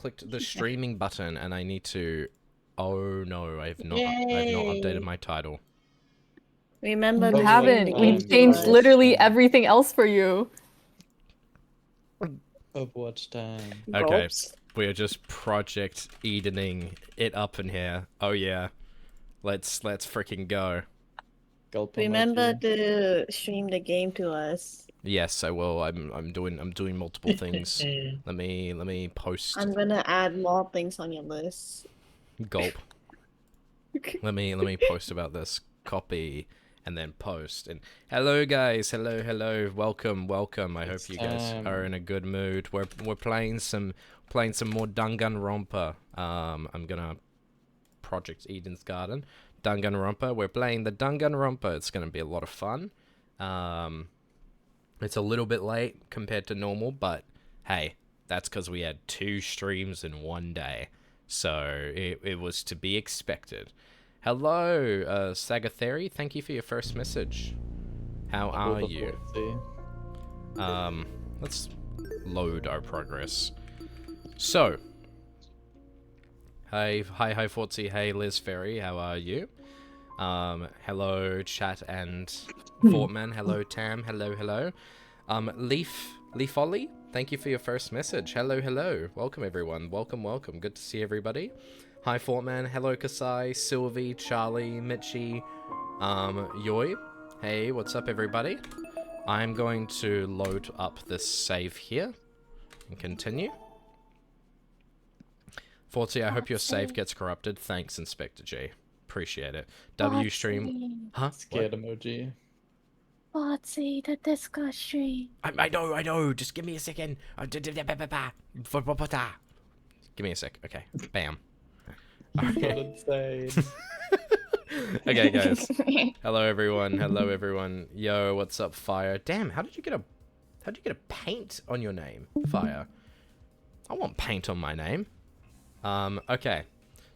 clicked the streaming button, and I need to. Oh no, I've not Yay. updated my title. Remember You to haven't. stream the We've game to changed us. literally everything else for you. Overwatch time. Okay, Gulps. we are just Project Edening it up in here. Oh yeah, let's freaking go. Gulp Remember emoji. to stream the game to us. Yes, I will. I'm doing multiple things. Let me post. I'm gonna add more things on your list. Gulp. Let me post about this. Copy and then post. And hello guys, hello, welcome. I It's hope you guys time. are in a good mood. We're playing some more Danganronpa. I'm gonna Project Eden's Garden, Danganronpa. We're playing the Danganronpa. It's gonna be a lot of fun. It's a little bit late compared to normal, but hey, that's because we had 2 streams in one day. So it was to be expected. Hello, Sagatheri. Thank you for your first message. How are you? Let's load our progress. So, hi, Fortsy. Hey, Liz Ferry. How are you? Hello, chat and Fortman. Hello, Tam. Hello. Leaf Ollie. Thank you for your first message. Hello. Welcome, everyone. Welcome. Good to see everybody. Hi, Fortman. Hello, Kasai, Sylvie, Charlie, Mitchie, Yoi. Hey, what's up, everybody? I'm going to load up this save here and continue. Fortsy, I hope your save gets corrupted. Thanks, Inspector G. Appreciate it. W stream. Huh? Scared emoji. Fortsy, the Discord stream. I know. Just give me a second. Give me a sec. Okay. Bam. Not insane. Okay, guys. Hello, everyone. Yo, what's up, Fire? Damn, how did you get a paint on your name, Fire? I want paint on my name. Okay.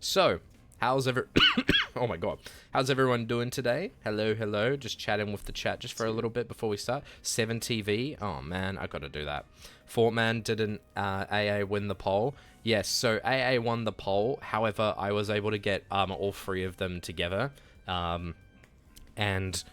So, how's oh my god. How's everyone doing today? Hello. Just chatting with the chat just for a little bit before we start. 7TV. Oh man, I gotta do that. Fortman didn't AA win the poll. Yes, so AA won the poll. However, I was able to get all 3 of them together. And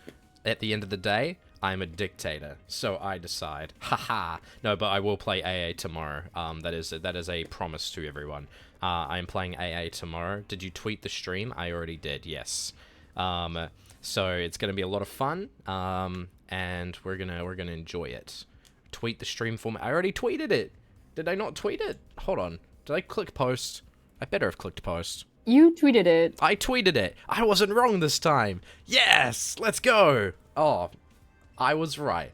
at the end of the day, I'm a dictator. So I decide. Haha. No, but I will play AA tomorrow. That is a promise to everyone. I'm playing AA tomorrow. Did you tweet the stream? I already did, yes. So it's gonna be a lot of fun. And we're gonna enjoy it. Tweet the stream for me. I already tweeted it. Did I not tweet it? Hold on. Did I click post? I better have clicked post. You tweeted it. I tweeted it. I wasn't wrong this time. Yes, let's go. Oh, I was right.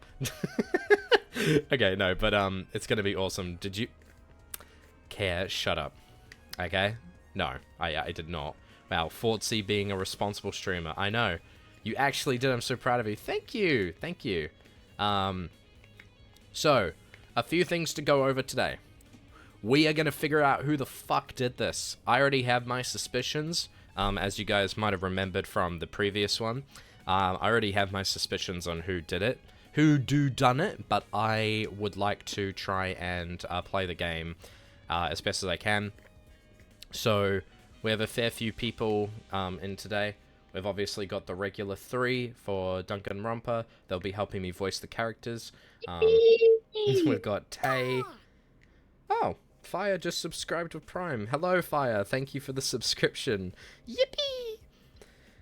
Okay, no, but it's gonna be awesome. Did you care? Shut up. Okay. No, I did not. Wow, Fortsy being a responsible streamer. I know. You actually did. I'm so proud of you. Thank you. So, a few things to go over today. We are going to figure out who the fuck did this. I already have my suspicions, as you guys might have remembered from the previous one. I already have my suspicions on who did it, done it, but I would like to try and play the game as best as I can. So, we have a fair few people in today. We've obviously got the regular 3 for Danganronpa. They'll be helping me voice the characters. We've got Tay. Oh, Fire just subscribed with Prime. Hello, Fire. Thank you for the subscription. Yippee!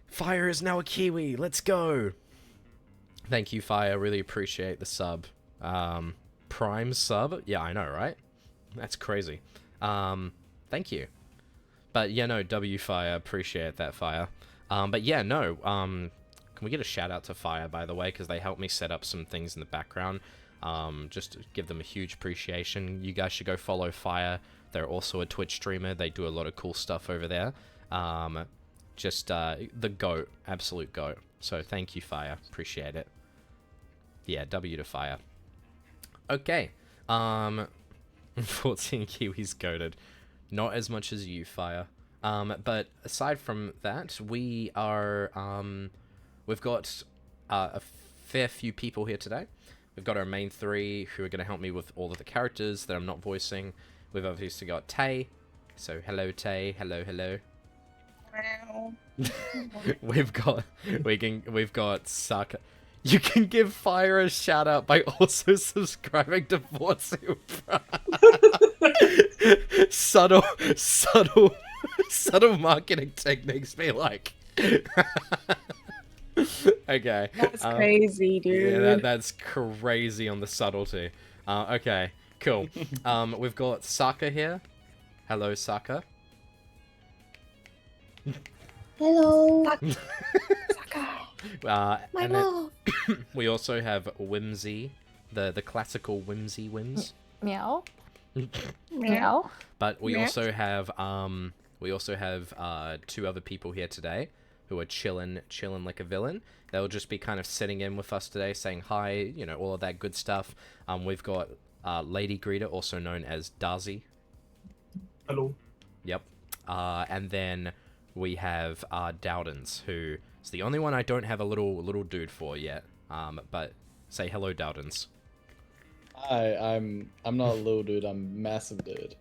Fire is now a Kiwi. Let's go. Thank you, Fire. Really appreciate the sub. Prime sub? Yeah, I know, right? That's crazy. Thank you. But yeah, no, W Fire. Appreciate that, Fire. But yeah, no. Can we get a shout out to Fire, by the way? Because they helped me set up some things in the background. Just to give them a huge appreciation. You guys should go follow Fire. They're also a Twitch streamer. They do a lot of cool stuff over there. Just the GOAT. Absolute GOAT. So thank you, Fire. Appreciate it. Yeah, W to Fire. Okay. 14 Kiwis goated. Not as much as you, Fire. But aside from that, we are, we've got a fair few people here today. We've got our main 3 who are going to help me with all of the characters that I'm not voicing. We've obviously got Tay. So hello Tay. Hello, hello. we've got Saka. You can give Fire a shout out by also subscribing to Fortsy. subtle marketing techniques be like. Okay. That's crazy, dude. Yeah, that's crazy on the subtlety. Okay, cool. We've got Saka here. Hello, Saka. Hello. My and love. we also have Whimsy, the classical Whimsy Whims. Meow. Meow. But we Yeah. also have two other people here today who are chilling like a villain. They'll just be kind of sitting in with us today, saying hi, you know, all of that good stuff. We've got Lady Greeter, also known as Darcy. Hello. Yep. And then we have Dowdens, who is the only one I don't have a little dude for yet. But say hello, Dowdens. Hi, I'm not a little dude. I'm massive dude.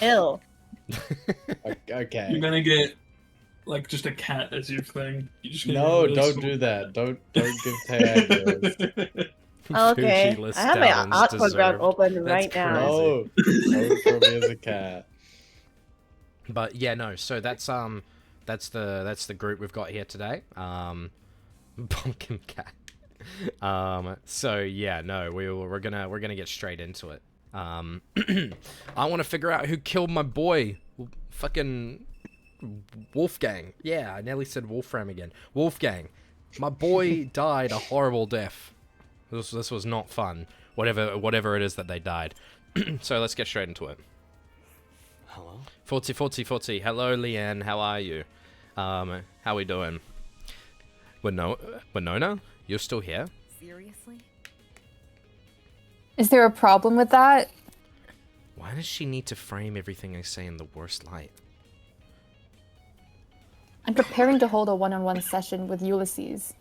Ew. Okay. You're gonna get like just a cat as your thing. You're just gonna No, get really don't small- do that. Don't give Tay ideas. Okay. Futureless I have my Dowdens art program deserved. open That's right now. crazy. No, don't throw me as a cat. But yeah, no. So that's the group we've got here today. Pumpkin cat. So yeah, no, we're gonna get straight into it. I want to figure out who killed my boy, fucking Wolfgang. Yeah, I nearly said Wolfram again. Wolfgang, my boy died a horrible death. This was not fun. Whatever it is that they died. So let's get straight into it. Hello? Fortsy. Hello, Leanne. How are you? How we doing? Winona, you're still here? Seriously? Is there a problem with that? Why does she need to frame everything I say in the worst light? I'm preparing to hold a one-on-one session with Ulysses.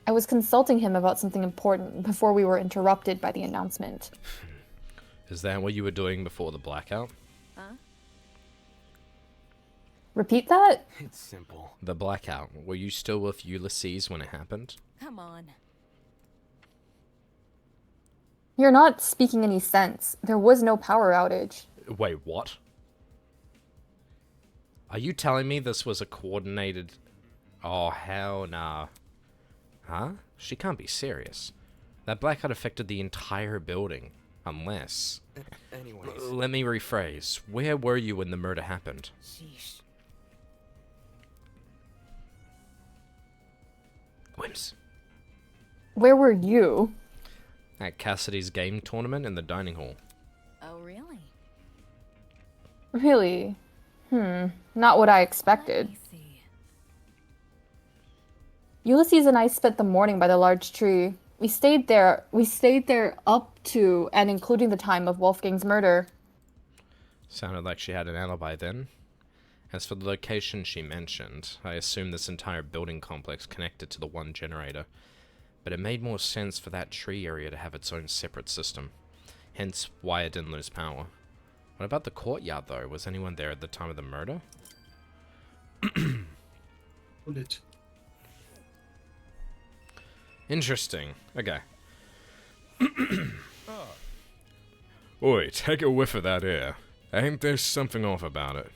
I was consulting him about something important before we were interrupted by the announcement. Is that what you were doing before the blackout? Huh? Repeat that? It's simple. The blackout. Were you still with Ulysses when it happened? Come on. You're not speaking any sense. There was no power outage. Wait, what? Are you telling me this was a coordinated... Oh, hell nah. Huh? She can't be serious. That blackout affected the entire building. Unless... Anyways. Let me rephrase. Where were you when the murder happened? Sheesh. Whims. Where were you? At Cassidy's game tournament in the dining hall. Oh, really? Really? Not what I expected. Let me see. Ulysses and I spent the morning by the large tree. We stayed there up to and including the time of Wolfgang's murder. Sounded like she had an alibi then. As for the location she mentioned, I assume this entire building complex connected to the one generator. But it made more sense for that tree area to have its own separate system. Hence why it didn't lose power. What about the courtyard though? Was anyone there at the time of the murder? Bullet. Interesting. Okay. Oi, take a whiff of that air. Ain't there something off about it?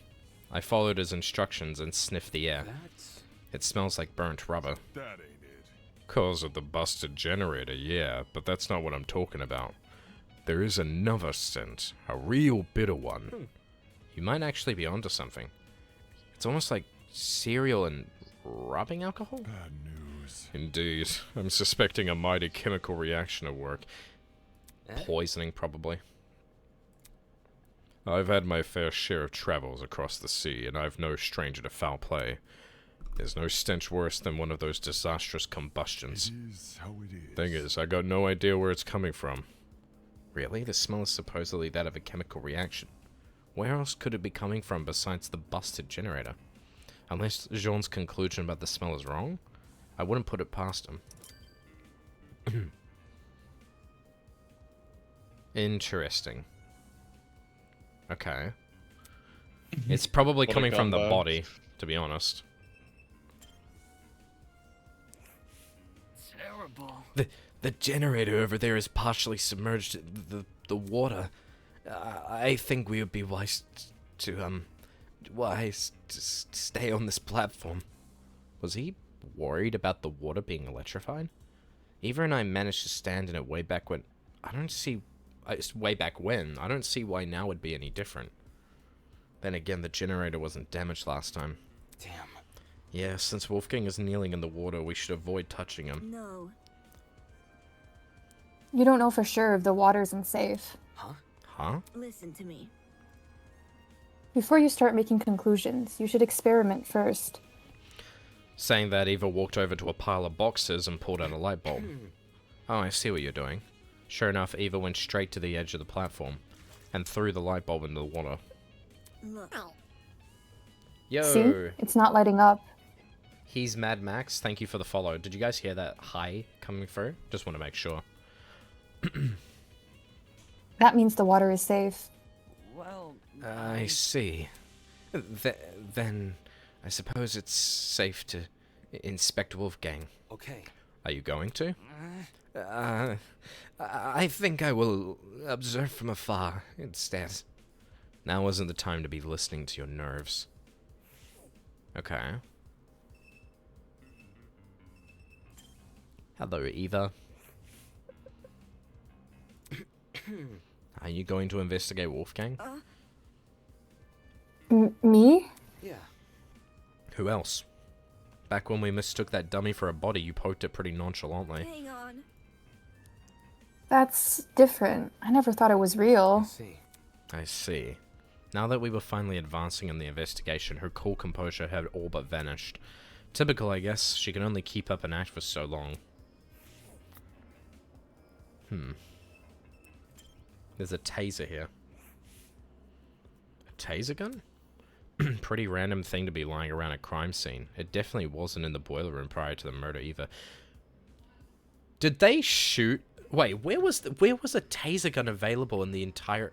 I followed his instructions and sniffed the air. That's... It smells like burnt rubber. That ain't it. Cause of the busted generator, yeah, but that's not what I'm talking about. There is another scent, a real bitter one. You might actually be onto something. It's almost like cereal and rubbing alcohol? Bad news. Indeed. I'm suspecting a mighty chemical reaction at work. Eh? Poisoning, probably. I've had my fair share of travels across the sea, and I've no stranger to foul play. There's no stench worse than one of those disastrous combustions. It is how it is. Thing is, I got no idea where it's coming from. Really? The smell is supposedly that of a chemical reaction. Where else could it be coming from besides the busted generator? Unless Jean's conclusion about the smell is wrong? I wouldn't put it past him. Interesting. Okay. It's probably What a coming from the combo. body, to be honest. Terrible. The generator over there is partially submerged in the water. I think we would be wise to stay on this platform. Was he worried about the water being electrified? Eva and I managed to stand in it way back when. I don't see. It's way back when. I don't see why now would be any different. Then again, the generator wasn't damaged last time. Damn. Yeah, since Wolfgang is kneeling in the water, we should avoid touching him. No. You don't know for sure if the water isn't safe. Huh? Listen to me. Before you start making conclusions, you should experiment first. Saying that, Eva walked over to a pile of boxes and pulled out a light bulb. Oh, I see what you're doing. Sure enough, Eva went straight to the edge of the platform and threw the light bulb into the water. Look. Yo! See? It's not lighting up. He's Mad Max. Thank you for the follow. Did you guys hear that hi coming through? Just want to make sure. That means the water is safe. Well, I see. Then I suppose it's safe to inspect Wolfgang. Okay. Are you going to? I think I will observe from afar instead. Now isn't the time to be listening to your nerves. Okay. Hello, Eva. Are you going to investigate Wolfgang? Me? Yeah. Who else? Back when we mistook that dummy for a body, you poked it pretty nonchalantly. Hang on. That's different. I never thought it was I real. see. I see. Now that we were finally advancing in the investigation, her cool composure had all but vanished. Typical, I guess. She can only keep up an act for so long. There's a taser here. A taser gun? Pretty random thing to be lying around a crime scene. It definitely wasn't in the boiler room prior to the murder either. Did they shoot... Wait, where was a taser gun available in the entire...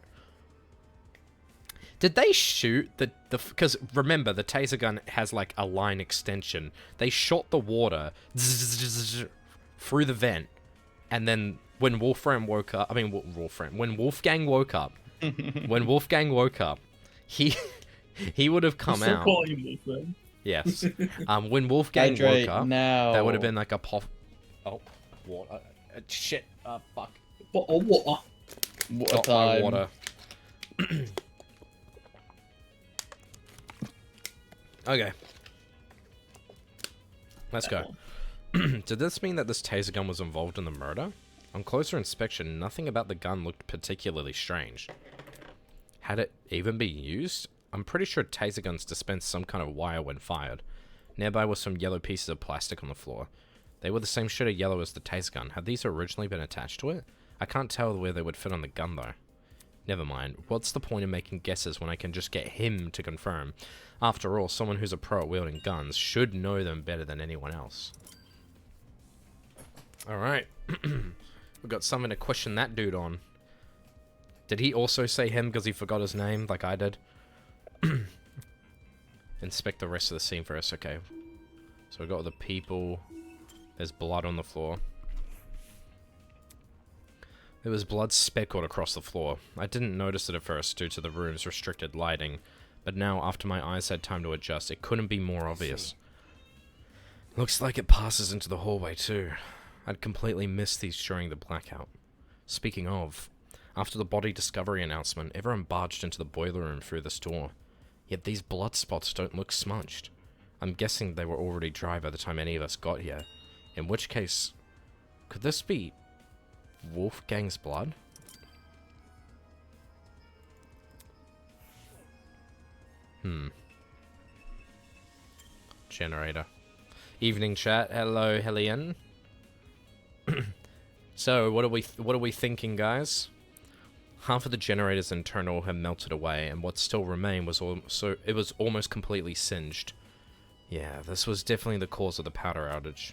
Did they shoot the... Because remember, the taser gun has like a line extension. They shot the water through the vent. And then when Wolfgang woke up... When Wolfgang woke up... He would have come Still out. calling him Wolfgang. Yes. When Wolfgang Hydrate woke up, now. that would have been like a pop... Oh, water. Shit. Fuck. Oh, what? What Oh, time? water. Okay. Let's go. Did this mean that this taser gun was involved in the murder? On closer inspection, nothing about the gun looked particularly strange. Had it even been used? I'm pretty sure taser guns dispense some kind of wire when fired. Nearby were some yellow pieces of plastic on the floor. They were the same shade of yellow as the taser gun. Had these originally been attached to it? I can't tell where they would fit on the gun though. Never mind. What's the point of making guesses when I can just get him to confirm? After all, someone who's a pro at wielding guns should know them better than anyone else. Alright. We've got something to question that dude on. Did he also say him because he forgot his name, like I did? Inspect the rest of the scene for us, okay. So we've got the people. There's blood on the floor. There was blood speckled across the floor. I didn't notice it at first due to the room's restricted lighting, but now, after my eyes had time to adjust, it couldn't be more obvious. Looks like it passes into the hallway too. I'd completely missed these during the blackout. Speaking of, after the body discovery announcement, everyone barged into the boiler room through this door. Yet these blood spots don't look smudged. I'm guessing they were already dry by the time any of us got here. In which case, could this be Wolfgang's blood? Generator. Evening chat. Hello, Hellion. So, what are we thinking, guys? Half of the generator's internal had melted away, and what still remained was almost completely singed. Yeah, this was definitely the cause of the power outage.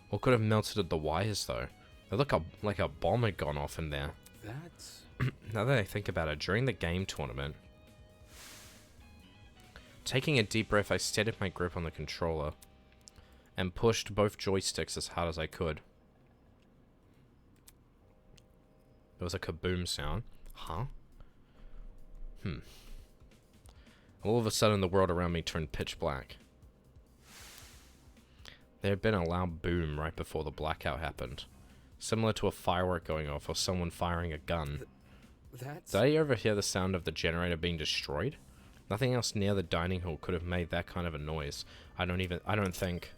What could have melted the wires, though? They look like a bomb had gone off in there. That's Now that I think about it, during the game tournament, taking a deep breath, I steadied my grip on the controller and pushed both joysticks as hard as I could. There was a kaboom sound. Huh? All of a sudden, the world around me turned pitch black. There had been a loud boom right before the blackout happened, similar to a firework going off or someone firing a gun. That's... Did I overhear the sound of the generator being destroyed? Nothing else near the dining hall could have made that kind of a noise. I don't think.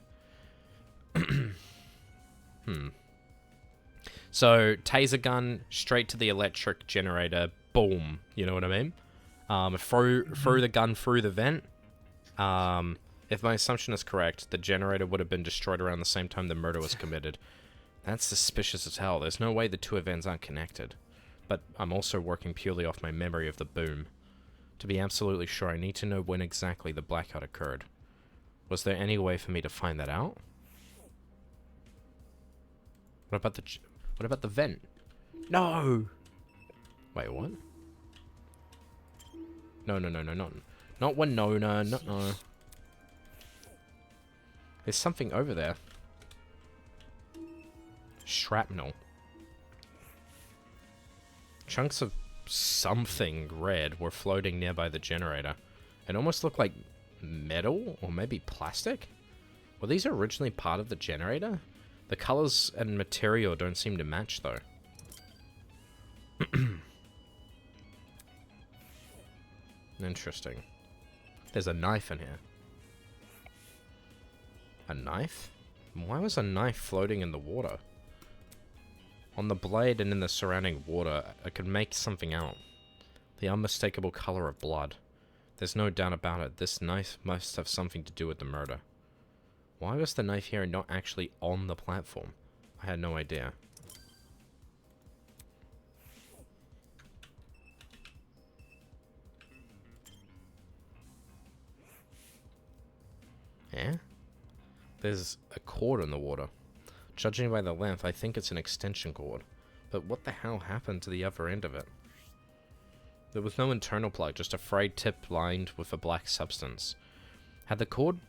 So, taser gun, straight to the electric generator, boom. You know what I mean? Throw the gun through the vent. If my assumption is correct, the generator would have been destroyed around the same time the murder was committed. That's suspicious as hell. There's no way the two events aren't connected. But I'm also working purely off my memory of the boom. To be absolutely sure, I need to know when exactly the blackout occurred. Was there any way for me to find that out? What about the vent? No! Wait, what? No, not Winona, no. There's something over there. Shrapnel. Chunks of something red were floating nearby the generator. It almost looked like metal, or maybe plastic? Were these originally part of the generator? The colors and material don't seem to match, though. Interesting. There's a knife in here. A knife? Why was a knife floating in the water? On the blade and in the surrounding water, I could make something out. The unmistakable color of blood. There's no doubt about it, this knife must have something to do with the murder. Why was the knife here and not actually on the platform? I had no idea. Yeah? There's a cord in the water. Judging by the length, I think it's an extension cord. But what the hell happened to the other end of it? There was no internal plug, just a frayed tip lined with a black substance. Had the cord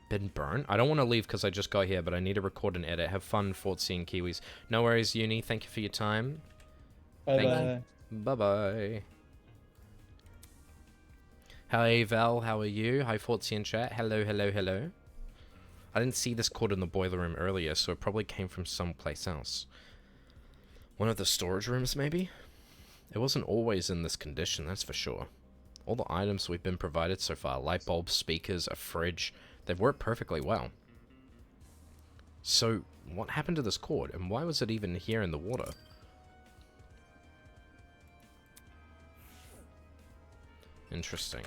been burnt? I don't want to leave because I just got here, but I need to record and edit. Have fun, Fortsy and Kiwis. No worries, Uni. Thank you for your time. Bye-bye. Bye-bye. Hi, Val. How are you? Hi, Fortsy in chat. Hello, hello, hello. I didn't see this cord in the boiler room earlier, so it probably came from someplace else. One of the storage rooms, maybe? It wasn't always in this condition, that's for sure. All the items we've been provided so far, light bulbs, speakers, a fridge, they've worked perfectly well. So, what happened to this cord, and why was it even here in the water? Interesting.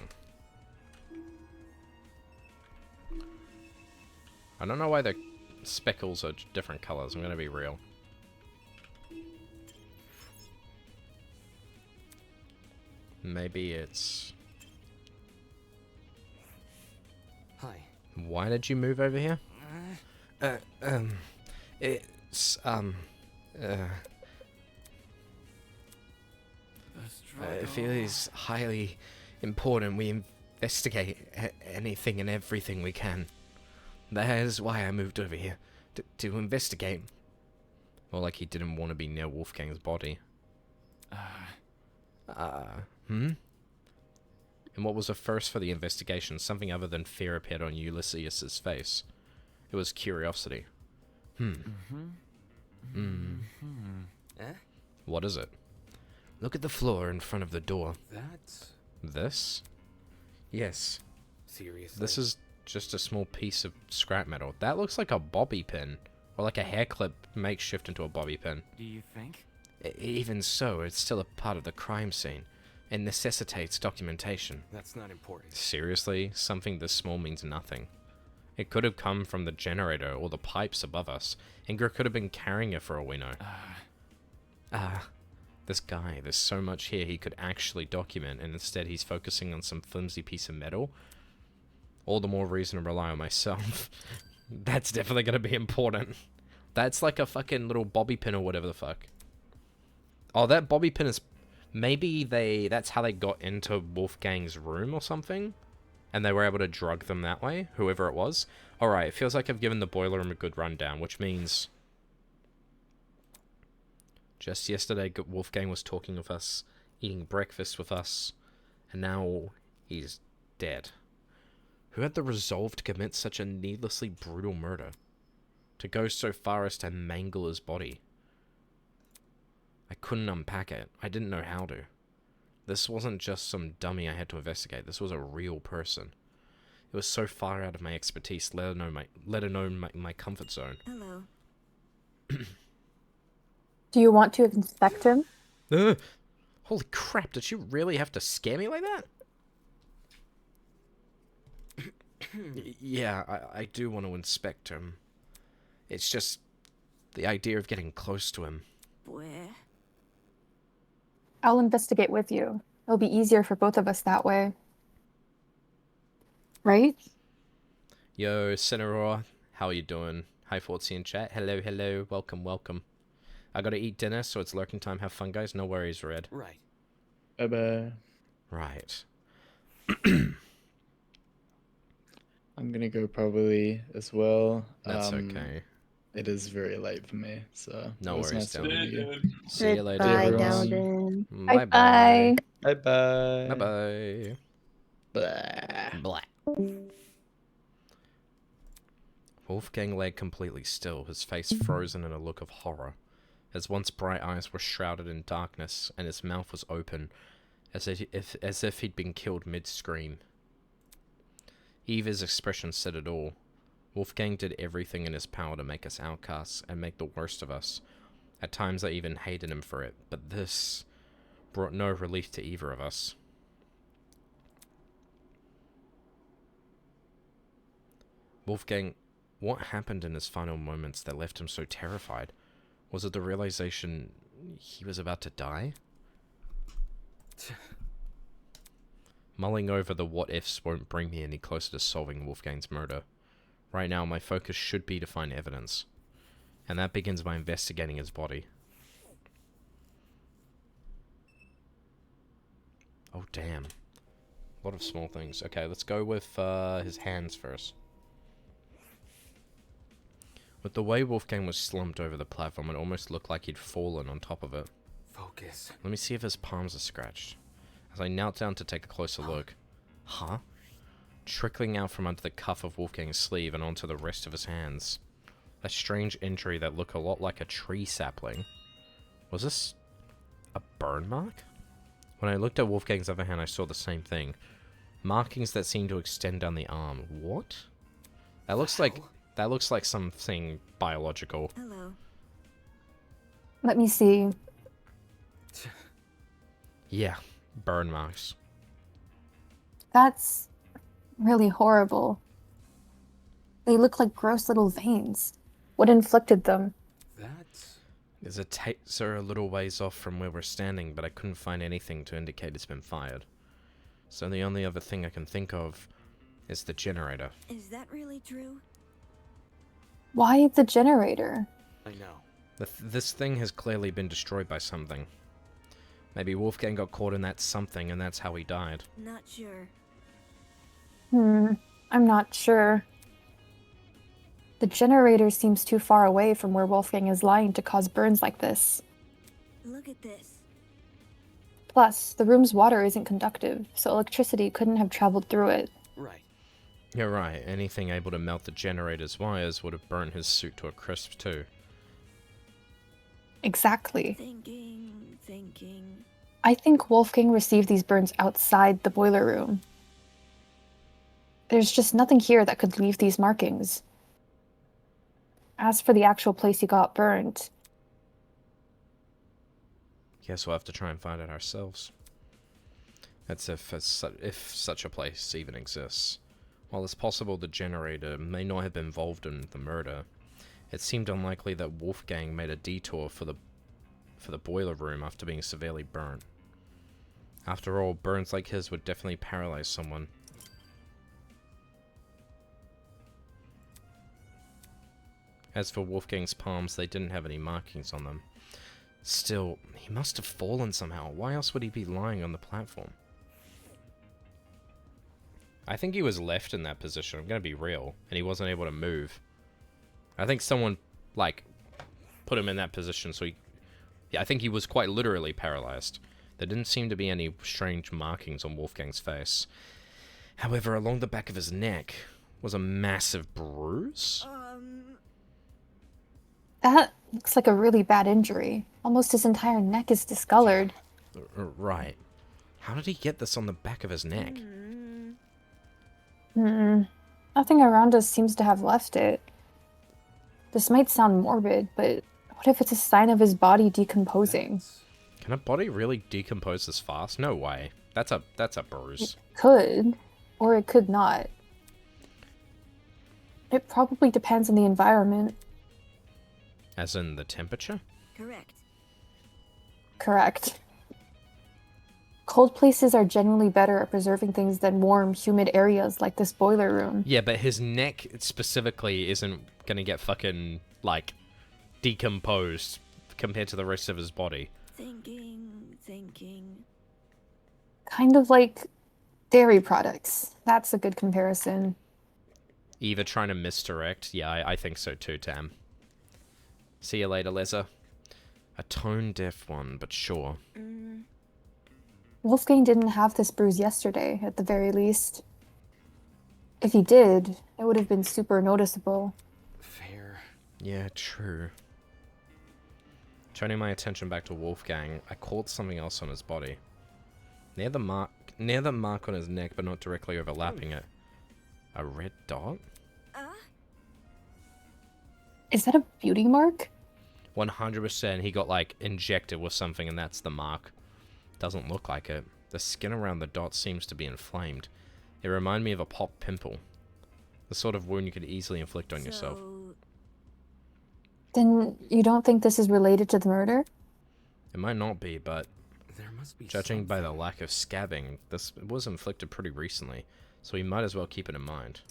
I don't know why the speckles are different colors, I'm gonna be real. Maybe it's... Hi. Why did you move over here? It's, I feel it's highly important we investigate anything and everything we can. That is why I moved over here, to investigate. More like he didn't want to be near Wolfgang's body. And what was a first for the investigation? Something other than fear appeared on Ulysses' face. It was curiosity. What is it? Look at the floor in front of the door. That's... This? Yes. Seriously? This is just a small piece of scrap metal. That looks like a bobby pin. Or like a hair clip makeshift into a bobby pin. Do you think? Even so, it's still a part of the crime scene. It necessitates documentation. That's not important. Seriously? Something this small means nothing. It could have come from the generator or the pipes above us. Ingrid could have been carrying it for all we know. This guy, there's so much here he could actually document, and instead he's focusing on some flimsy piece of metal. All the more reason to rely on myself. That's definitely going to be important. That's like a fucking little bobby pin or whatever the fuck. Oh, that bobby pin is... Maybe that's how they got into Wolfgang's room or something, and they were able to drug them that way, whoever it was. Alright, it feels like I've given the boiler room a good rundown, which means just yesterday Wolfgang was talking with us, eating breakfast with us, and now he's dead. Who had the resolve to commit such a needlessly brutal murder? To go so far as to mangle his body? I couldn't unpack it. I didn't know how to. This wasn't just some dummy I had to investigate. This was a real person. It was so far out of my expertise, let alone my comfort zone. Hello. Do you want to inspect him? Holy crap, did you really have to scare me like that? Yeah, I do want to inspect him. It's just the idea of getting close to him. Where? I'll investigate with you. It'll be easier for both of us that way. Right? Yo, Cineror, how you doing? Hi, Fortsy in chat. Hello, hello. Welcome, welcome. I gotta eat dinner, so it's lurking time. Have fun, guys. No worries, Red. Right. Bye-bye. Right. I'm gonna go probably as well. That's okay. It is very late for me, so No it was worries, nice to Dylan. meet you. See you later. Goodbye, everyone. Dalden. Bye-bye. Bye-bye. Bye-bye. Blah. Blah. Wolfgang lay completely still, his face frozen in a look of horror. His once bright eyes were shrouded in darkness, and his mouth was open, as if he'd been killed mid-scream. Eva's expression said it all. Wolfgang did everything in his power to make us outcasts and make the worst of us. At times I even hated him for it, but this brought no relief to either of us. Wolfgang, what happened in his final moments that left him so terrified? Was it the realization he was about to die? Mulling over the what-ifs won't bring me any closer to solving Wolfgang's murder. Right now, my focus should be to find evidence. And that begins by investigating his body. Oh, damn. A lot of small things. Okay, let's go with his hands first. With the way Wolfgang was slumped over the platform, it almost looked like he'd fallen on top of it. Focus. Let me see if his palms are scratched. As I knelt down to take a closer look. Huh? Trickling out from under the cuff of Wolfgang's sleeve and onto the rest of his hands. A strange injury that looked a lot like a tree sapling. Was this a burn mark? When I looked at Wolfgang's other hand, I saw the same thing. Markings that seemed to extend down the arm. What? That looks like something biological. Hello. Let me see. Yeah, burn marks. That's really horrible. They look like gross little veins. What inflicted them? That's... There's a taser a little ways off from where we're standing, but I couldn't find anything to indicate it's been fired. So the only other thing I can think of is the generator. Is that really true? Why the generator? I know. This thing has clearly been destroyed by something. Maybe Wolfgang got caught in that something and that's how he died. Not sure. I'm not sure. The generator seems too far away from where Wolfgang is lying to cause burns like this. Look at this. Plus, the room's water isn't conductive, so electricity couldn't have traveled through it. Right. You're right, anything able to melt the generator's wires would have burnt his suit to a crisp too. Exactly. Thinking. I think Wolfgang received these burns outside the boiler room. There's just nothing here that could leave these markings. As for the actual place he got burned, Guess we'll have to try and find it ourselves. That's if such a place even exists. While it's possible the generator may not have been involved in the murder, it seemed unlikely that Wolfgang made a detour for the boiler room after being severely burnt. After all, burns like his would definitely paralyze someone. As for Wolfgang's palms, they didn't have any markings on them. Still, he must have fallen somehow. Why else would he be lying on the platform? I think he was left in that position. I'm gonna be real. And he wasn't able to move. I think someone, like, put him in that position so he... Yeah, I think he was quite literally paralyzed. There didn't seem to be any strange markings on Wolfgang's face. However, along the back of his neck was a massive bruise. That looks like a really bad injury. Almost his entire neck is discolored. Right. How did he get this on the back of his neck? Nothing around us seems to have left it. This might sound morbid, but what if it's a sign of his body decomposing? Can a body really decompose this fast? No way. That's a bruise. It could, or it could not. It probably depends on the environment. As in the temperature? Correct. Correct. Cold places are generally better at preserving things than warm, humid areas like this boiler room. Yeah, but his neck specifically isn't gonna get fucking, like, decomposed compared to the rest of his body. Thinking. Kind of like dairy products. That's a good comparison. Eva trying to misdirect? Yeah, I think so too, Tam. See you later, Leza. A tone-deaf one, but sure. Wolfgang didn't have this bruise yesterday, at the very least. If he did, it would have been super noticeable. Fair. Yeah, true. Turning my attention back to Wolfgang, I caught something else on his body. Near the mark on his neck, but not directly overlapping it. A red dot? Is that a beauty mark? 100% he got, like, injected with something and that's the mark. Doesn't look like it. The skin around the dot seems to be inflamed. It reminded me of a popped pimple. The sort of wound you could easily inflict on yourself. Then you don't think this is related to the murder? It might not be, but There must be judging by the lack of scabbing, this was inflicted pretty recently, so we might as well keep it in mind.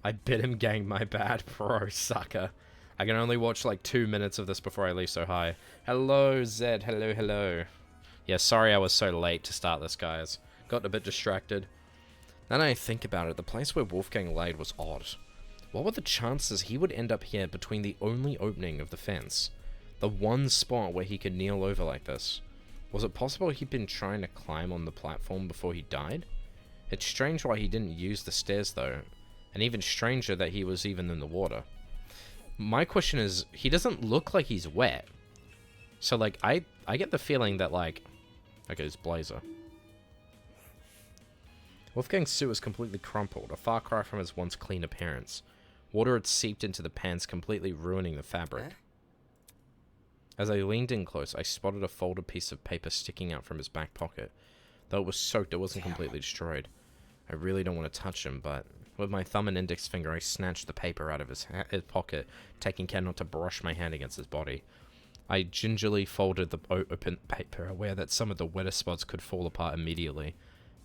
I bit him, gang, my bad, bro, sucker. I can only watch like 2 minutes of this before I leave, so hi. Hello, Zed, hello. Yeah, sorry I was so late to start this, guys. Got a bit distracted. Now that I think about it, the place where Wolfgang laid was odd. What were the chances he would end up here between the only opening of the fence? The one spot where he could kneel over like this? Was it possible he'd been trying to climb on the platform before he died? It's strange why he didn't use the stairs though, and even stranger that he was even in the water. My question is, he doesn't look like he's wet. So like, I get the feeling that like, okay, it's blazer. Wolfgang's suit was completely crumpled, a far cry from his once clean appearance. Water had seeped into the pants, completely ruining the fabric. As I leaned in close, I spotted a folded piece of paper sticking out from his back pocket. Though it was soaked, it wasn't completely destroyed. I really don't want to touch him, but with my thumb and index finger, I snatched the paper out of his pocket, taking care not to brush my hand against his body. I gingerly folded the open paper, aware that some of the wetter spots could fall apart immediately,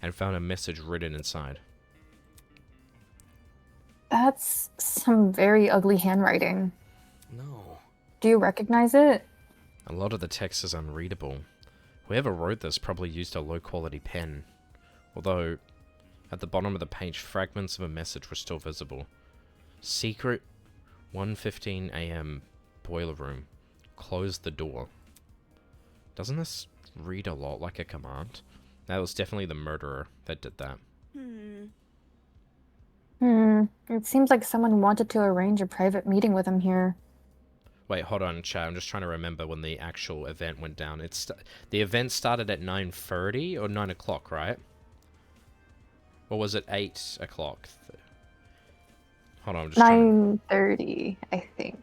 and found a message written inside. That's some very ugly handwriting. No. Do you recognize it? A lot of the text is unreadable. Whoever wrote this probably used a low-quality pen. Although, at the bottom of the page, fragments of a message were still visible. Secret, 1:15 AM, boiler room. Close the door. Doesn't this read a lot like a command? That was definitely the murderer that did that. It seems like someone wanted to arrange a private meeting with him here. Wait, hold on, chat. I'm just trying to remember when the actual event went down. The event started at 9:30 or 9 o'clock, right? Or was it 8 o'clock? Hold on, I'm just trying 9:30, I think.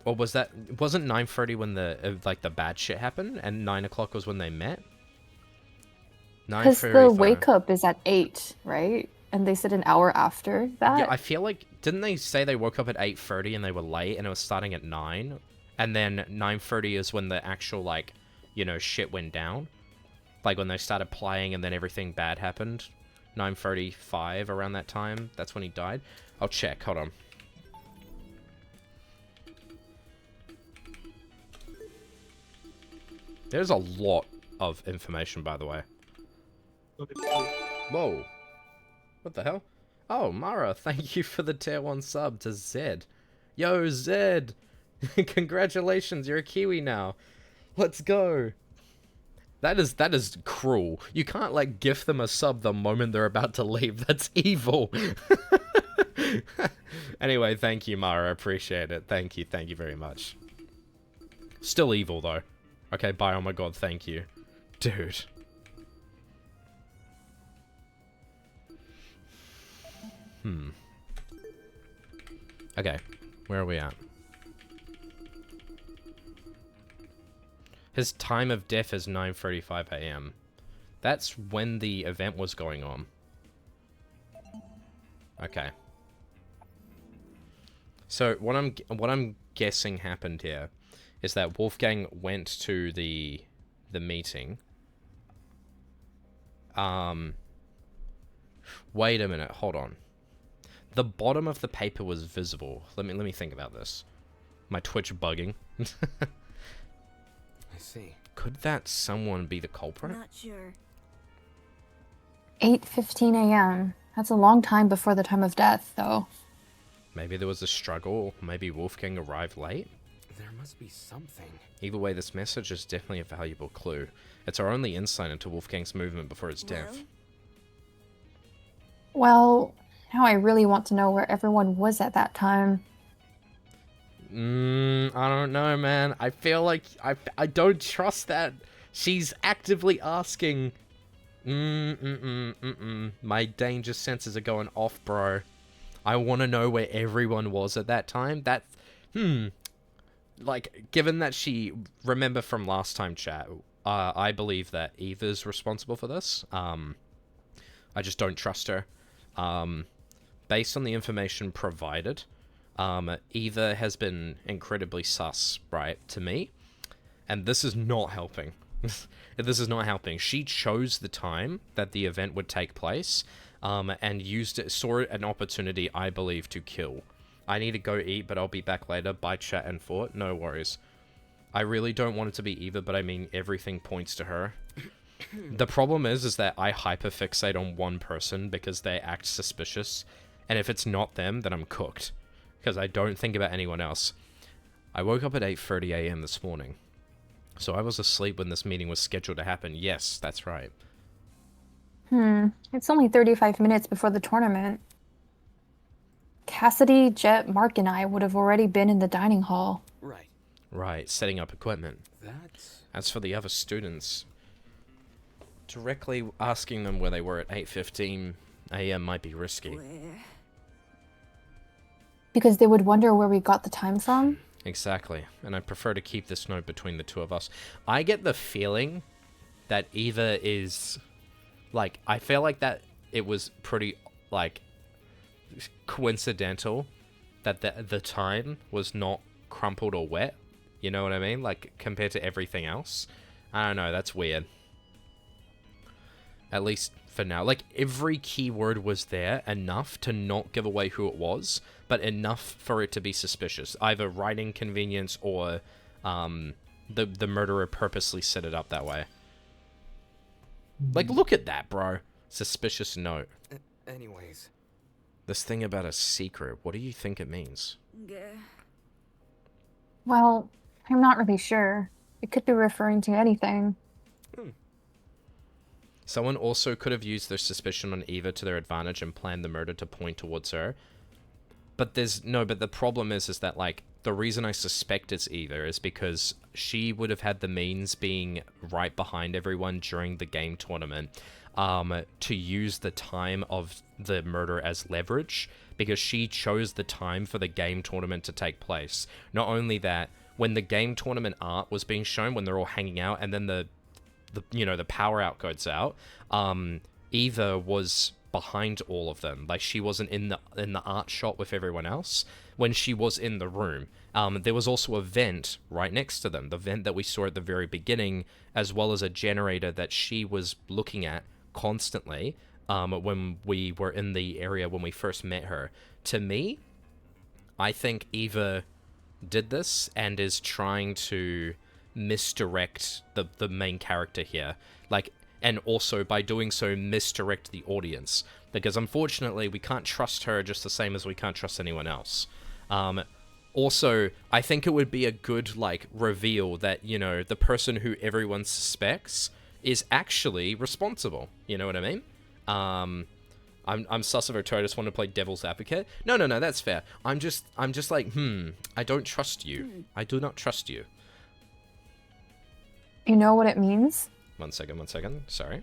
Or wasn't 9:30 when the bad shit happened, and 9 o'clock was when they met? Because the wake up is at 8, right? And they said an hour after that? Yeah, I feel like, didn't they say they woke up at 8:30 and they were late and it was starting at 9? And then 9:30 is when the actual, like, you know, shit went down? Like when they started playing and then everything bad happened? 9:35 around that time? That's when he died? I'll check, hold on. There's a lot of information, by the way. Whoa. What the hell? Oh, Mara, thank you for the tier 1 sub to Zed. Yo, Zed! Congratulations, you're a Kiwi now. Let's go. That is cruel. You can't, like, gift them a sub the moment they're about to leave. That's evil. Anyway, thank you, Mara. Appreciate it. Thank you very much. Still evil, though. Okay, bye. Oh my god, thank you. Dude. Okay, where are we at? His time of death is 9:35 a.m. That's when the event was going on. Okay. So what I'm guessing happened here is that Wolfgang went to the meeting. Wait a minute, hold on. The bottom of the paper was visible. Let me think about this. My Twitch bugging. I see. Could that someone be the culprit? Not sure. 8:15 a.m. That's a long time before the time of death, though. Maybe there was a struggle. Maybe Wolfgang arrived late. There must be something. Either way, this message is definitely a valuable clue. It's our only insight into Wolfgang's movement before his death. Well, now I really want to know where everyone was at that time. I don't know, man. I feel like I don't trust that. She's actively asking. My danger senses are going off, bro. I want to know where everyone was at that time. That, like, given that she, remember from last time chat, I believe that Eva's responsible for this. I just don't trust her. Based on the information provided, Eva has been incredibly sus, right, to me. And this is not helping. This is not helping. She chose the time that the event would take place, and saw an opportunity, I believe, to kill. I need to go eat, but I'll be back later. Bye, chat and Fort. No worries. I really don't want it to be Eva, but I mean, everything points to her. The problem is that I hyperfixate on one person because they act suspicious, and if it's not them, then I'm cooked. Because I don't think about anyone else. I woke up at 8:30 a.m. this morning. So I was asleep when this meeting was scheduled to happen. Yes, that's right. It's only 35 minutes before the tournament. Cassidy, Jet, Mark, and I would have already been in the dining hall. Right. Right, setting up equipment. That's... As for the other students, directly asking them where they were at 8:15 a.m. might be risky. Where? Because they would wonder where we got the time from? Exactly, and I prefer to keep this note between the two of us. I get the feeling that Eva is, like, I feel like that it was pretty, like, coincidental that the time was not crumpled or wet. You know what I mean? Like, compared to everything else. I don't know, that's weird. At least for now. Like, every keyword was there enough to not give away who it was, but enough for it to be suspicious. Either writing convenience or the murderer purposely set it up that way. Like, look at that, bro. Suspicious note. Anyways. This thing about a secret, what do you think it means? Well, I'm not really sure. It could be referring to anything. Someone also could have used their suspicion on Eva to their advantage and planned the murder to point towards her. But but the problem is that, like, the reason I suspect it's Eva is because she would have had the means, being right behind everyone during the game tournament, to use the time of the murder as leverage, because she chose the time for the game tournament to take place. Not only that, when the game tournament art was being shown, when they're all hanging out, and then the power out goes out, Eva was behind all of them. Like, she wasn't in the art shot with everyone else when she was in the room. There was also a vent right next to them, the vent that we saw at the very beginning, as well as a generator that she was looking at constantly when we were in the area when we first met her. To me, I think Eva did this and is trying to misdirect the main character here. Like, and also by doing so misdirect the audience. Because unfortunately we can't trust her just the same as we can't trust anyone else. Also, I think it would be a good, like, reveal that, you know, the person who everyone suspects is actually responsible. You know what I mean? I'm sus of her too. I just want to play devil's advocate. No, that's fair. I'm just like, I don't trust you. I do not trust you. You know what it means? One second. Sorry.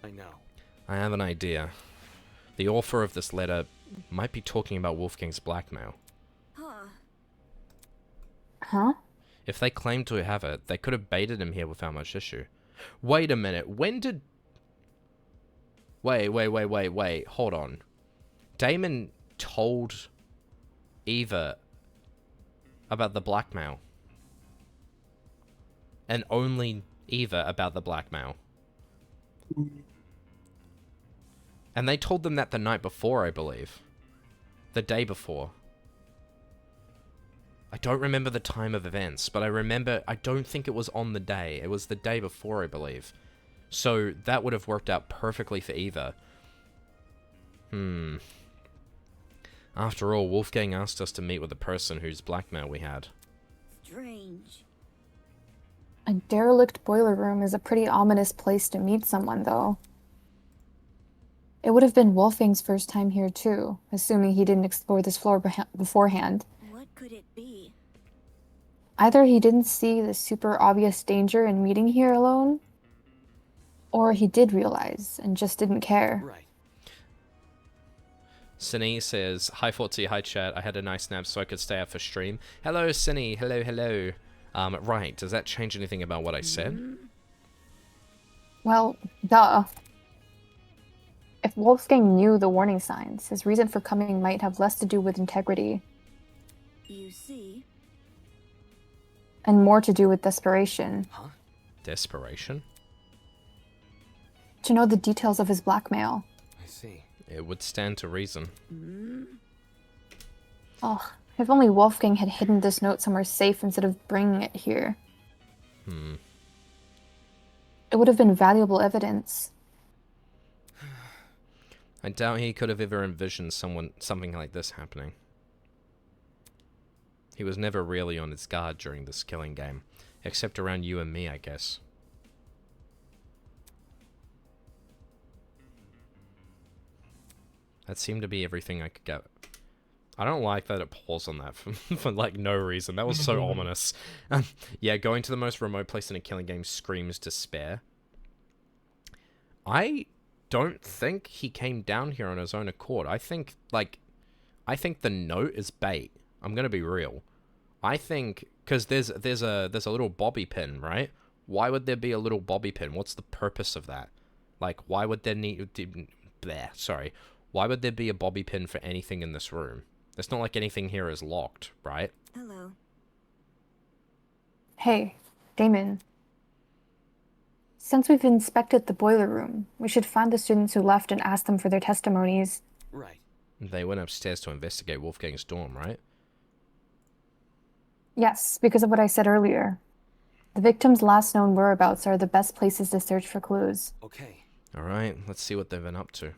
I know. I have an idea. The author of this letter might be talking about Wolfgang's blackmail. Huh? If they claim to have it, they could have baited him here without much issue. Wait a minute. When did... Wait. Hold on. Damon told Eva about the blackmail. And only Eva about the blackmail. And they told them that the night before, I believe. The day before. I don't remember the time of events, but I don't think it was on the day. It was the day before, I believe. So that would have worked out perfectly for Eva. After all, Wolfgang asked us to meet with the person whose blackmail we had. Strange. A derelict boiler room is a pretty ominous place to meet someone, though. It would have been Wolfgang's first time here, too, assuming he didn't explore this floor beforehand. What could it be? Either he didn't see the super obvious danger in meeting here alone, or he did realize and just didn't care. Right. Cine says, "Hi Fortsy, hi chat. I had a nice nap so I could stay up for stream." Hello, Cine. Hello. Right. Does that change anything about what I said? Well, duh. If Wolfgang knew the warning signs, his reason for coming might have less to do with integrity You see? and more to do with desperation. Huh? Desperation? To know the details of his blackmail. I see. It would stand to reason. Ugh, if only Wolfgang had hidden this note somewhere safe instead of bringing it here. It would have been valuable evidence. I doubt he could have ever envisioned something like this happening. He was never really on his guard during this killing game. Except around you and me, I guess. That seemed to be everything I could get. I don't like that it paused on that for like no reason. That was so ominous. Yeah, going to the most remote place in a killing game screams despair. I don't think he came down here on his own accord. I think the note is bait. I'm gonna be real. I think because there's a little bobby pin, right? Why would there be a little bobby pin? What's the purpose of that? Like, why would there Why would there be a bobby pin for anything in this room? It's not like anything here is locked, right? Hello. Hey, Damon. Since we've inspected the boiler room, we should find the students who left and ask them for their testimonies. Right. They went upstairs to investigate Wolfgang's dorm, right? Yes, because of what I said earlier. The victim's last known whereabouts are the best places to search for clues. Okay. Alright, let's see what they've been up to.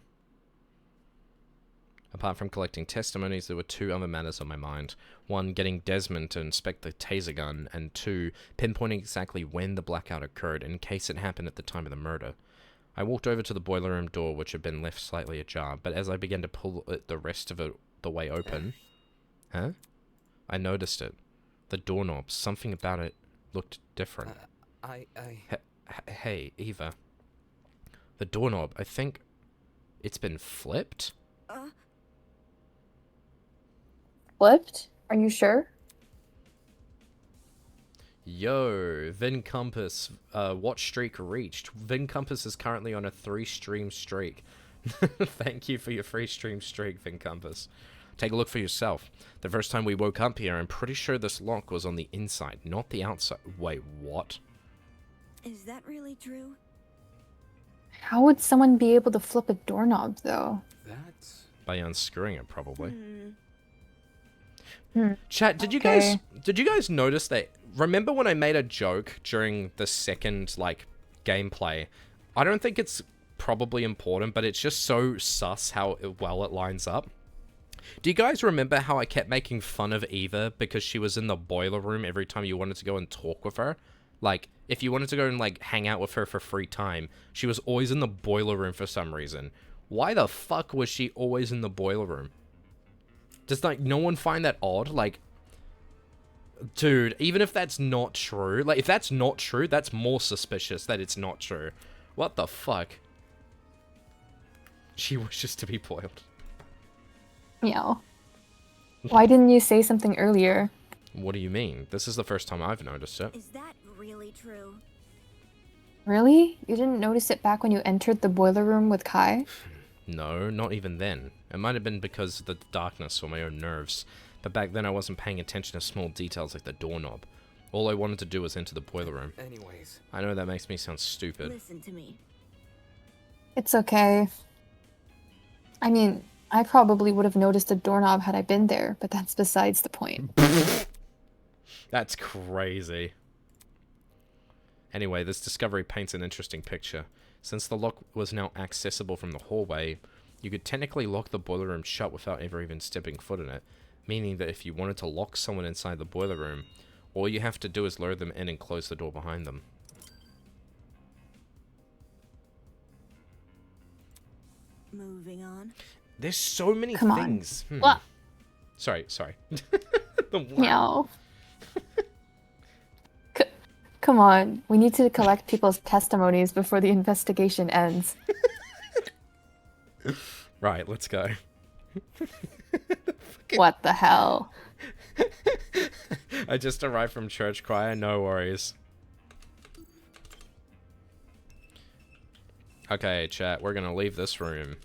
Apart from collecting testimonies, there were two other matters on my mind. One, getting Desmond to inspect the taser gun, and two, pinpointing exactly when the blackout occurred in case it happened at the time of the murder. I walked over to the boiler room door, which had been left slightly ajar, but as I began to pull it the rest of it the way open... Huh? I noticed it. The doorknob, something about it looked different. Hey, Eva. The doorknob, I think it's been flipped? Flipped? Are you sure? Yo, Vin Compass, watch streak reached. Vin Compass is currently on a 3-stream streak. Thank you for your free stream streak, Vin Compass. Take a look for yourself. The first time we woke up here, I'm pretty sure this lock was on the inside, not the outside. Wait, what? Is that really true? How would someone be able to flip a doorknob, though? That's... By unscrewing it, probably. Chat, did you guys notice that? Remember when I made a joke during the second like gameplay? I don't think it's probably important, but it's just so sus how well it lines up. Do you guys remember how I kept making fun of Eva because she was in the boiler room every time you wanted to go and talk with her? Like, if you wanted to go and like hang out with her for free time, she was always in the boiler room for some reason. Why the fuck was she always in the boiler room? Does like no one find that odd? Like, dude, even if that's not true, like if that's not true, that's more suspicious that it's not true. What the fuck? She wishes to be boiled. Meow. Why didn't you say something earlier? What do you mean? This is the first time I've noticed it. Is that really true? Really? You didn't notice it back when you entered the boiler room with Kai? No, not even then. It might have been because of the darkness or my own nerves, but back then I wasn't paying attention to small details like the doorknob. All I wanted to do was enter the boiler room. Anyways. I know that makes me sound stupid. Listen to me. It's okay. I mean, I probably would have noticed a doorknob had I been there, but that's besides the point. That's crazy. Anyway, this discovery paints an interesting picture. Since the lock was now accessible from the hallway, you could technically lock the boiler room shut without ever even stepping foot in it, meaning that if you wanted to lock someone inside the boiler room, all you have to do is lure them in and close the door behind them. Moving on. There's so many Come on. things. What? Sorry. The what? Meow. Come on, we need to collect people's testimonies before the investigation ends. Right, let's go. What the hell? I just arrived from church choir, no worries. Okay, chat, we're gonna leave this room.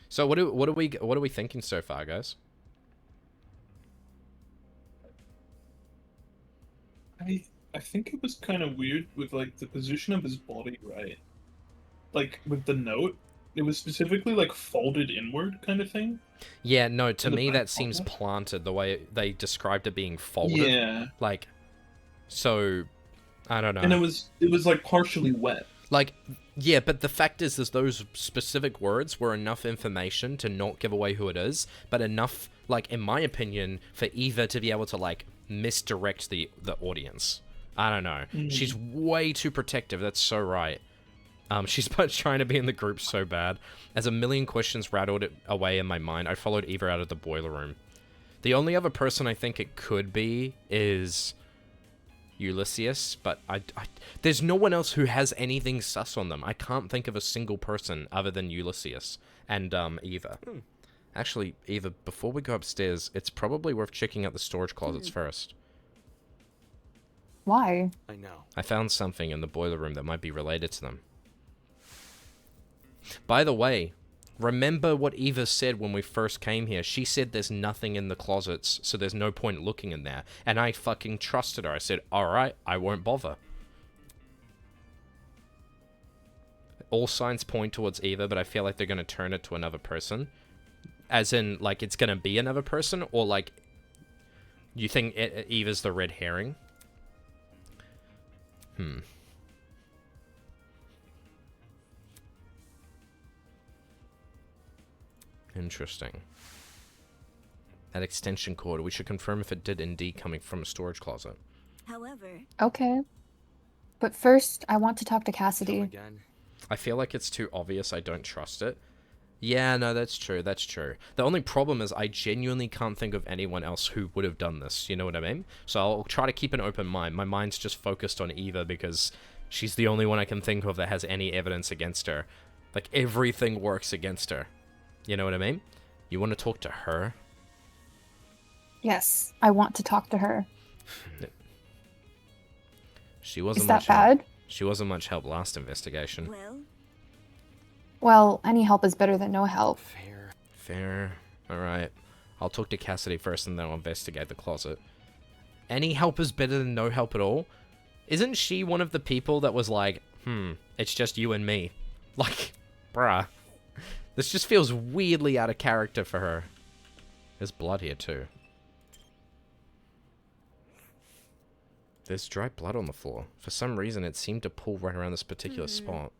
So what are we thinking so far, guys? I think it was kind of weird with like the position of his body, right? Like with the note, it was specifically like folded inward kind of thing. Yeah, no, to In the me back that seems pocket? planted the way they described it being folded. Yeah, Like, so, I don't know. and it was like partially wet. Like, yeah, but the fact is those specific words were enough information to not give away who it is, but enough, like, in my opinion, for Eva to be able to, like, misdirect the audience. I don't know. She's way too protective. That's so right. She's trying to be in the group so bad. As a million questions rattled it away in my mind, I followed Eva out of the boiler room. The only other person I think it could be is Ulysses, but there's no one else who has anything sus on them. I can't think of a single person other than Ulysses and Eva. Actually, Eva, before we go upstairs, it's probably worth checking out the storage closets first. Why? I know. I found something in the boiler room that might be related to them. By the way, remember what Eva said when we first came here? She said there's nothing in the closets, so there's no point looking in there. And I fucking trusted her. I said, alright, I won't bother. All signs point towards Eva, but I feel like they're going to turn it to another person. As in, like, it's going to be another person? Or, like, you think Eva's the red herring? Interesting. That extension cord, we should confirm if it did indeed coming from a storage closet. However, Okay. But first, I want to talk to Come Cassidy. again. I feel like it's too obvious I don't trust it. Yeah, no, that's true, that's true. The only problem is I genuinely can't think of anyone else who would have done this, you know what I mean? So I'll try to keep an open mind. My mind's just focused on Eva because she's the only one I can think of that has any evidence against her. Like, everything works against her. You know what I mean? You want to talk to her? Yes, I want to talk to her. She wasn't Is that much help. bad? She wasn't much help last investigation. well, Well, any help is better than no help. Fair. Fair. Alright. I'll talk to Cassidy first and then I'll investigate the closet. Any help is better than no help at all? Isn't she one of the people that was like, it's just you and me? Like, bruh. This just feels weirdly out of character for her. There's blood here too. There's dry blood on the floor. For some reason, it seemed to pull right around this particular spot.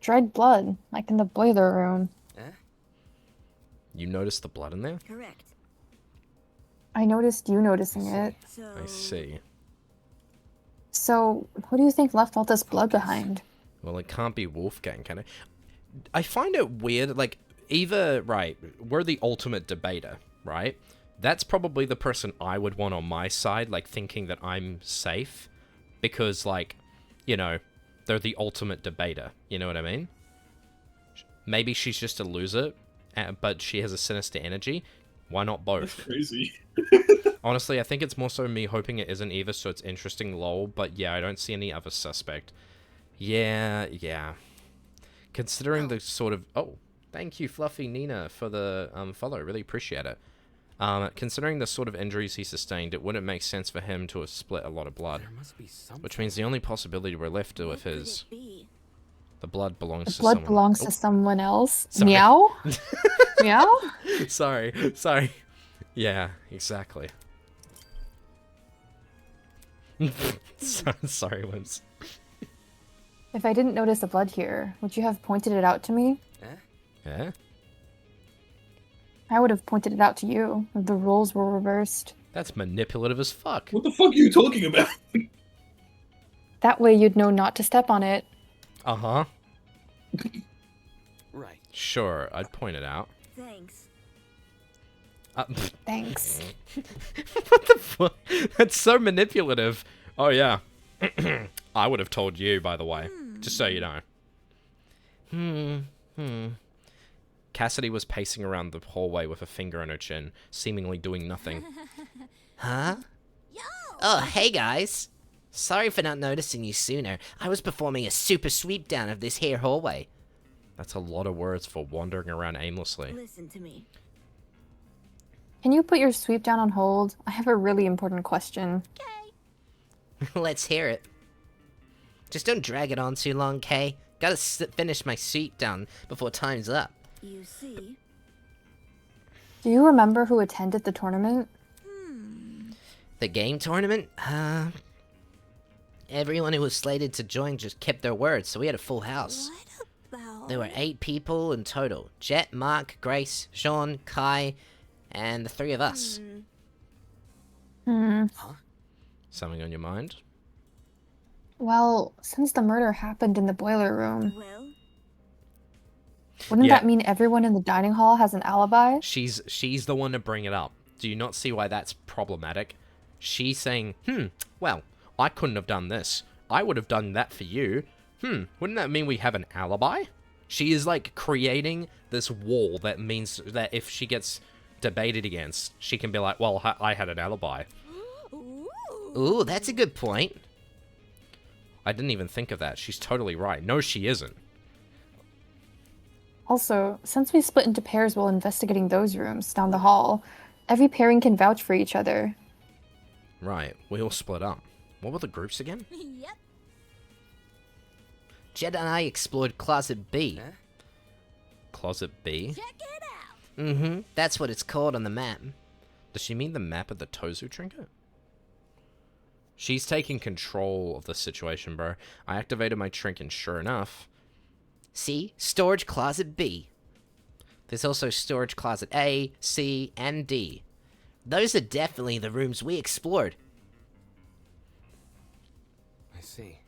Dried blood, like in the boiler room. Eh? You noticed the blood in there? Correct. I noticed you noticing it. So I see. So, who do you think left all this blood behind? Well, it can't be Wolfgang, can it? I find it weird, like, either, right, we're the ultimate debater, right? That's probably the person I would want on my side, like, thinking that I'm safe. Because, like, you know, they're the ultimate debater. You know what I mean? Maybe she's just a loser, but she has a sinister energy. Why not both? That's crazy. Honestly, I think it's more so me hoping it isn't either, so it's interesting, lol. But yeah, I don't see any other suspect. Yeah. Considering the sort of... Oh, thank you, Fluffy Nina, for the follow. Really appreciate it. Considering the sort of injuries he sustained, it wouldn't make sense for him to have split a lot of blood. There must be something. Which means the only possibility we're left with could is it be? the blood belongs The to blood someone. belongs Oh, to someone else. Sorry. Meow? Meow? Sorry. Yeah, exactly. Sorry, Wims. If I didn't notice the blood here, would you have pointed it out to me? Eh? Yeah? I would have pointed it out to you if the roles were reversed. That's manipulative as fuck. What the fuck are you talking about? That way you'd know not to step on it. Uh-huh. Right. Sure, I'd point it out. Thanks. Thanks. What the fuck? That's so manipulative. Oh, yeah. I would have told you, by the way. Just so you know. Cassidy was pacing around the hallway with a finger on her chin, seemingly doing nothing. Huh? Oh, hey guys. Sorry for not noticing you sooner. I was performing a super sweep down of this here hallway. That's a lot of words for wandering around aimlessly. Listen to me. Can you put your sweep down on hold? I have a really important question. Let's hear it. Just don't drag it on too long, Kay. Gotta finish my sweep down before time's up. You see? Do you remember who attended the tournament? The game tournament? Everyone who was slated to join just kept their word, so we had a full house. What about... There were 8 people in total. Jet, Mark, Grace, Sean, Kai, and the 3 of us. Something on your mind? Well, since the murder happened in the boiler room, Well, wouldn't Yeah. that mean everyone in the dining hall has an alibi? She's the one to bring it up. Do you not see why that's problematic? She's saying, well, I couldn't have done this. I would have done that for you. Wouldn't that mean we have an alibi? She is, like, creating this wall that means that if she gets debated against, she can be like, well, I had an alibi. Ooh, that's a good point. I didn't even think of that. She's totally right. No, she isn't. Also, since we split into pairs while investigating those rooms down the hall, every pairing can vouch for each other. Right, we all split up. What were the groups again? yep. Jet and I explored Closet B. Eh? Closet B? Check it out. That's what it's called on the map. Does she mean the map of the Tozu trinket? She's taking control of the situation, bro. I activated my trinket, and sure enough... See? Storage Closet B. There's also Storage Closet A, C, and D. Those are definitely the rooms we explored. I see.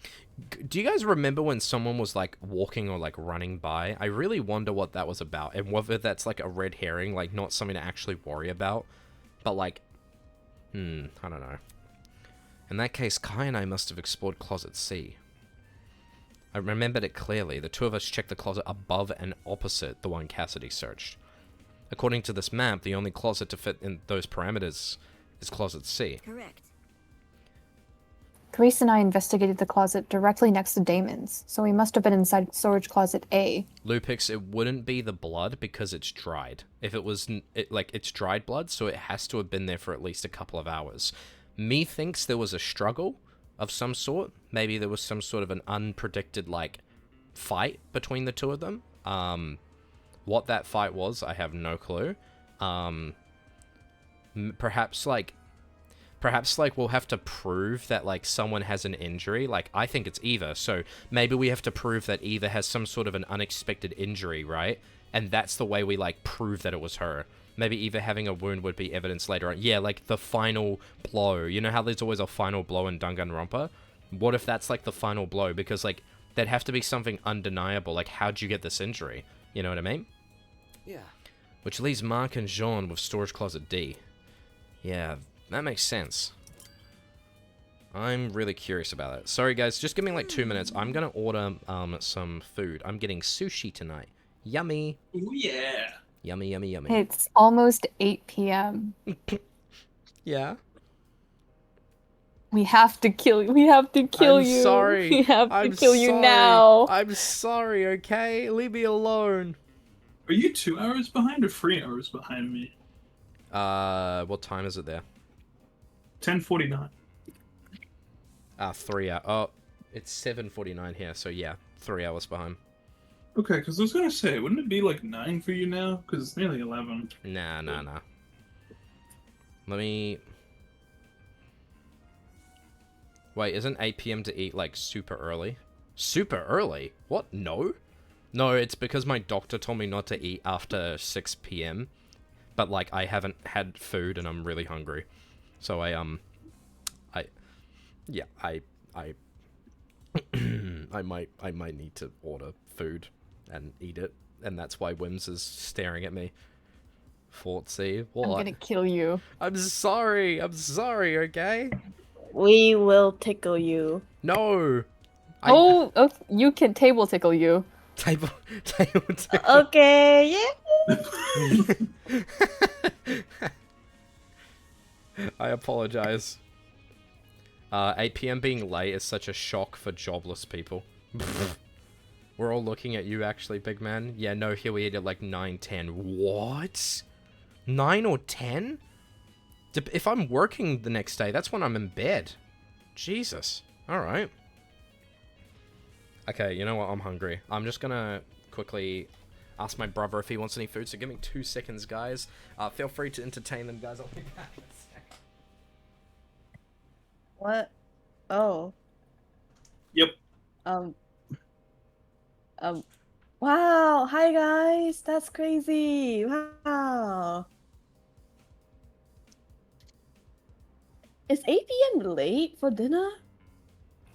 Do you guys remember when someone was, like, walking or, like, running by? I really wonder what that was about, and whether that's, like, a red herring, like, not something to actually worry about. But, like, I don't know. In that case, Kai and I must have explored Closet C. I remembered it clearly. The two of us checked the closet above and opposite the one Cassidy searched. According to this map, the only closet to fit in those parameters is Closet C. Correct. Grace and I investigated the closet directly next to Damon's, so we must have been inside storage closet A. Lupix, it wouldn't be the blood because it's dried. If it was, it's dried blood, so it has to have been there for at least a couple of hours. Me thinks there was a struggle of some sort. Maybe there was some sort of an unpredicted, like, fight between the two of them. What that fight was, I have no clue. Perhaps, like, Perhaps, like, we'll have to prove that, like, someone has an injury. Like, I think it's Eva, so maybe we have to prove that Eva has some sort of an unexpected injury, right? And that's the way we, like, prove that it was her. Maybe Eva having a wound would be evidence later on. Yeah, like, the final blow. You know how there's always a final blow in Danganronpa? What if that's, like, the final blow? Because, like, there'd have to be something undeniable. Like, how'd you get this injury? You know what I mean? Yeah. Which leaves Mark and Jean with storage closet D. Yeah, that makes sense. I'm really curious about it. Sorry, guys, just give me like 2 minutes. I'm gonna order some food. I'm getting sushi tonight. Yummy. Ooh, yeah. Yummy, yummy, yummy. It's almost 8 p.m. Yeah. We have to kill you. We have to kill I'm you. sorry. We have to I'm kill you sorry. now. I'm sorry, okay? Leave me alone. Are you 2 hours behind or 3 hours behind me? What time is it there? 10:49. 3 hours. Oh, it's 7:49 here, so yeah, 3 hours behind. Okay, because I was gonna say, wouldn't it be like 9 for you now? Because it's nearly 11. Nah. Let me... Wait, isn't 8 p.m. to eat, like, super early? Super early? What? No? No, it's because my doctor told me not to eat after 6 p.m. But, like, I haven't had food and I'm really hungry. So I might need to order food and eat it. And that's why Wims is staring at me. Fortsy, what? I'm gonna kill you. I'm sorry, okay? We will tickle you. No! Oh, you can table tickle you. Table tickle. Okay, yeah. I apologize. 8 p.m. being late is such a shock for jobless people. We're all looking at you, actually, big man. Yeah, no, here we eat at like 9, 10. What? 9 or 10? If I'm working the next day, that's when I'm in bed. Jesus. Alright. Okay, you know what? I'm hungry. I'm just gonna quickly ask my brother if he wants any food, so give me 2 seconds, guys. Feel free to entertain them, guys. I'll be back in a sec. What? Oh. Yep. Wow. Hi, guys. That's crazy. Wow. Is 8 p.m. late for dinner?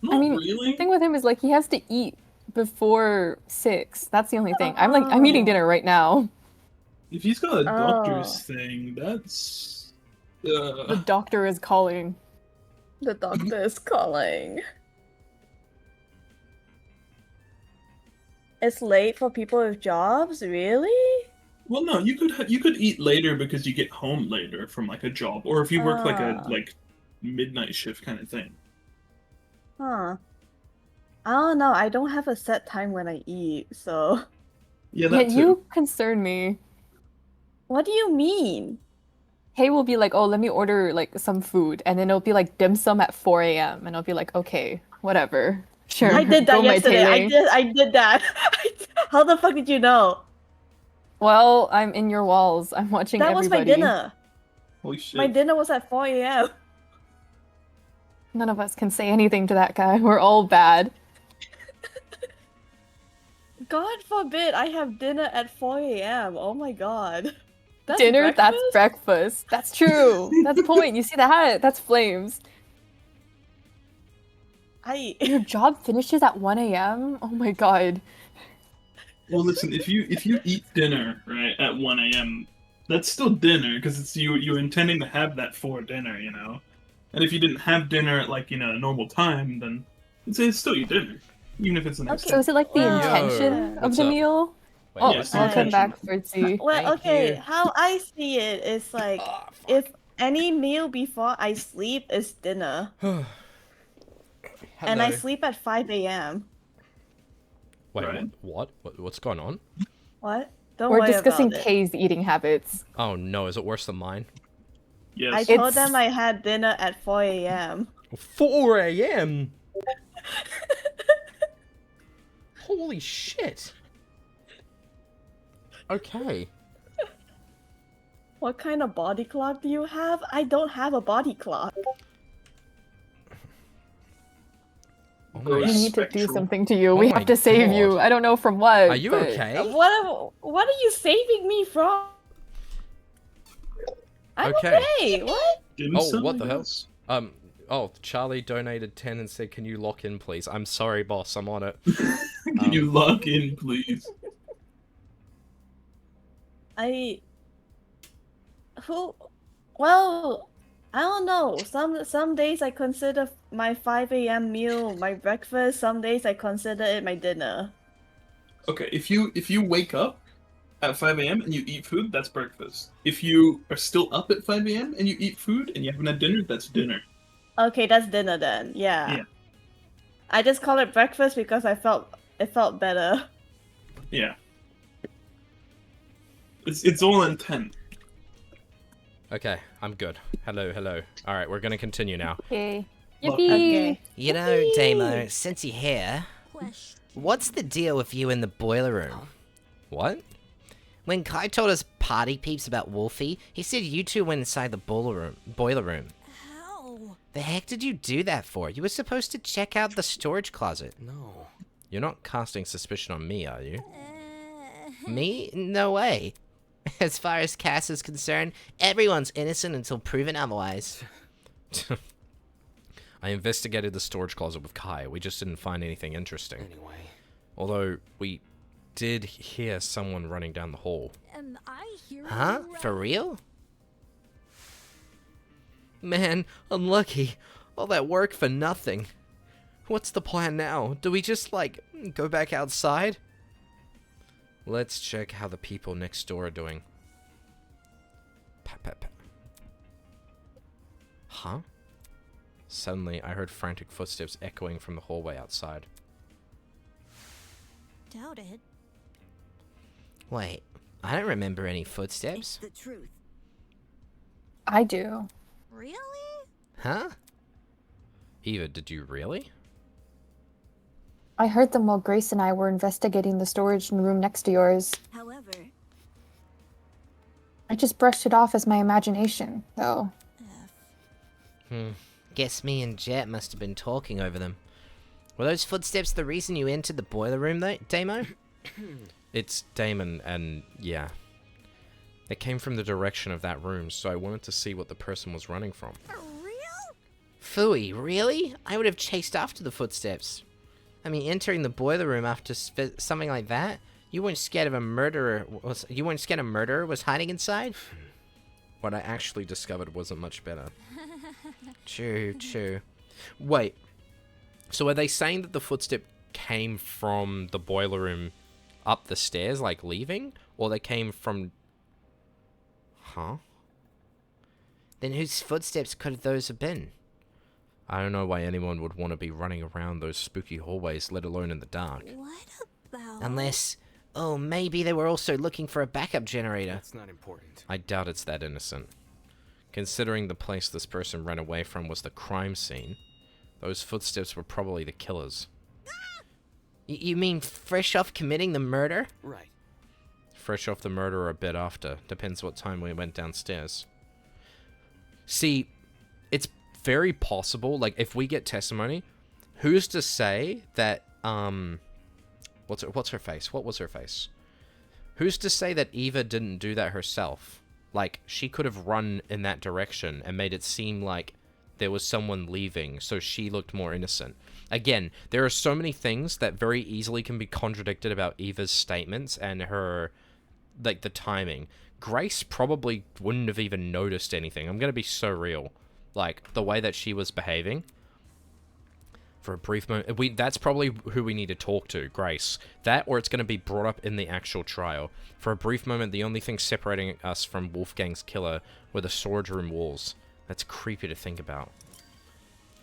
Not I mean, really. the thing with him is like he has to eat before 6. That's the only thing. I'm eating dinner right now. If he's got a doctor's Oh. thing, that's... The doctor is calling. The doctor is calling. It's late for people with jobs? Really? Well, no, you could eat later because you get home later from like a job, or if you work like a Ah. midnight shift kind of thing. Huh. I don't know. I don't have a set time when I eat, so... Yeah, Yeah, that too. you concern me. What do you mean? Hay will be like, oh, let me order like some food, and then it'll be like dim sum at 4 a.m. and I'll be like, okay, whatever, sure. I did that go, my yesterday. Tele. I did that. How the fuck did you know? Well, I'm in your walls. I'm watching That was my everybody. dinner. Holy shit. My dinner was at 4 a.m. None of us can say anything to that guy. We're all bad. God forbid I have dinner at 4 a.m. Oh my god. That's Dinner? breakfast? That's breakfast. That's true. That's the point. You see that? That's flames. Your job finishes at 1 a.m.? Oh my god. Well, listen, if you eat dinner right at 1 a.m., that's still dinner because it's you're intending to have that for dinner, you know. And if you didn't have dinner at like a normal time, then it's still your dinner, even if it's the next So day. is it like the Well, intention of What's the up? meal? Wait, Oh, yeah, it's the welcome intention. back, Fortsy. Well, Thank okay, you. how I see it is like, Ah, fuck. if any meal before I sleep is dinner, and I Hello. sleep at 5 a.m. Wait, Right. what's going on? What? Don't We're worry discussing about it. Kay's eating habits. Oh no, is it worse than mine? Yes. I told It's- them I had dinner at 4 a.m. 4 a.m. Holy shit. Okay. What kind of body clock do you have? I don't have a body clock. Oh Very We my, need to do spectral. something to you. Oh we my have to save you. God. I don't know from what. Are you but- okay? What are you saving me from? I'm Okay. okay. What? Dim Oh, sum, what I the hell? guess? Oh, Charlie donated 10 and said, "Can you lock in, please?" I'm sorry, boss. I'm on it. Can you lock in, please? Well, I don't know. Some days I consider my 5 a.m. meal my breakfast. Some days I consider it my dinner. Okay, if you wake up at 5 a.m. and you eat food, that's breakfast. If you are still up at 5 a.m. and you eat food and you haven't had dinner, that's dinner. Okay, that's dinner then. Yeah. Yeah. I just call it breakfast because it felt better. Yeah. It's all intent. Okay, I'm good. Hello, hello. All right, we're gonna continue now. Okay. Look. Yippee! Okay. You know, Damo, since you're here, Question. what's the deal with you in the boiler room? What? When Kai told us party peeps about Wolfie, he said you two went inside the boiler room. How? The heck did you do that for? You were supposed to check out the storage closet. No. You're not casting suspicion on me, are you? Me? No way. As far as Cass is concerned, everyone's innocent until proven otherwise. I investigated the storage closet with Kai. We just didn't find anything interesting. Anyway. Although we did hear someone running down the hall. Am I hearing Huh? you right? For real? Man, unlucky. All that work for nothing. What's the plan now? Do we just, like, go back outside? Let's check how the people next door are doing. Pat, pat, pat. Huh? Suddenly, I heard frantic footsteps echoing from the hallway outside. Doubt it. Wait, I don't remember any It's footsteps. the truth. I do. Really? Huh? Eva, did you really? I heard them while Grace and I were investigating the storage room next to yours. However, I just brushed it off as my imagination, though. Guess me and Jet must have been talking over them. Were those footsteps the reason you entered the boiler room, though, Damo? It's Damon, and yeah. They came from the direction of that room, so I wanted to see what the person was running from. for real? Phooey, really? I would have chased after the footsteps. I mean, entering the boiler room after something like that? You weren't scared of a murderer? You weren't scared a murderer was hiding inside? What I actually discovered wasn't much better. True, true. Wait, so are they saying that the footstep came from the boiler room up the stairs, like leaving? Or they came from... Huh? Then whose footsteps could those have been? I don't know why anyone would want to be running around those spooky hallways, let alone in the dark. What about? Unless, oh, maybe they were also looking for a backup generator. That's not important. I doubt it's that innocent. Considering the place this person ran away from was the crime scene, those footsteps were probably the killers. You mean fresh off committing the murder? Right. Fresh off the murder or a bit after. Depends what time we went downstairs. See, it's very possible, like, if we get testimony, who's to say that, what's her face? What was her face? Who's to say that Eva didn't do that herself? Like, she could have run in that direction and made it seem like there was someone leaving, so she looked more innocent. Again, there are so many things that very easily can be contradicted about Eva's statements and her, like, the timing. Grace probably wouldn't have even noticed anything. I'm gonna be so real. Like, the way that she was behaving. For a brief moment, that's probably who we need to talk to, Grace. That, or it's going to be brought up in the actual trial. For a brief moment, the only thing separating us from Wolfgang's killer were the storage room walls. That's creepy to think about.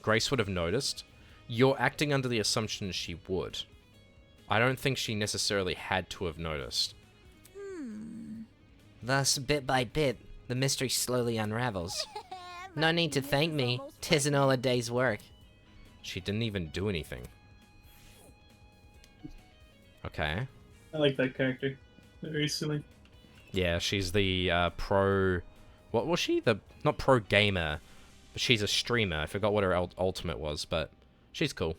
Grace would have noticed. You're acting under the assumption she would. I don't think she necessarily had to have noticed. Thus, bit by bit, the mystery slowly unravels. No need to thank me. 'Tisn't all a day's work. She didn't even do anything. Okay. I like that character. Very silly. Yeah, she's the pro What was she? Not pro gamer, but she's a streamer. I forgot what her ultimate was, but she's cool.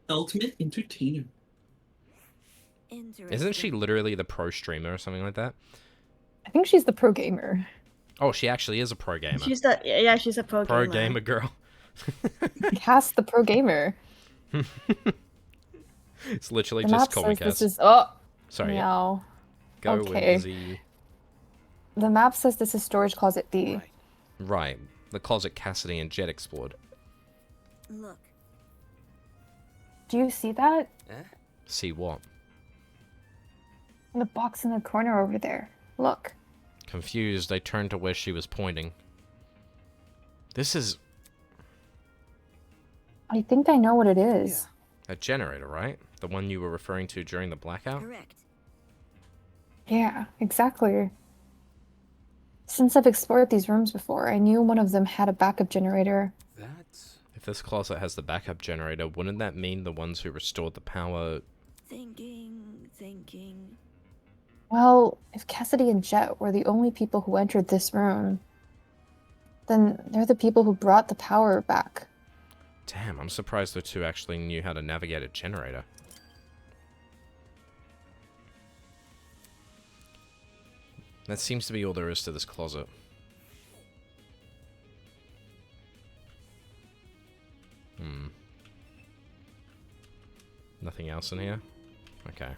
Ultimate entertainer. Isn't she literally the pro streamer or something like that? I think she's the pro gamer. Oh, she actually is a pro gamer. She's a pro Pro gamer. gamer girl. Cass the pro gamer. It's literally The just map call me says this Cass. is Sorry. meow. Go okay. Lindsay. The map says this is storage closet D. Right. The closet Cassidy and Jet explored. Look. Do you see that? See what? The box in the corner over there. Look. Confused, I turned to where she was pointing. This is I think I know what it is. a generator, right? The one you were referring to during the blackout? Correct. Yeah, exactly. Since I've explored these rooms before, I knew one of them had a backup generator. That's... If this closet has the backup generator, wouldn't that mean the ones who restored the power... Thinking. Well, if Cassidy and Jet were the only people who entered this room, then they're the people who brought the power back. Damn, I'm surprised the two actually knew how to navigate a generator. That seems to be all there is to this closet. Nothing else in here? Okay.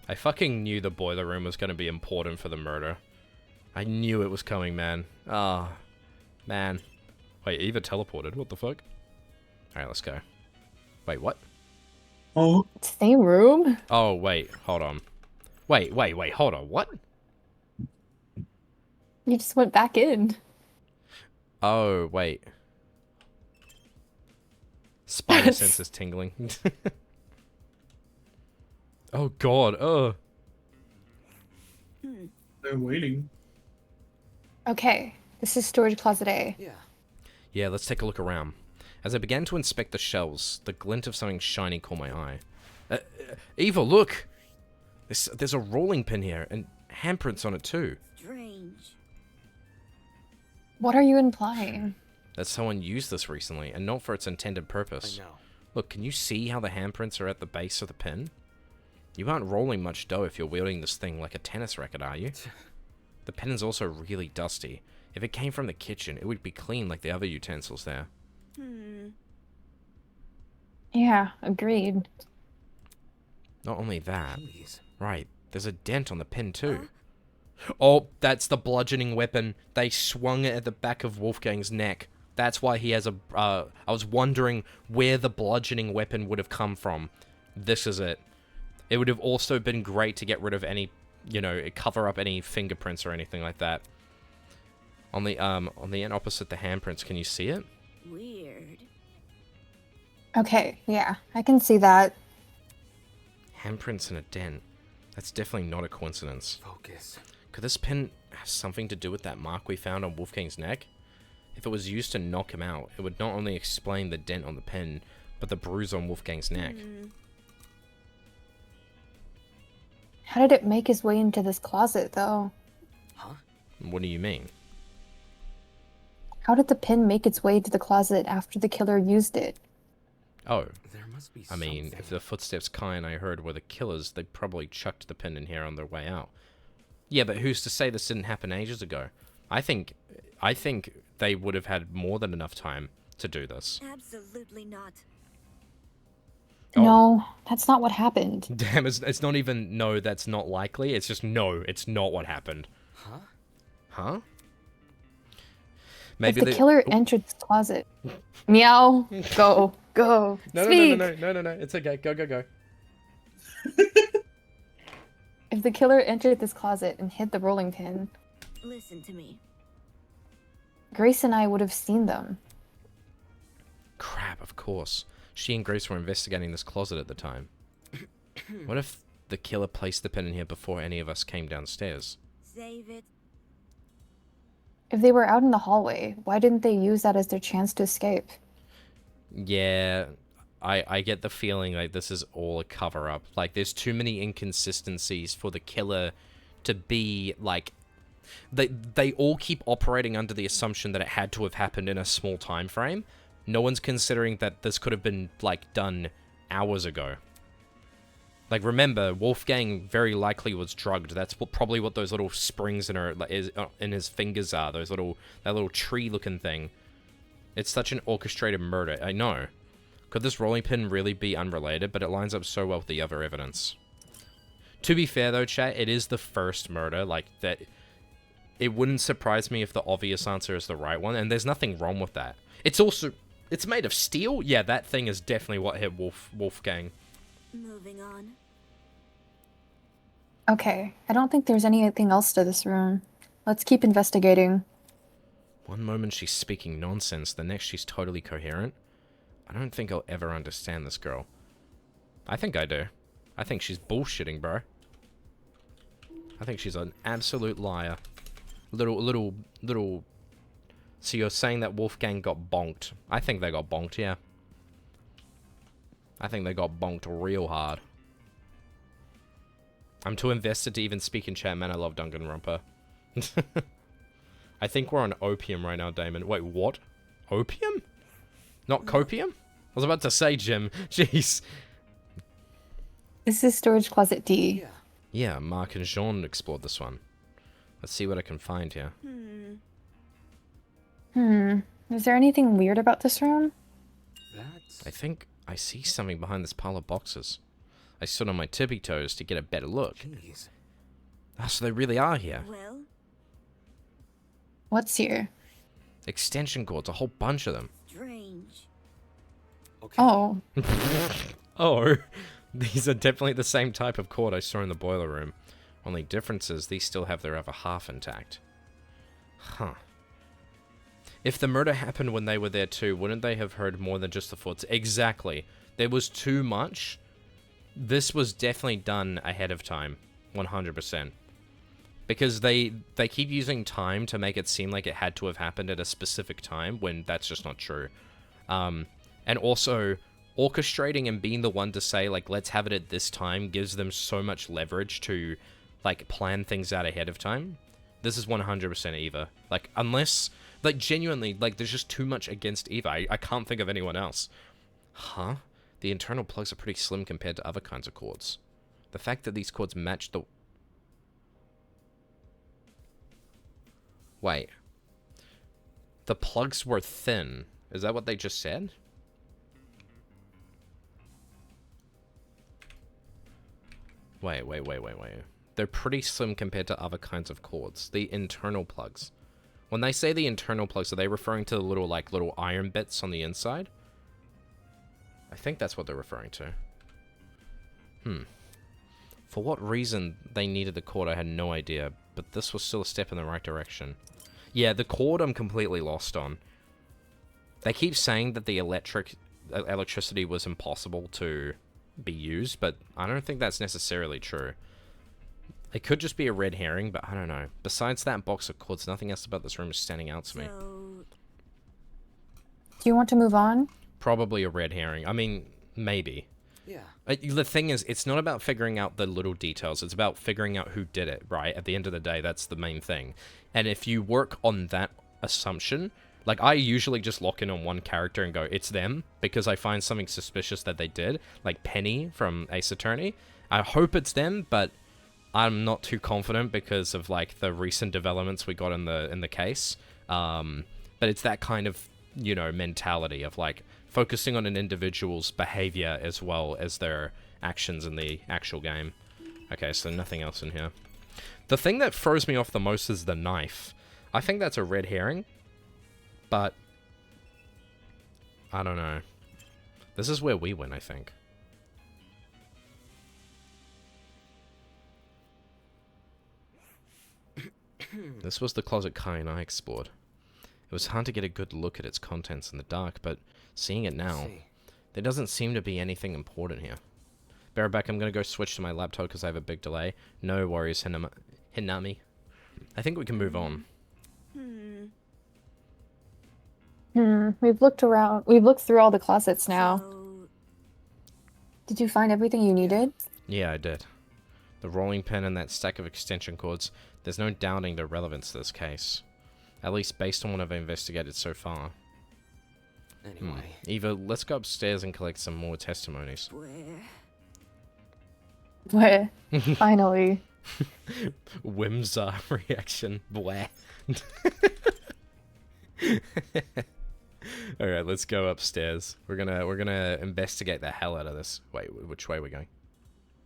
I fucking knew the boiler room was going to be important for the murder. I knew it was coming, man. Ah, man. Wait, Eva teleported. What the fuck? Alright, let's go. Wait, what? Oh, Same room? Oh, wait. Hold on. Wait. Hold on. What? You just went back in. Oh, wait. Spider sense is tingling. Oh, God. Oh. they're waiting. Okay, this is storage closet A. Yeah. Yeah, let's take a look around. As I began to inspect the shelves, the glint of something shiny caught my eye. Eva, look! There's a rolling pin here, and handprints on it too. Strange. What are you implying? That someone used this recently, and not for its intended purpose. I know. Look, can you see how the handprints are at the base of the pin? You aren't rolling much dough if you're wielding this thing like a tennis racket, are you? The pin is also really dusty. If it came from the kitchen, it would be clean like the other utensils there. Yeah, agreed. Not only that, Jeez. right, there's a dent on the pin too. Oh, that's the bludgeoning weapon. They swung it at the back of Wolfgang's neck. That's why he has a, I was wondering where the bludgeoning weapon would have come from. This is it. It would have also been great to get rid of any, you know, cover up any fingerprints or anything like that. On the end opposite the handprints, can you see it? Weird. Okay, yeah, I can see that. Handprints in a dent. That's definitely not a coincidence. Focus. Could this pin have something to do with that mark we found on Wolfgang's neck? If it was used to knock him out, it would not only explain the dent on the pin, but the bruise on Wolfgang's neck. How did it make his way into this closet, though? Huh? What do you mean? How did the pin make its way to the closet after the killer used it? Oh, There must be I mean, something. if the footsteps Kai and I heard were the killers, they probably chucked the pin in here on their way out. Yeah, but who's to say this didn't happen ages ago? I think they would have had more than enough time to do this. Absolutely not. Oh. No, that's not what happened. Damn, it's not even no, that's not likely. It's just no, it's not what happened. Huh? Huh? If Maybe the killer entered this closet. Meow. Go. Go. Speak. No. It's okay. Go. If the killer entered this closet and hid the rolling pin, Listen to me. Grace and I would have seen them. Crap, of course. She and Grace were investigating this closet at the time. What if the killer placed the pin in here before any of us came downstairs? Save it. If they were out in the hallway, why didn't they use that as their chance to escape? Yeah, I get the feeling like this is all a cover-up. Like, there's too many inconsistencies for the killer to be, like... They all keep operating under the assumption that it had to have happened in a small time frame. No one's considering that this could have been, like, done hours ago. Like, remember, Wolfgang very likely was drugged. That's probably what those little springs in his fingers are. That little tree-looking thing. It's such an orchestrated murder. I know. Could this rolling pin really be unrelated? But it lines up so well with the other evidence. To be fair, though, chat, it is the first murder. Like, that... It wouldn't surprise me if the obvious answer is the right one, and there's nothing wrong with that. It's also... It's made of steel? Yeah, that thing is definitely what hit Wolfgang. Moving on. Okay, I don't think there's anything else to this room. Let's keep investigating. One moment she's speaking nonsense, the next she's totally coherent. I don't think I'll ever understand this girl. I think I do. I think she's bullshitting, bro. I think she's an absolute liar. Little... So you're saying that Wolfgang got bonked. I think they got bonked, yeah. I think they got bonked real hard. I'm too invested to even speak in chat, man. I love Danganronpa. I think we're on opium right now, Damon. Wait, what? Opium? Not copium? I was about to say, Jim. Jeez. This is storage closet D. Yeah, Mark and Jean explored this one. Let's see what I can find here. Is there anything weird about this room? That's... I think I see something behind this pile of boxes. I stood on my tippy toes to get a better look. Jeez. Ah, so they really are here. Well, What's here? Extension cords, a whole bunch of them. strange. Okay. Oh, Oh, these are definitely the same type of cord I saw in the boiler room. Only difference is these still have their other half intact. Huh. If the murder happened when they were there too, wouldn't they have heard more than just the Fortsy? Exactly. There was too much. This was definitely done ahead of time. 100%. Because they keep using time to make it seem like it had to have happened at a specific time, when that's just not true. And also, orchestrating and being the one to say, like, let's have it at this time, gives them so much leverage to, like, plan things out ahead of time. This is 100% Eva. Like, unless... Like, genuinely, like, there's just too much against Eva. I can't think of anyone else. Huh? The internal plugs are pretty slim compared to other kinds of cords. The fact that these cords match the... Wait. The plugs were thin. Is that what they just said? Wait. They're pretty slim compared to other kinds of cords. The internal plugs. When they say the internal plugs, are they referring to the little iron bits on the inside? I think that's what they're referring to. For what reason they needed the cord, I had no idea, but this was still a step in the right direction. Yeah, the cord I'm completely lost on. They keep saying that the electricity was impossible to be used, but I don't think that's necessarily true. It could just be a red herring, but I don't know. Besides that box of cords, nothing else about this room is standing out to me. So, do you want to move on? Probably a red herring. I mean, maybe. Yeah. The thing is, it's not about figuring out the little details. It's about figuring out who did it, right? At the end of the day, that's the main thing. And if you work on that assumption, like, I usually just lock in on one character and go, it's them, because I find something suspicious that they did. Like Penny from Ace Attorney. I hope it's them, but I'm not too confident because of, like, the recent developments we got in the case. But it's that kind of, you know, mentality of, like, focusing on an individual's behavior as well as their actions in the actual game. Okay, so nothing else in here. The thing that throws me off the most is the knife. I think that's a red herring, but I don't know. This is where we win, I think. This was the closet Kai and I explored. It was hard to get a good look at its contents in the dark, but seeing it now, there doesn't seem to be anything important here. Bear back, I'm going to go switch to my laptop because I have a big delay. No worries, Hinami. I think we can move on. We've looked around. We've looked through all the closets now. So, Did you find everything you needed? Yeah, I did. The rolling pin and that stack of extension cords, there's no doubting their relevance to this case. At least based on what I've investigated so far. Anyway. Eva, let's go upstairs and collect some more testimonies. Where? Finally. Whimsa reaction. Bleh. Alright, let's go upstairs. We're gonna investigate the hell out of this. Wait, which way are we going?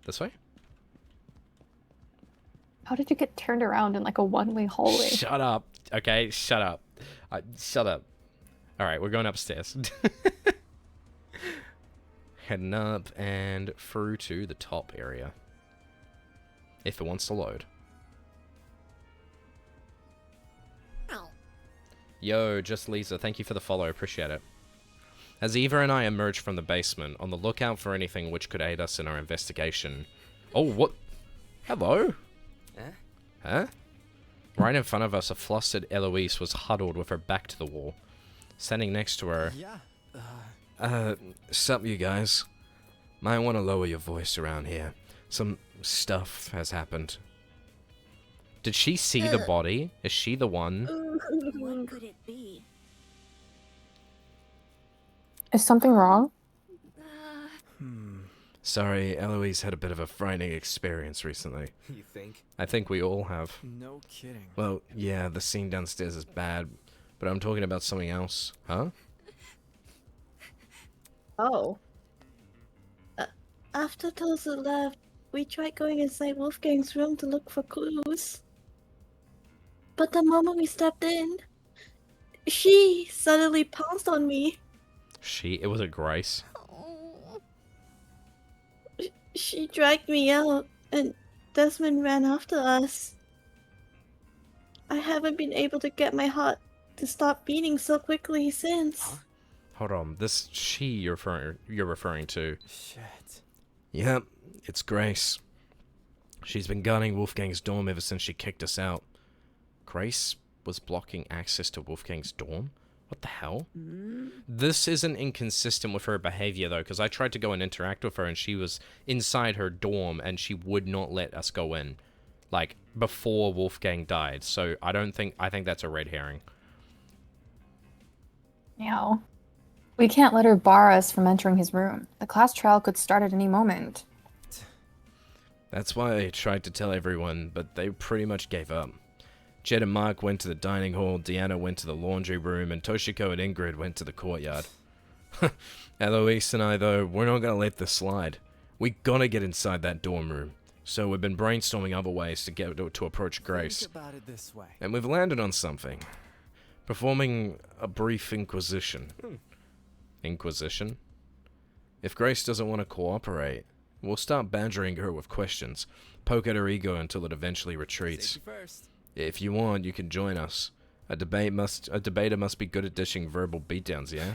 This way? How did you get turned around in like a one-way hallway? Shut up. Okay, shut up. Shut up. Alright, we're going upstairs. Heading up and through to the top area. If it wants to load. Yo, just Lisa, thank you for the follow, appreciate it. As Eva and I emerge from the basement, on the lookout for anything which could aid us in our investigation. Oh, what? Hello? Huh? Right in front of us, a flustered Eloise was huddled with her back to the wall. Standing next to her. Sup, you guys? Might want to lower your voice around here. Some stuff has happened. Did she see the body? Is she the one? What could it be? Is something wrong? Sorry, Eloise had a bit of a frightening experience recently. You think? I think we all have. No kidding. Well, yeah, the scene downstairs is bad, but I'm talking about something else. Huh? Oh. After Tulsa left, we tried going inside Wolfgang's room to look for clues. But the moment we stepped in, she suddenly pounced on me. It was a Grace. She dragged me out, and Desmond ran after us. I haven't been able to get my heart to stop beating so quickly since. Hold on, this she you're referring to. Shit. Yep, it's Grace. She's been guarding Wolfgang's dorm ever since she kicked us out. Grace was blocking access to Wolfgang's dorm? What the hell? This isn't inconsistent with her behavior, though, because I tried to go and interact with her, and she was inside her dorm, and she would not let us go in. Like, before Wolfgang died. So, I think that's a red herring. No. We can't let her bar us from entering his room. The class trial could start at any moment. That's why I tried to tell everyone, but they pretty much gave up. Jed and Mark went to the dining hall, Deanna went to the laundry room, and Toshiko and Ingrid went to the courtyard. Eloise and I, though, we're not gonna let this slide. We gotta get inside that dorm room. So we've been brainstorming other ways to approach Grace. Think about it this way. And we've landed on something. Performing a brief inquisition. Inquisition? If Grace doesn't want to cooperate, we'll start badgering her with questions. Poke at her ego until it eventually retreats. Safety first. If you want, you can join us. A debater must be good at dishing verbal beatdowns, yeah?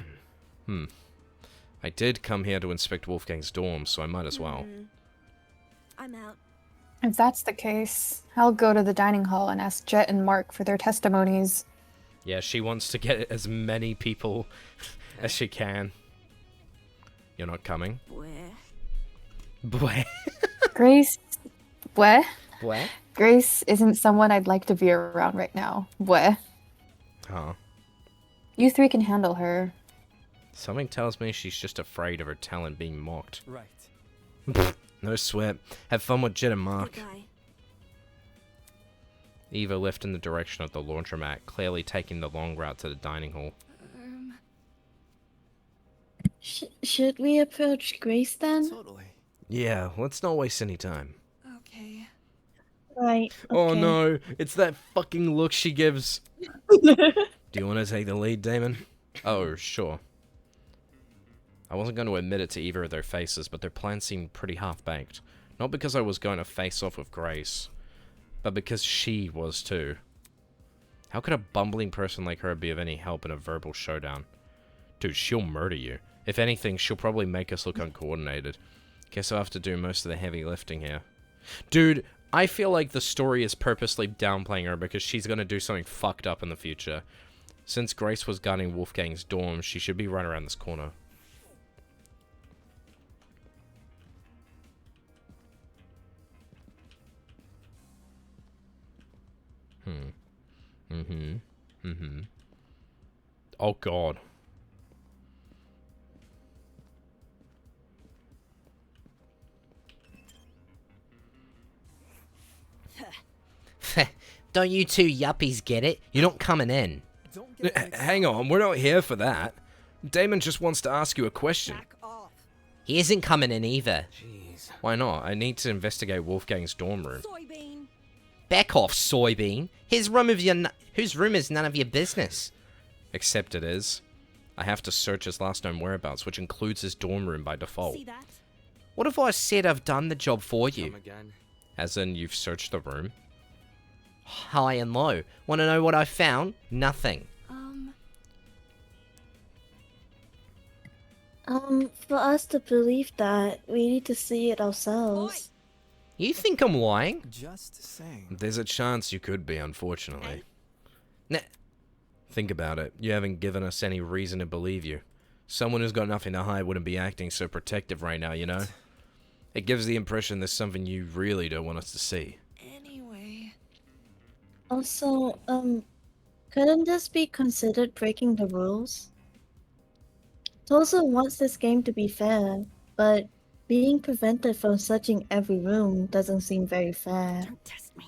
I did come here to inspect Wolfgang's dorm, so I might as well. I'm out. If that's the case, I'll go to the dining hall and ask Jet and Mark for their testimonies. Yeah, she wants to get as many people as she can. You're not coming? Where? Bleh. Grace... Bleh? Bleh? Grace isn't someone I'd like to be around right now. Bleh. Huh. You three can handle her. Something tells me she's just afraid of her talent being mocked. Right. No sweat. Have fun with Jed and Mark. Goodbye. Eva left in the direction of the laundromat, clearly taking the long route to the dining hall. Should we approach Grace then? Totally. Yeah, let's not waste any time. Okay. Right. Oh okay. no, it's that fucking look she gives. Do you want to take the lead, Damon? Oh, sure. I wasn't going to admit it to either of their faces, but their plan seemed pretty half-baked. Not because I was going to face off with Grace, but because she was too. How could a bumbling person like her be of any help in a verbal showdown? Dude, she'll murder you. If anything, she'll probably make us look uncoordinated. Guess I'll have to do most of the heavy lifting here. Dude, I feel like the story is purposely downplaying her because she's going to do something fucked up in the future. Since Grace was guarding Wolfgang's dorm, she should be right around this corner. Oh god. Don't you two yuppies get it? You're not coming in. Don't get mixed Hang up. on, we're not here for that. Damon just wants to ask you a question. Back off. He isn't coming in either. Jeez. Why not? I need to investigate Wolfgang's dorm room. Soybean. Back off, soybean. Whose room is none of your business? Except it is. I have to search his last known whereabouts, which includes his dorm room by default. See that? What if I said I've done the job for you? Come again. As in, you've searched the room? High and low. Want to know what I found? Nothing. For us to believe that, we need to see it ourselves. You think I'm lying? Just saying. There's a chance you could be, unfortunately. Nah. Think about it. You haven't given us any reason to believe you. Someone who's got nothing to hide wouldn't be acting so protective right now, you know? It gives the impression there's something you really don't want us to see. Anyway. Also, couldn't this be considered breaking the rules? Tozo wants this game to be fair, but being prevented from searching every room doesn't seem very fair. Don't test me.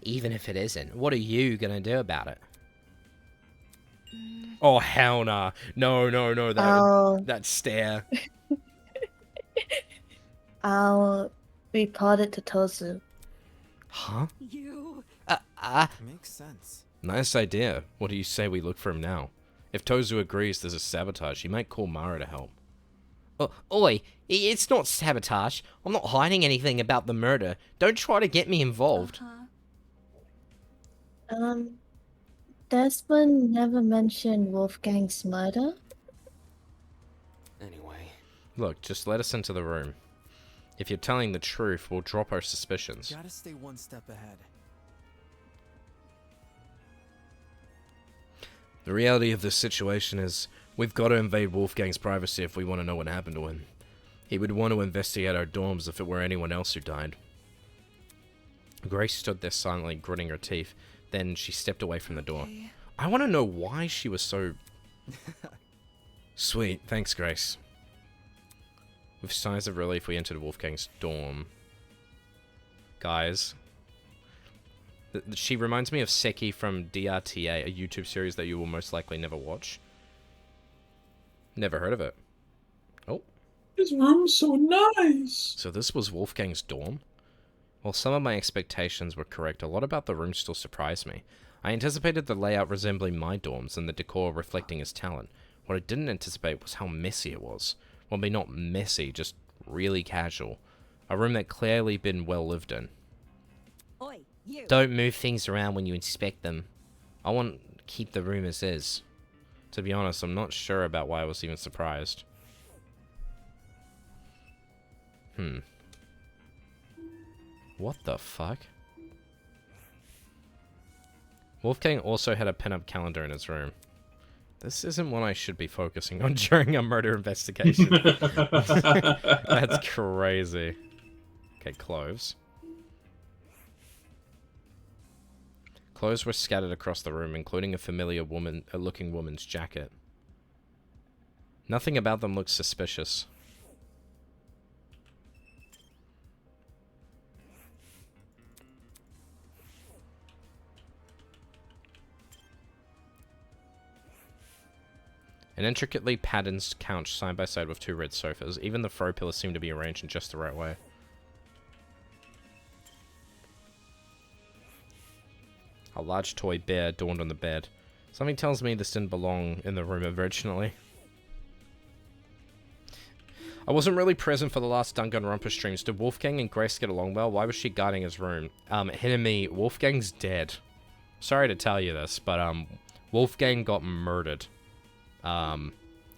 Even if it isn't, what are you gonna do about it? Oh, hell nah. No, that stare. I'll report it to Tozu. Huh? You. Makes sense. Nice idea. What do you say we look for him now? If Tozu agrees there's a sabotage, he might call Mara to help. Oi, it's not sabotage. I'm not hiding anything about the murder. Don't try to get me involved. Desmond never mentioned Wolfgang's murder. Anyway. Look, just let us into the room. If you're telling the truth, we'll drop our suspicions. Gotta stay one step ahead. The reality of this situation is, we've got to invade Wolfgang's privacy if we want to know what happened to him. He would want to investigate our dorms if it were anyone else who died. Grace stood there silently, gritting her teeth. Then she stepped away from the door. I want to know why she was so... Sweet, thanks, Grace. With sighs of relief, we entered Wolfgang's dorm. Guys... She reminds me of Seki from DRTA, a YouTube series that you will most likely never watch. Never heard of it. Oh. His room's so nice. So this was Wolfgang's dorm? While some of my expectations were correct, a lot about the room still surprised me. I anticipated the layout resembling my dorms and the decor reflecting his talent. What I didn't anticipate was how messy it was. Well, maybe not messy, just really casual. A room that clearly been well lived in. Oi, you. Don't move things around when you inspect them. I want to keep the room as is. To be honest, I'm not sure about why I was even surprised. What the fuck? Wolfgang also had a pin-up calendar in his room. This isn't what I should be focusing on during a murder investigation. That's crazy. Okay, clothes. Clothes were scattered across the room, including a familiar looking woman's jacket. Nothing about them looked suspicious. An intricately patterned couch side by side with two red sofas. Even the throw pillars seemed to be arranged in just the right way. A large toy bear dawned on the bed. Something tells me this didn't belong in the room originally. I wasn't really present for the last Danganronpa streams. Did Wolfgang and Grace get along well? Why was she guarding his room? Hinami, Wolfgang's dead. Sorry to tell you this, but Wolfgang got murdered.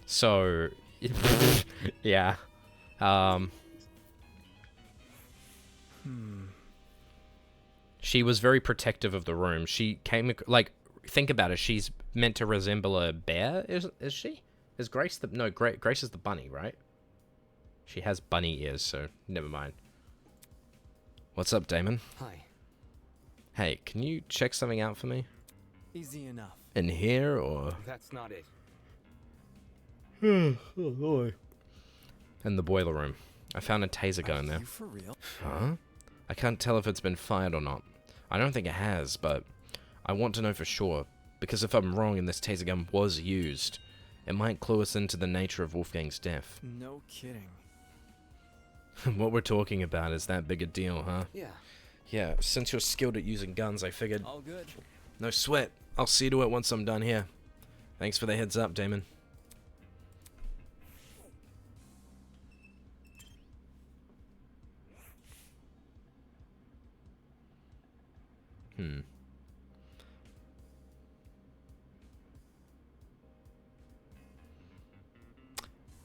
So yeah. She was very protective of the room. She came, like, think about it. She's meant to resemble a bear, is she? Is Grace the... No, Grace is the bunny, right? She has bunny ears, so never mind. What's up, Damon? Hi. Hey, can you check something out for me? Easy enough. In here, or...? That's not it. Oh, boy. In the boiler room. I found a taser gun there. You for real? Huh? I can't tell if it's been fired or not. I don't think it has, but I want to know for sure, because if I'm wrong and this taser gun was used, it might clue us into the nature of Wolfgang's death. No kidding. What we're talking about is that big a deal, huh? Yeah. Yeah, since you're skilled at using guns, I figured... All good. No sweat. I'll see to it once I'm done here. Thanks for the heads up, Damon.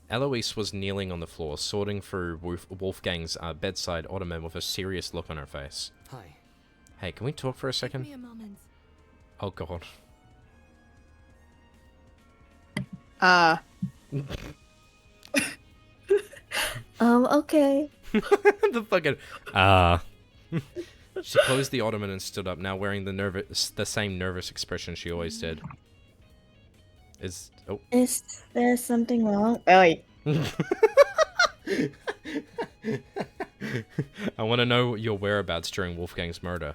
Eloise was kneeling on the floor, sorting through Wolfgang's bedside ottoman with a serious look on her face. Hi. Hey, can we talk for a Give second? me a moment. Oh, God. Okay. The fucking... She closed the ottoman and stood up, now wearing the same nervous expression she always did. Oh. Is there something wrong? Oh, wait. I want to know your whereabouts during Wolfgang's murder.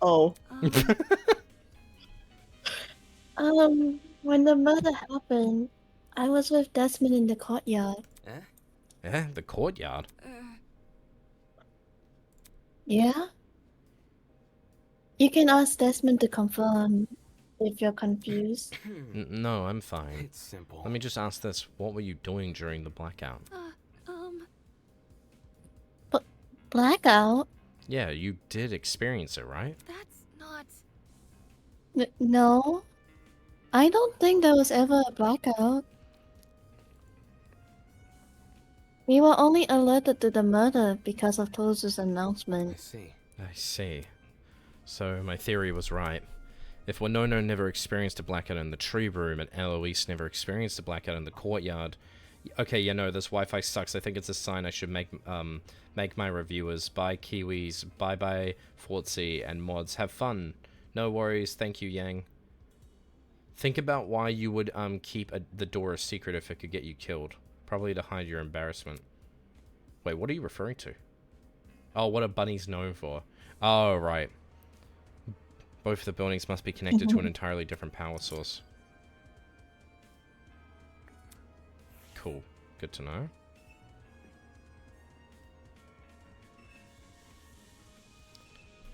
Oh. When the murder happened, I was with Desmond in the courtyard. Eh? The courtyard? Yeah? You can ask Desmond to confirm if you're confused. No, I'm fine. It's simple. Let me just ask this. What were you doing during the blackout? Blackout? Yeah, you did experience it, right? That's not. No. I don't think there was ever a blackout. We were only alerted to the murder because of Tozu's I announcement. see. I see. So my theory was right. If Winona never experienced a blackout in the tree room and Eloise never experienced a blackout in the courtyard... Okay, yeah, no, this Wi-Fi sucks. I think it's a sign I should make my reviewers. Bye, Kiwis. Bye-bye, Fortsy, and mods. Have fun. No worries. Thank you, Yang. Think about why you would keep the door a secret if it could get you killed. Probably to hide your embarrassment. Wait, what are you referring to? Oh, what are bunnies known for? Oh, right. Both of the buildings must be connected to an entirely different power source. Cool. Good to know.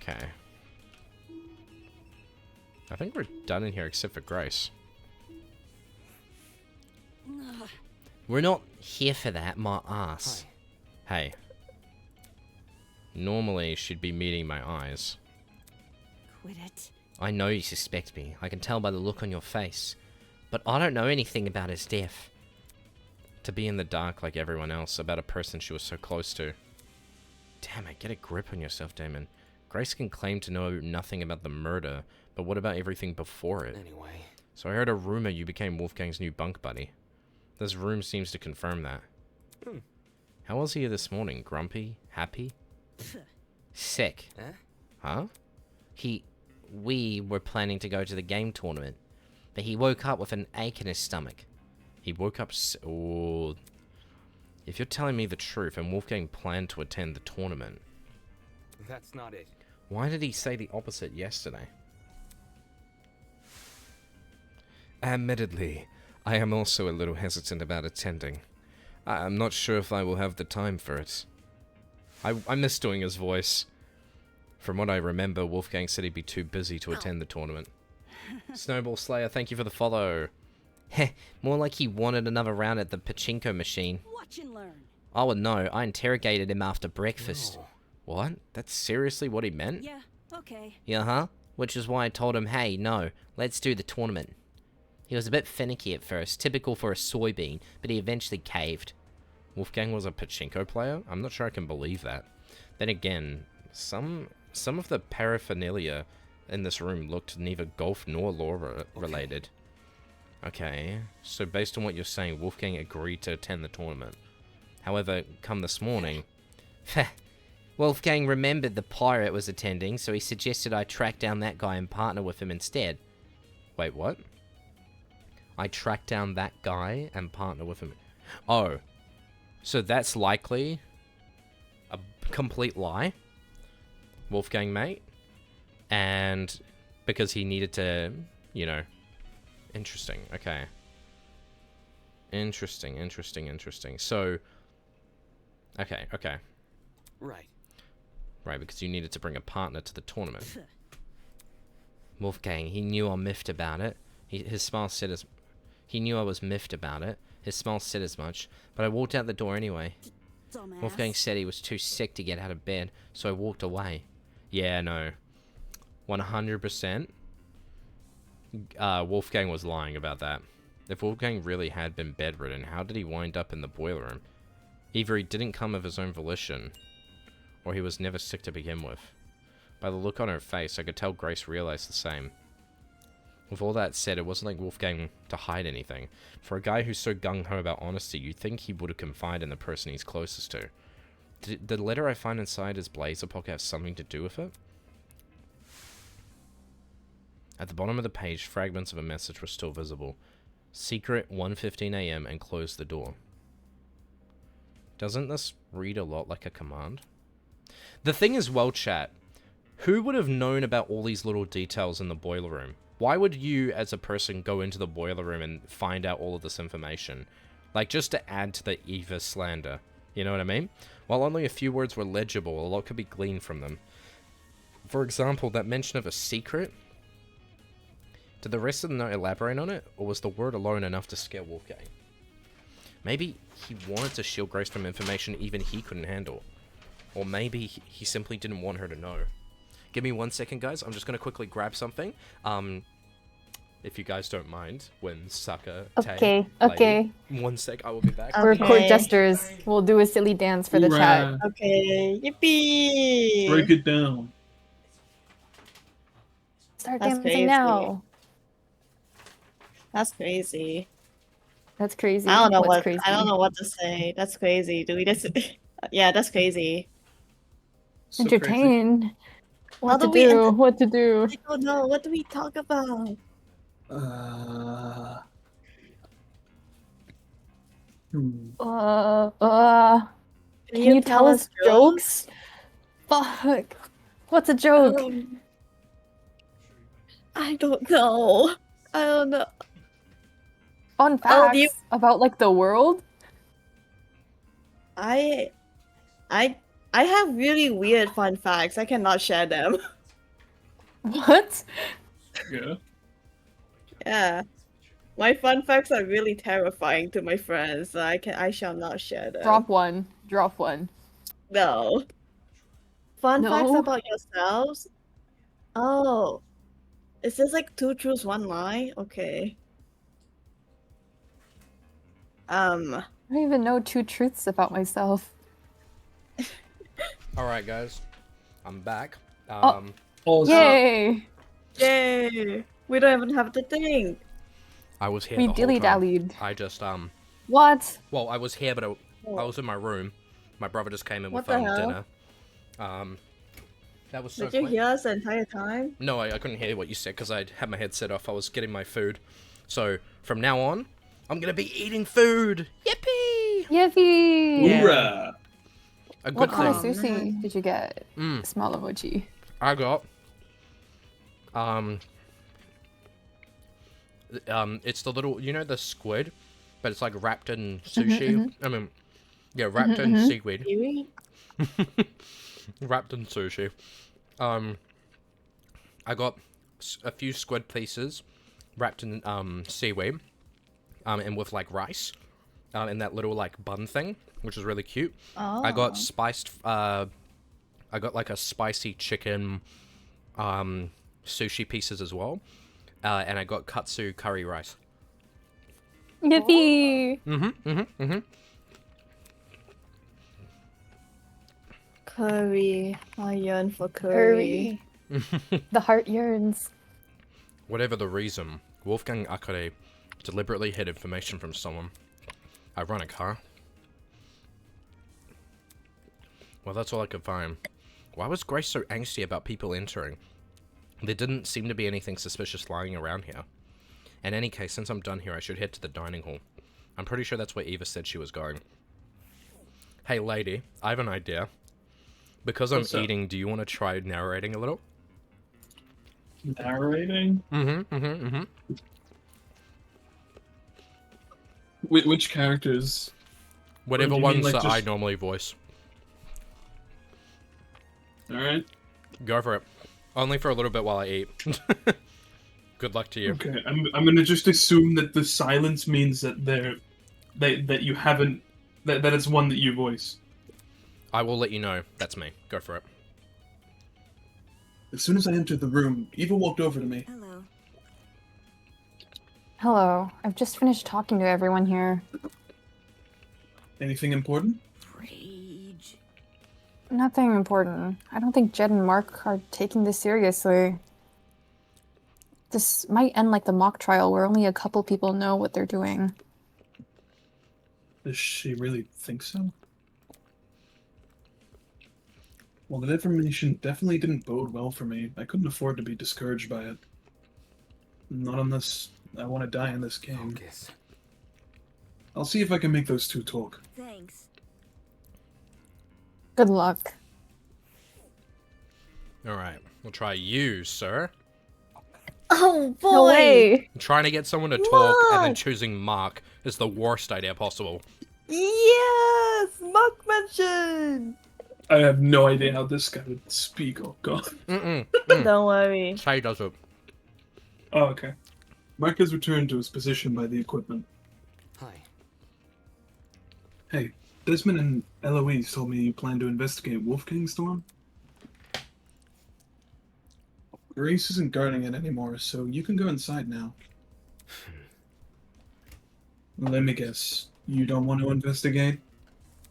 Okay. I think we're done in here except for Grace. We're not here for that, my ass. Hey. Normally, she'd be meeting my eyes. Quit it. I know you suspect me. I can tell by the look on your face. But I don't know anything about his death. To be in the dark like everyone else about a person she was so close to. Damn it, get a grip on yourself, Damon. Grace can claim to know nothing about the murder, but what about everything before it? Anyway. So I heard a rumor you became Wolfgang's new bunk buddy. This room seems to confirm that. How was he this morning? Grumpy? Happy? Sick. Huh? We were planning to go to the game tournament, but he woke up with an ache in his stomach. He woke up oh. If you're telling me the truth and Wolfgang planned to attend the tournament... That's not it. Why did he say the opposite yesterday? Admittedly, I am also a little hesitant about attending. I'm not sure if I will have the time for it. I miss doing his voice. From what I remember, Wolfgang said he'd be too busy to attend the tournament. Snowball Slayer, thank you for the follow. Heh, more like he wanted another round at the pachinko machine. Watch and learn. Oh no, I interrogated him after breakfast. No. What? That's seriously what he meant? Yeah, okay. Yeah, huh? Which is why I told him, hey, no, let's do the tournament. He was a bit finicky at first, typical for a soybean, but he eventually caved. Wolfgang was a pachinko player? I'm not sure I can believe that. Then again, some of the paraphernalia in this room looked neither golf nor law related. Okay, so based on what you're saying, Wolfgang agreed to attend the tournament. However, come this morning... Wolfgang remembered the pirate was attending, so he suggested I track down that guy and partner with him instead. Wait, what? I track down that guy and partner with him. Oh. So that's likely a complete lie, Wolfgang, mate. And because he needed to, you know... Interesting, okay. Interesting. So... Okay. Right. Right, because you needed to bring a partner to the tournament. Wolfgang, he knew I miffed about it. His smile said as... He knew I was miffed about it. His smile said as much, but I walked out the door anyway. Dumbass. Wolfgang said he was too sick to get out of bed, so I walked away. Yeah, no. 100%. Wolfgang was lying about that. If Wolfgang really had been bedridden, how did he wind up in the boiler room? Either he didn't come of his own volition, or he was never sick to begin with. By the look on her face, I could tell Grace realized the same. With all that said, it wasn't like Wolfgang to hide anything. For a guy who's so gung-ho about honesty, you'd think he would have confided in the person he's closest to. Did the letter I find inside his blazer pocket have something to do with it? At the bottom of the page, fragments of a message were still visible. Secret 1:15 a.m. and close the door. Doesn't this read a lot like a command? The thing is, well, chat, who would have known about all these little details in the boiler room? Why would you, as a person, go into the boiler room and find out all of this information? Like, just to add to the Eva slander. You know what I mean? While only a few words were legible, a lot could be gleaned from them. For example, that mention of a secret. Did the rest of the note elaborate on it, or was the word alone enough to scare Wolfgang? Maybe he wanted to shield Grace from information even he couldn't handle. Or maybe he simply didn't want her to know. Give me 1 second, guys. I'm just going to quickly grab something. If you guys don't mind, when Sucker Okay, Lady, okay. 1 sec, I will be back. We're Okay. court jesters. We'll do a silly dance for the chat. Hoorah. Okay, yippee! Break it down. Start That's dancing crazy. now. That's crazy. That's crazy. I don't know What's what crazy? I don't know what to say. That's crazy. Do we just? Yeah, that's crazy. So crazy. Entertain. How What to do we do? enter- What to do? I don't know. What do we talk about? Hmm. Can you tell us jokes? Fuck. What's a joke? I don't know. I don't know. Fun Oh, facts do you- about like the world? I have really weird fun facts. I cannot share them. What? Yeah. Yeah. My fun facts are really terrifying to my friends. So I shall not share them. Drop one. Drop one. No. Fun facts No? about yourselves? Oh. Is this like 2 truths, 1 lie? Okay. I don't even know 2 truths about myself. Alright, guys. I'm back. Also, Yay! Yay! We don't even have to think. I was here We the whole time. dilly-dallied. I just, What? well, I was here, but I was in my room. My brother just came in What with the hell? dinner. That was so Did you quick. hear us the entire time? No, I couldn't hear what you said because I had my headset off. I was getting my food. So, from now on, I'm going to be eating food. Yippee! Yippee! Yeah. hoorah. A What good kind thing. of sushi did you get? Mm. Small emoji. I got, it's the little, you know the squid? But it's like wrapped in sushi. I mean, yeah, wrapped in seaweed. Kiwi? Wrapped in sushi. I got a few squid pieces wrapped in seaweed, and with like rice, in that little like bun thing, which is really cute. Oh. I got spiced. I got like a spicy chicken, sushi pieces as well, and I got katsu curry rice. Yippee! Curry. I yearn for curry. The heart yearns. Whatever the reason, Wolfgang Akare deliberately hid information from someone. Ironic, huh? Well, that's all I could find. Why was Grace so angsty about people entering? There didn't seem to be anything suspicious lying around here. In any case, since I'm done here, I should head to the dining hall. I'm pretty sure that's where Eva said she was going. Hey, lady, I have an idea. Because I'm What's up? eating, do you want to try narrating a little? Narrating? Mm-hmm. Which characters? Whatever do you mean, ones like, that I just- normally voice. Alright. Go for it. Only for a little bit while I eat. Good luck to you. Okay, I'm gonna just assume that the silence means that that you haven't that it's one that you voice. I will let you know. That's me. Go for it. As soon as I entered the room, Eva walked over to me. Hello. Hello. I've just finished talking to everyone here. Anything important? Rage. Nothing important. I don't think Jed and Mark are taking this seriously. This might end like the mock trial where only a couple people know what they're doing. Does she really think so? Well, that information definitely didn't bode well for me. I couldn't afford to be discouraged by it. Not unless I want to die in this game. Focus. I'll see if I can make those two talk. Thanks. Good luck. Alright. We'll try you, sir. Oh boy! No way! Trying to get someone to talk and then Mark! choosing Mark is the worst idea possible. Yes! Mark mentioned! I have no idea how this guy would speak. Oh god. Mm-mm. Don't worry. Say does it. Oh, okay. Mark has returned to his position by the equipment. Hi. Hey, Desmond and Eloise told me you plan to investigate Wolfgang Storm. Grace isn't guarding it anymore, so you can go inside now. Let me guess. You don't want to investigate?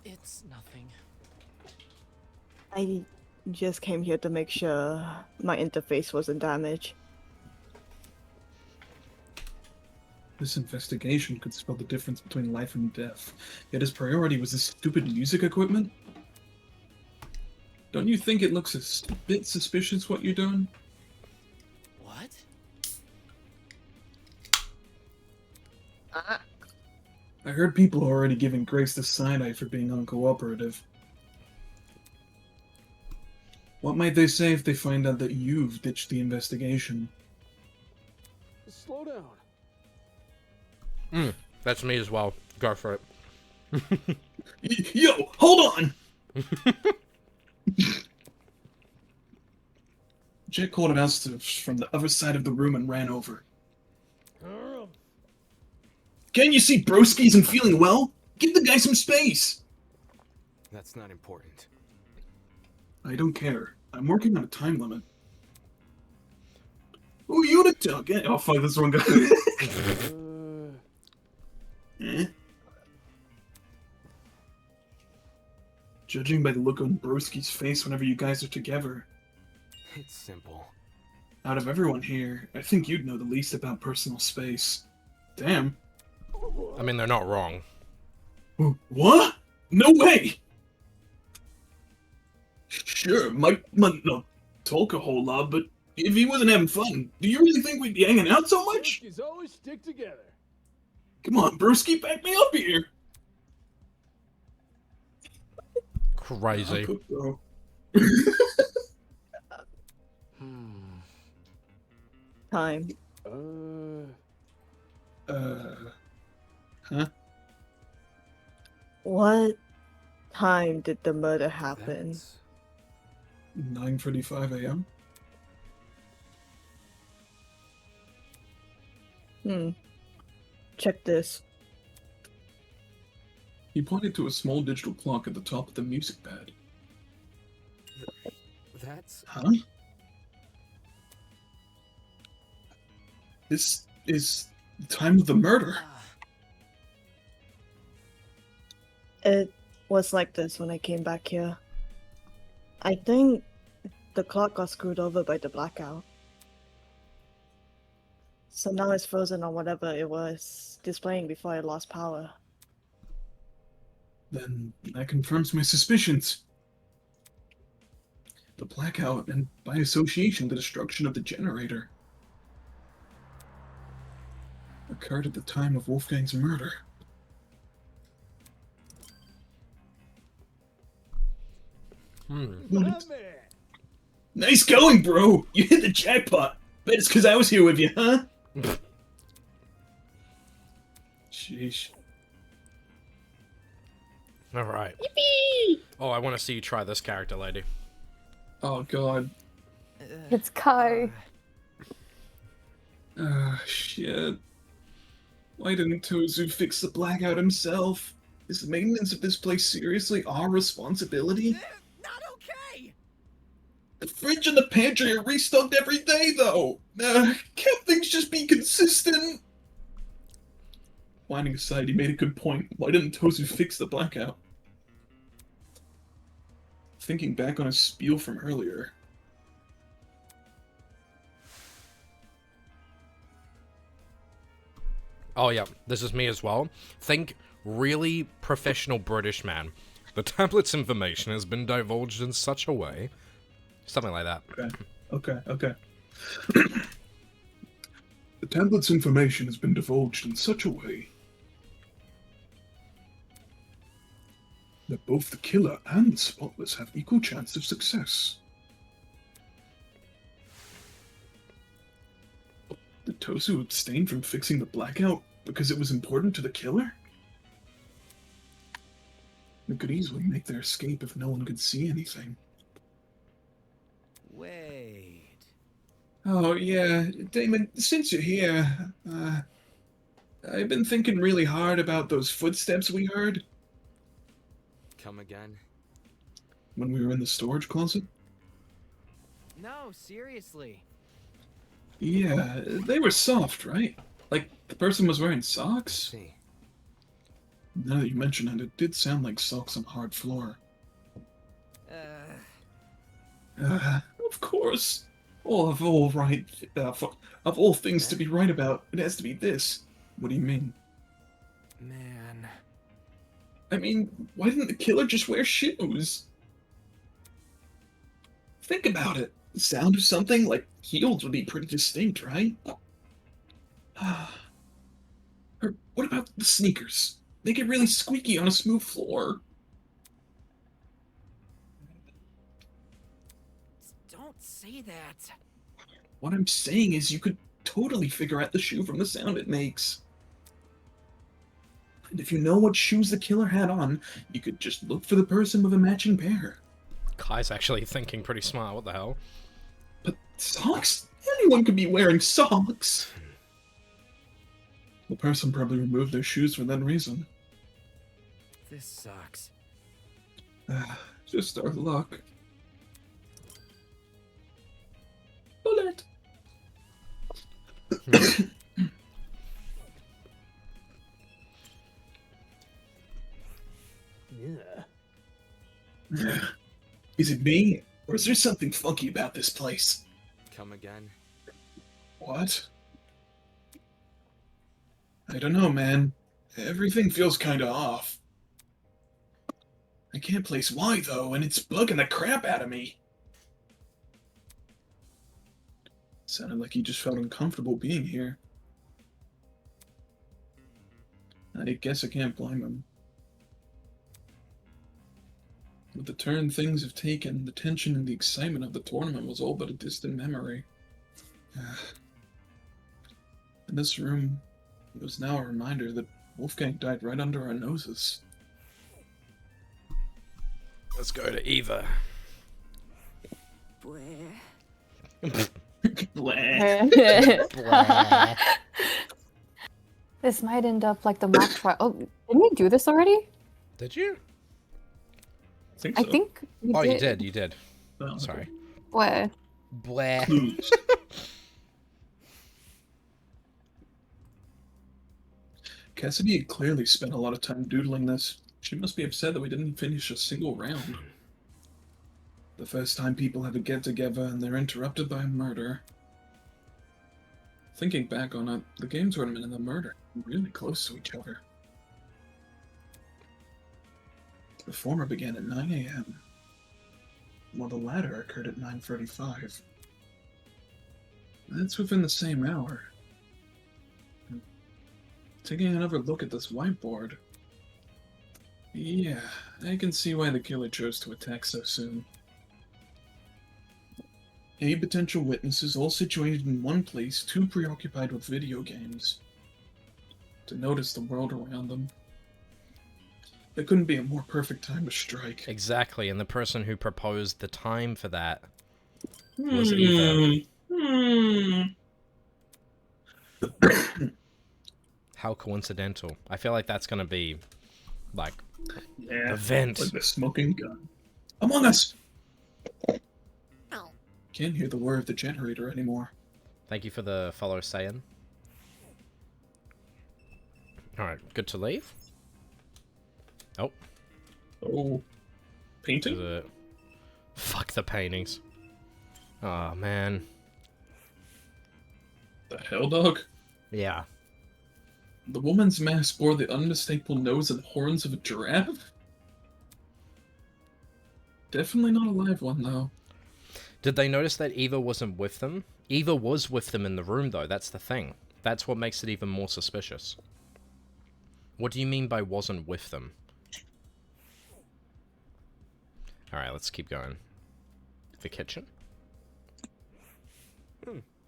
It's nothing. I just came here to make sure my interface wasn't damaged. This investigation could spell the difference between life and death. Yet his priority was this stupid music equipment? Don't you think it looks a bit suspicious what you're doing? What? I heard people already giving Grace the side eye for being uncooperative. What might they say if they find out that you've ditched the investigation? Slow down. That's me as well. Go for it. Yo, hold on! Jack called us from the other side of the room and ran over. Can't you see Broski isn't feeling well? Give the guy some space! That's not important. I don't care. I'm working on a time limit. Who are you to talk? Oh fuck, this is the wrong guy. Eh? Judging by the look on Broski's face whenever you guys are together, It's simple. out of everyone here, I think you'd know the least about personal space. Damn. I mean, they're not wrong. What? No way! Sure, might not talk a whole lot, but if he wasn't having fun, do you really think we'd be hanging out so much? always stick together. Come on, Broski, back me up here! Crazy. I'll cook, bro. Time. Huh? What time did the murder happen? 9:45 a.m. Check this. He pointed to a small digital clock at the top of the music pad. That's... Huh? This is the time of the murder. It was like this when I came back here. I think the clock got screwed over by the blackout. So now it's frozen on whatever it was displaying before I lost power. Then that confirms my suspicions. The blackout, and by association, the destruction of the generator, occurred at the time of Wolfgang's murder. Nice going, bro! You hit the jackpot! Bet it's because I was here with you, huh? Sheesh. Alright. Oh, I want to see you try this character, lady. Oh god. It's Kai. Ah, shit. Why didn't Tozu fix the blackout himself? Is the maintenance of this place seriously our responsibility? Not okay! The fridge and the pantry are restocked every day, though! Can't things just be consistent? Whining aside, he made a good point. Why didn't Tozu fix the blackout? Thinking back on his spiel from earlier. Oh yeah, this is me as well. Think really professional British man. The tablet's information has been divulged in such a way. Something like that. Okay. The tablet's information has been divulged in such a way that both the killer and the spotless have equal chance of success. Did Tosu abstain from fixing the blackout because it was important to the killer? They could easily make their escape if no one could see anything. Wait. Oh, yeah, Damon, since you're here, I've been thinking really hard about those footsteps we heard Come again? when we were in the storage closet. No, seriously. Yeah, they were soft, right? Like, the person was wearing socks? See. Now that you mention it, it did sound like socks on hard floor. Of course. Oh, of all things to be right about, it has to be this. What do you mean? Man. I mean, why didn't the killer just wear shoes? Think about it. The sound of something like heels would be pretty distinct, right? Or what about the sneakers? They get really squeaky on a smooth floor. Don't say that. What I'm saying is you could totally figure out the shoe from the sound it makes. And if you know what shoes the killer had on, you could just look for the person with a matching pair. Kai's actually thinking pretty smart. What the hell? But socks? Anyone could be wearing socks. The person probably removed their shoes for that reason. This sucks. Just our luck. Bullet! Is it me, or is there something funky about this place? Come again? What? I don't know, man. Everything feels kinda off. I can't place why, though, and it's bugging the crap out of me. Sounded like he just felt uncomfortable being here. I guess I can't blame him. With the turn things have taken, the tension and the excitement of the tournament was all but a distant memory. In this room, it was now a reminder that Wolfgang died right under our noses. Let's go to Eva. This might end up like the mock trial. Oh, didn't we do this already? Did you? I think we Oh, did. you did. You did. Oh, Sorry. What? Blah. Clues. Cassidy had clearly spent a lot of time doodling this. She must be upset that we didn't finish a single round. The first time people have a get-together and they're interrupted by a murder. Thinking back on it, the game tournament and the murder were really close to each other. The former began at 9 a.m. while the latter occurred at 9:35. That's within the same hour. Taking another look at this whiteboard. Yeah, I can see why the killer chose to attack so soon. 8 potential witnesses, all situated in one place, too preoccupied with video games to notice the world around them. There couldn't be a more perfect time to strike. Exactly, and the person who proposed the time for that was Eva. How coincidental. I feel like that's gonna be, like, Yeah, the vent. like the smoking gun. Among Us! Can't hear the whir of the generator anymore. Thank you for the follow, Saiyan. Alright, good to leave? Oh. Oh. Painting? Fuck the paintings. Oh, man. The hell, dog? Yeah. The woman's mask bore the unmistakable nose and horns of a giraffe? Definitely not a live one, though. Did they notice that Eva wasn't with them? Eva was with them in the room, though. That's the thing. That's what makes it even more suspicious. What do you mean by wasn't with them? Alright, let's keep going. The kitchen?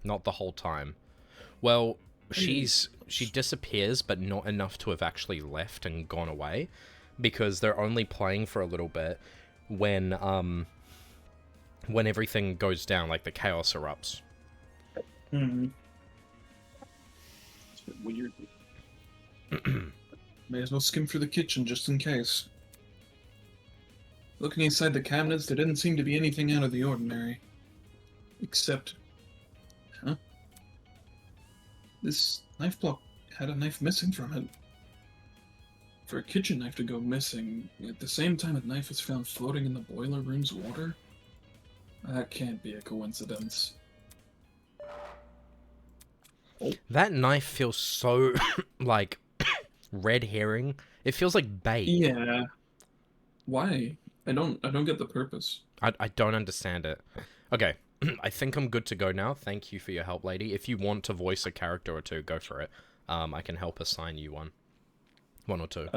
Not the whole time. Well, she disappears, but not enough to have actually left and gone away. Because they're only playing for a little bit when everything goes down, like the chaos erupts. Hmm. It's a bit weird. May as well skim through the kitchen just in case. Looking inside the cabinets, there didn't seem to be anything out of the ordinary. Except... Huh? This knife block had a knife missing from it. For a kitchen knife to go missing, at the same time a knife was found floating in the boiler room's water? That can't be a coincidence. Oh. That knife feels so, like, red herring. It feels like bait. Yeah. Why? I don't get the purpose. I don't understand it. Okay, I think I'm good to go now. Thank you for your help, lady. If you want to voice a character or two, go for it. I can help assign you one. One or two.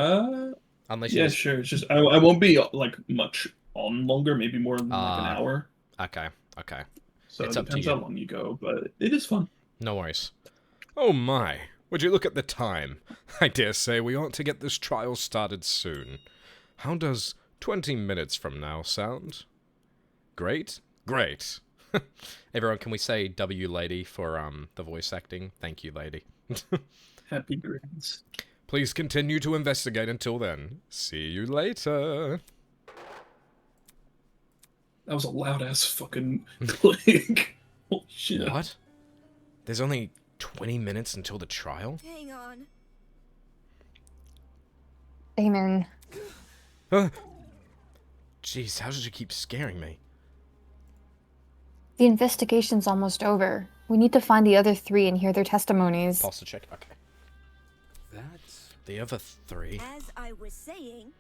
Unless you yeah, just... sure. It's just I won't be like much on longer. Maybe more than like an hour. Okay. So It's it up to depends you. how long you go, but it is fun. No worries. Oh my, would you look at the time? I dare say we ought to get this trial started soon. How does 20 minutes from now sound? Great? Great. Everyone, can we say W lady for the voice acting? Thank you, lady. Happy grades. Please continue to investigate until then. See you later. That was a loud ass fucking click. Holy shit. What? There's only 20 minutes until the trial? Hang on. Amen. Jeez, how did you keep scaring me? The investigation's almost over. We need to find the other 3 and hear their testimonies. Posture check. Okay. That's... The other 3? As I was saying,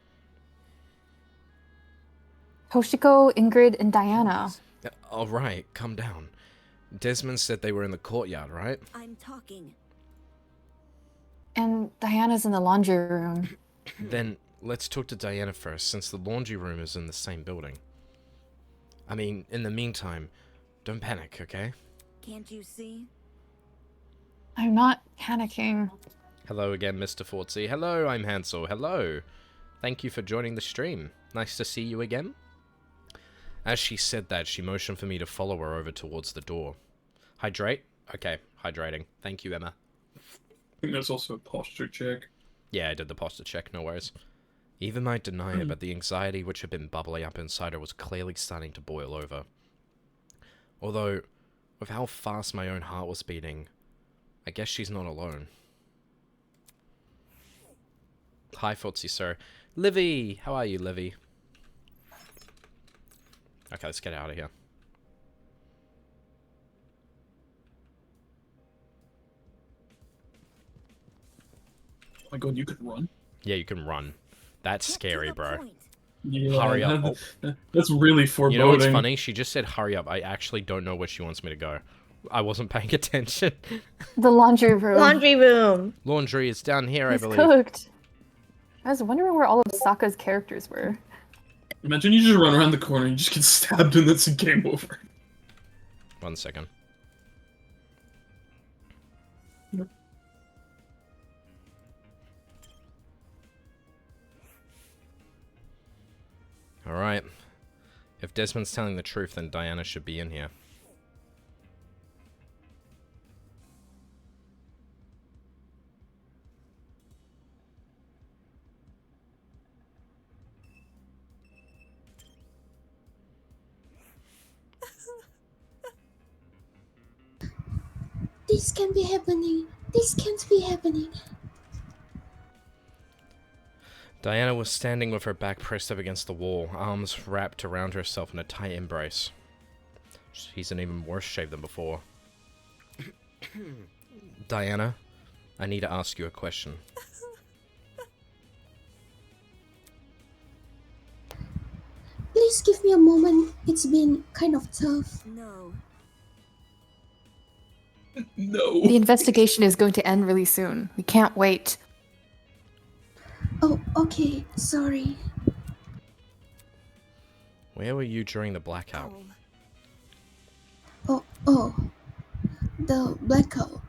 Toshiko, Ingrid, and Diana. All right, calm down. Desmond said they were in the courtyard, right? I'm talking. And Diana's in the laundry room. Then let's talk to Diana first, since the laundry room is in the same building. I mean, in the meantime, don't panic, okay? Can't you see? I'm not panicking. Hello again, Mr. Fortsy. Hello, I'm Hansel. Hello. Thank you for joining the stream. Nice to see you again. As she said that, she motioned for me to follow her over towards the door. Hydrate? Okay, hydrating. Thank you, Emma. I think there's also a posture check. Yeah, I did the posture check, no worries. Eva might deny it, but the anxiety which had been bubbling up inside her was clearly starting to boil over. Although, with how fast my own heart was beating, I guess she's not alone. Hi, Fortsy, sir. Livy! How are you, Livy? Okay, let's get out of here. Oh my god, you could run? Yeah, you can run. That's Get to scary, the bro. point. Yeah, Hurry up. Oh. that's really You foreboding. know what's funny? She just said hurry up. I actually don't know where she wants me to go. I wasn't paying attention. The laundry room. Laundry room. Laundry is down here, I He's believe. cooked. I was wondering where all of Sokka's characters were. Imagine you just run around the corner and you just get stabbed and that's a game over. 1 second. Alright. If Desmond's telling the truth, then Diana should be in here. This can't be happening. This can't be happening. Diana was standing with her back pressed up against the wall, arms wrapped around herself in a tight embrace. She's in even worse shape than before. Diana, I need to ask you a question. Please give me a moment. It's been kind of tough. No. No. The investigation is going to end really soon. We can't wait. Oh, okay. Sorry. Where were you during the blackout? Oh. The blackout.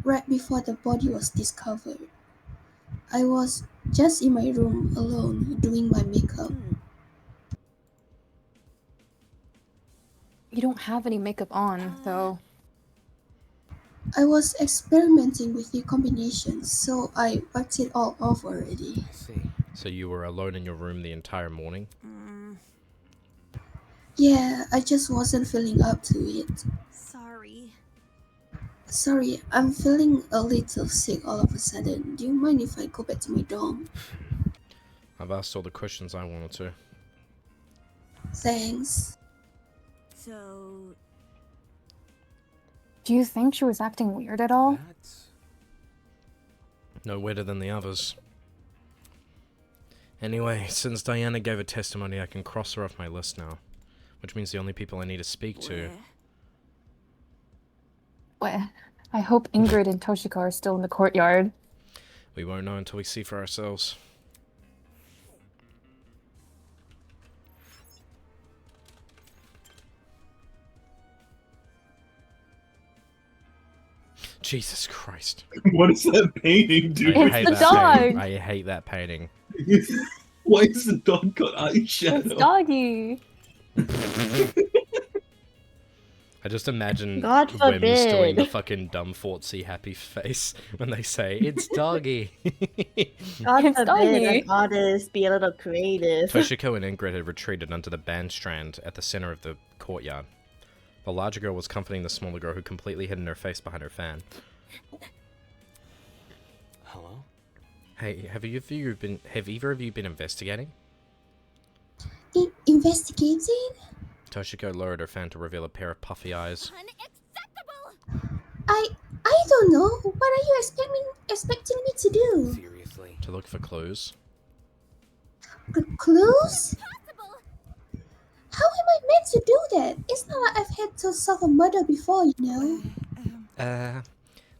Right before the body was discovered. I was just in my room alone doing my makeup. You don't have any makeup on, though. I was experimenting with the combinations, so I wiped it all off already. I see. So you were alone in your room the entire morning? Yeah, I just wasn't feeling up to it. Sorry. Sorry, I'm feeling a little sick all of a sudden. Do you mind if I go back to my dorm? I've asked all the questions I wanted to. Thanks. So, Do you think she was acting weird at all? That's... No weirder than the others. Anyway, since Diana gave a testimony, I can cross her off my list now. Which means the only people I need to speak to... Well, I hope Ingrid and Toshiko are still in the courtyard. We won't know until we see for ourselves. Jesus Christ. What is that painting, dude? It's the dog! Painting. I hate that painting. Why is the dog got eyeshadow? It's Doggy! I just imagine God Wims doing the forbid. fucking dumb Fortsy happy face when they say, "It's Doggy." God It's forbid doggy. an artist be a little creative. Toshiko and Ingrid had retreated under the band strand at the center of the courtyard. The larger girl was comforting the smaller girl who completely hidden her face behind her fan. Hello? Hey, have either of you been investigating? Investigating? Toshiko lowered her fan to reveal a pair of puffy eyes. unacceptable! I don't know. What are you expecting me to do? Seriously. To look for clues. Clues? Impossible! How am I meant to do that? It's not like I've had to solve a murder before, you know.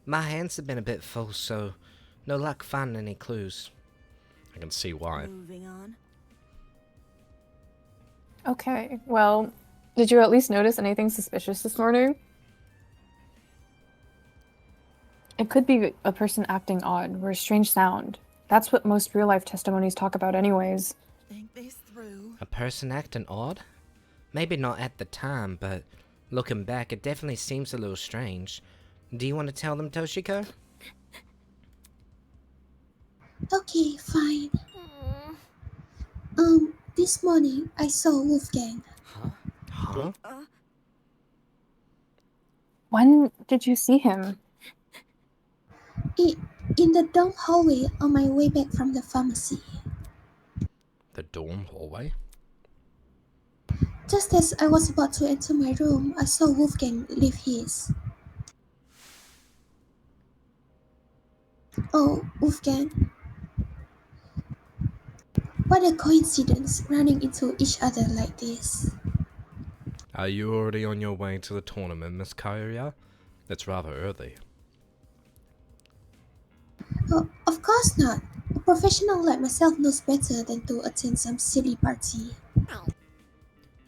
My hands have been a bit full, so no luck finding any clues. I can see why. Moving on. Okay, well, did you at least notice anything suspicious this morning? It could be a person acting odd, or a strange sound. That's what most real-life testimonies talk about anyways. Think this through. A person acting odd? Maybe not at the time, but looking back, it definitely seems a little strange. Do you want to tell them, Toshiko? Okay, fine. This morning I saw Wolfgang. Huh? When did you see him? In the dorm hallway on my way back from the pharmacy. The dorm hallway? Just as I was about to enter my room, I saw Wolfgang leave his. Oh, Wolfgang. What a coincidence running into each other like this. Are you already on your way to the tournament, Miss Kairia? It's rather early. Oh, of course not. A professional like myself knows better than to attend some silly party.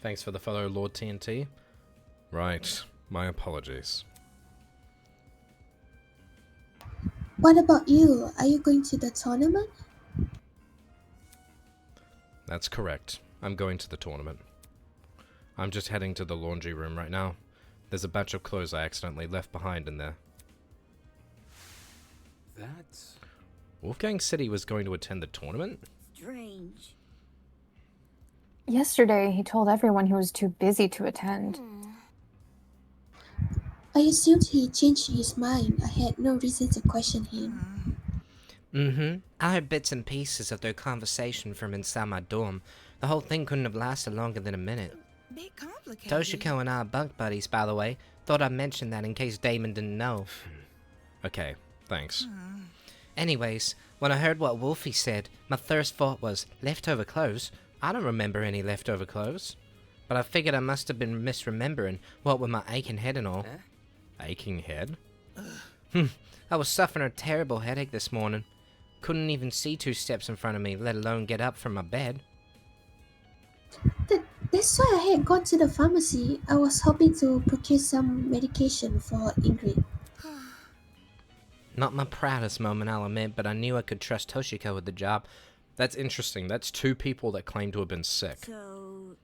Thanks for the follow, Lord TNT. Right, my apologies. What about you? Are you going to the tournament? That's correct. I'm going to the tournament. I'm just heading to the laundry room right now. There's a batch of clothes I accidentally left behind in there. That's... Wolfgang said he was going to attend the tournament? Strange. Yesterday, he told everyone he was too busy to attend. I assumed he changed his mind. I had no reason to question him. Mm-hmm. I heard bits and pieces of their conversation from inside my dorm. The whole thing couldn't have lasted longer than a minute. Bit complicated. Toshiko and I are bunk buddies, by the way. Thought I'd mention that in case Damon didn't know. Okay, thanks. Anyways, when I heard what Wolfie said, my first thought was, leftover clothes? I don't remember any leftover clothes. But I figured I must have been misremembering, what with my aching head and all. Aching head? I was suffering a terrible headache this morning. Couldn't even see 2 steps in front of me, let alone get up from my bed. That's why I had gone to the pharmacy. I was hoping to procure some medication for Ingrid. Not my proudest moment, I'll admit, but I knew I could trust Toshiko with the job. That's interesting. That's 2 people that claim to have been sick. So,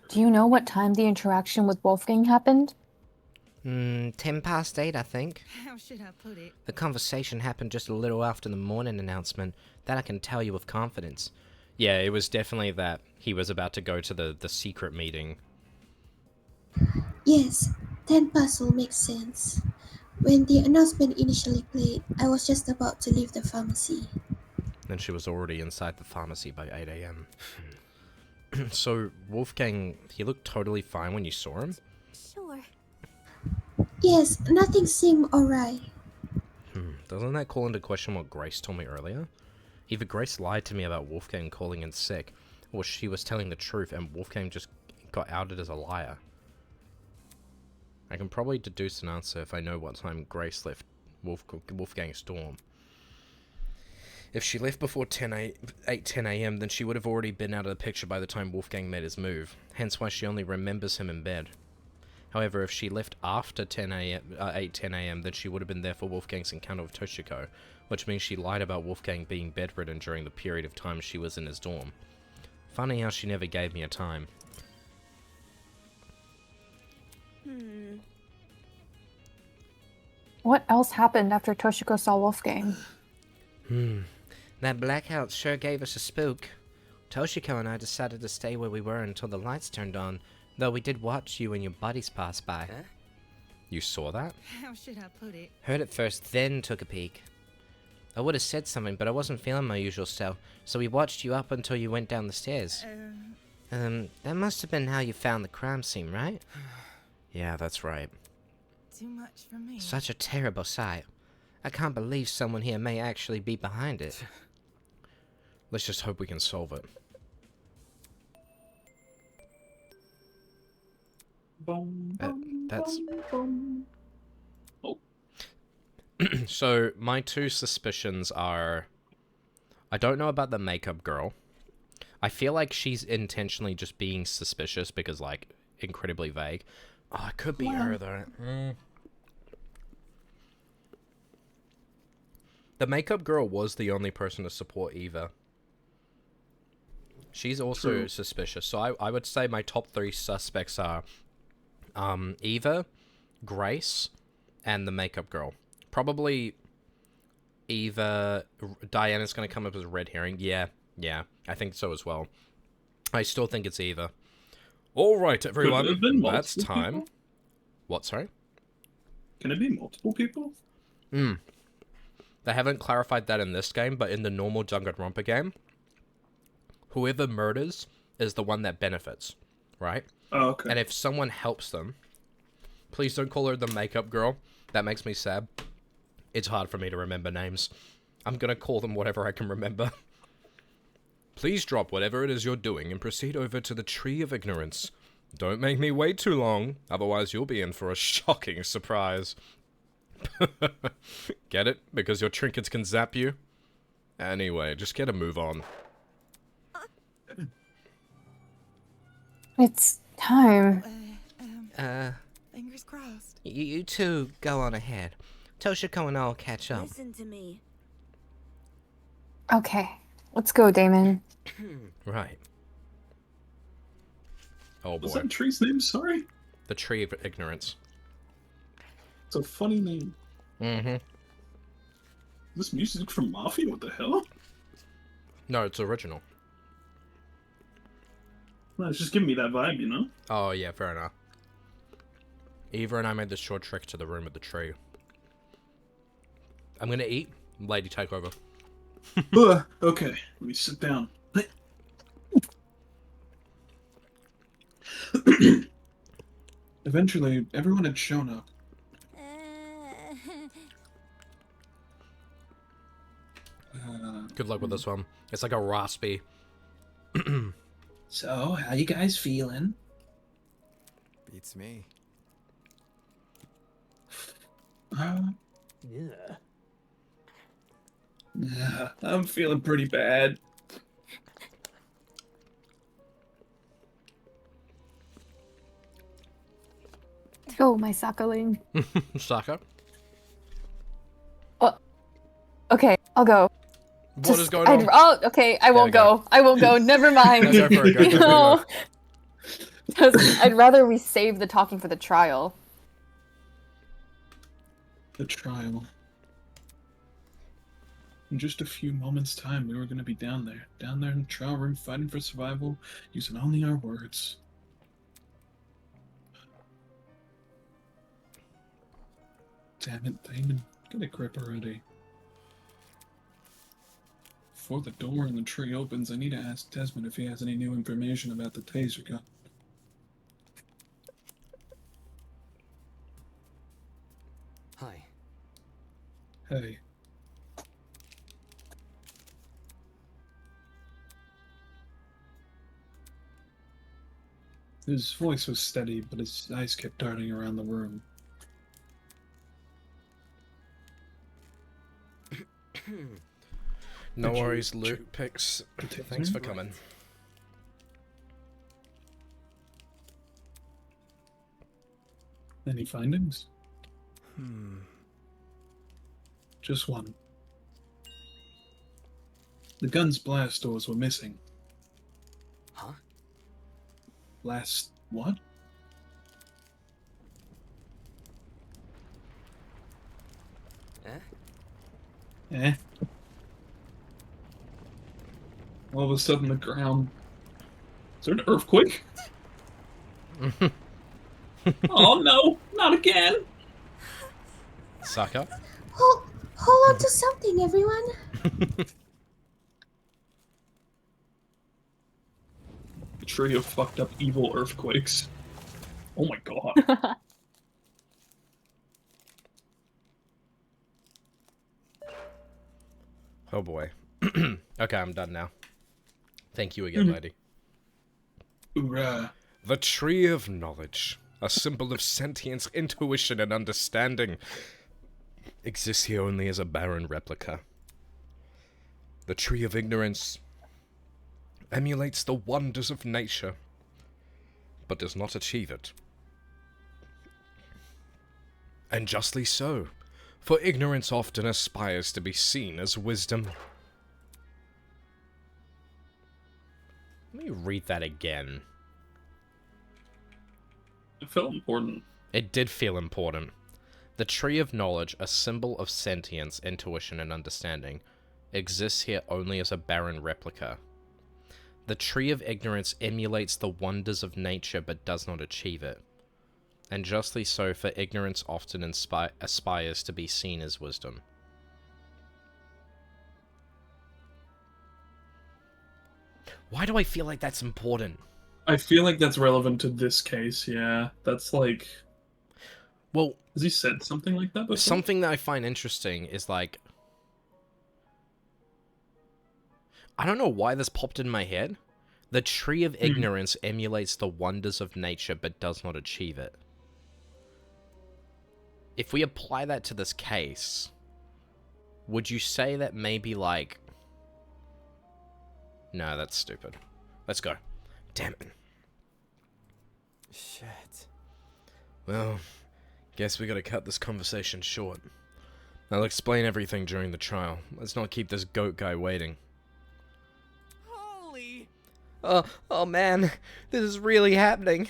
Do you know what time the interaction with Wolfgang happened? 10 past 8, I think. how should I put it? The conversation happened just a little after the morning announcement. That I can tell you with confidence. Yeah, it was definitely that. He was about to go to the secret meeting. Yes, 10 past will make sense. When the announcement initially played, I was just about to leave the pharmacy. Then she was already inside the pharmacy by 8 a.m. So, Wolfgang, he looked totally fine when you saw him? Sure. Yes, nothing seemed alright. Doesn't that call into question what Grace told me earlier? Either Grace lied to me about Wolfgang calling in sick, or she was telling the truth and Wolfgang just got outed as a liar. I can probably deduce an answer if I know what time Grace left Wolfgang's dorm. If she left before 10 a.m., then she would have already been out of the picture by the time Wolfgang made his move, hence why she only remembers him in bed. However, if she left after 10 a.m., then she would have been there for Wolfgang's encounter with Toshiko, which means she lied about Wolfgang being bedridden during the period of time she was in his dorm. Funny how she never gave me a time. What else happened after Toshiko saw Wolfgang? That blackout sure gave us a spook. Toshiko and I decided to stay where we were until the lights turned on, though we did watch you and your buddies pass by. You saw that? How should I put it? Heard it first, then took a peek. I would have said something, but I wasn't feeling my usual self, so we watched you up until you went down the stairs. That must have been how you found the crime scene, right? Yeah, that's right. Too much for me. Such a terrible sight. I can't believe someone here may actually be behind it. Let's just hope we can solve it. That's... So, my 2 suspicions are... I don't know about the makeup girl. I feel like she's intentionally just being suspicious because, like, incredibly vague. Oh, it could be her, though. The makeup girl was the only person to support Eva. She's also suspicious. So I would say my top 3 suspects are Eva, Grace, and the makeup girl. Probably Eva. Diana's going to come up as a red herring. Yeah, I think so as well. I still think it's Eva. All right, everyone. That's time. People? What, sorry? Can it be multiple people? They haven't clarified that in this game, but in the normal Danganronpa game, whoever murders is the one that benefits, right? Oh, okay. And if someone helps them, please don't call her the makeup girl. That makes me sad. It's hard for me to remember names. I'm gonna call them whatever I can remember. Please drop whatever it is you're doing and proceed over to the Tree of Ignorance. Don't make me wait too long, otherwise you'll be in for a shocking surprise. Get it? Because your trinkets can zap you? Anyway, just get a move on. It's time. Fingers crossed. You two go on ahead. Toshiko and I'll catch up. Listen to me. Okay, let's go, Damon. Right. Oh boy. What's that tree's name? Sorry? The Tree of Ignorance. It's a funny name. Mm-hmm. This music from Mafia? What the hell? No, it's original. No, it's just giving me that vibe, you know? Oh, yeah, fair enough. Eva and I made this short trek to the room at the tree. I'm gonna eat. Lady, take over. Okay, let me sit down. Eventually, everyone had shown up. Good luck with this one. It's like a raspy. So, how you guys feeling? Beats me. Yeah. Yeah, I'm feeling pretty bad. Go, my suckling. Saka? Oh, okay, I'll go. What is going on? Oh, okay, I won't go. I won't go. Never mind. No, go for it, go. Because I'd rather we save the talking for the trial. The trial. In just a few moments' time, we were going to be down there. Down there in the trial room, fighting for survival, using only our words. Damn it, Damon. Get a grip already. Before the door in the tree opens, I need to ask Desmond if he has any new information about the taser gun. Hi. Hey. His voice was steady, but his eyes kept darting around the room. No Did you worries, Luke. check Picks. the taser? Thanks for coming. Any findings? Hmm. Just one. The gun's blast doors were missing. Huh? Blast what? Eh? All of a sudden the ground... Is there an earthquake? Oh no! Not again! Saka? Hold on to something, everyone. A trio of fucked up evil earthquakes. Oh my god. Oh boy. Okay, I'm done now. Thank you again, lady. Hoorah. The Tree of Knowledge, a symbol of sentience, intuition, and understanding, exists here only as a barren replica. The Tree of Ignorance emulates the wonders of nature, but does not achieve it. And justly so, for ignorance often aspires to be seen as wisdom. Let me read that again. It felt important. It did feel important. The Tree of Knowledge, a symbol of sentience, intuition, and understanding, exists here only as a barren replica. The Tree of Ignorance emulates the wonders of nature but does not achieve it. And justly so, for ignorance often aspires to be seen as wisdom. Why do I feel like that's important? I feel like that's relevant to this case, yeah. That's like... Well... Has he said something like that before? Something that I find interesting is like... I don't know why this popped in my head. The tree of ignorance emulates the wonders of nature but does not achieve it. If we apply that to this case, would you say that maybe like... No, that's stupid. Let's go. Damn it. Shit. Well, guess we gotta cut this conversation short. I'll explain everything during the trial. Let's not keep this goat guy waiting. Holy! Oh man, this is really happening.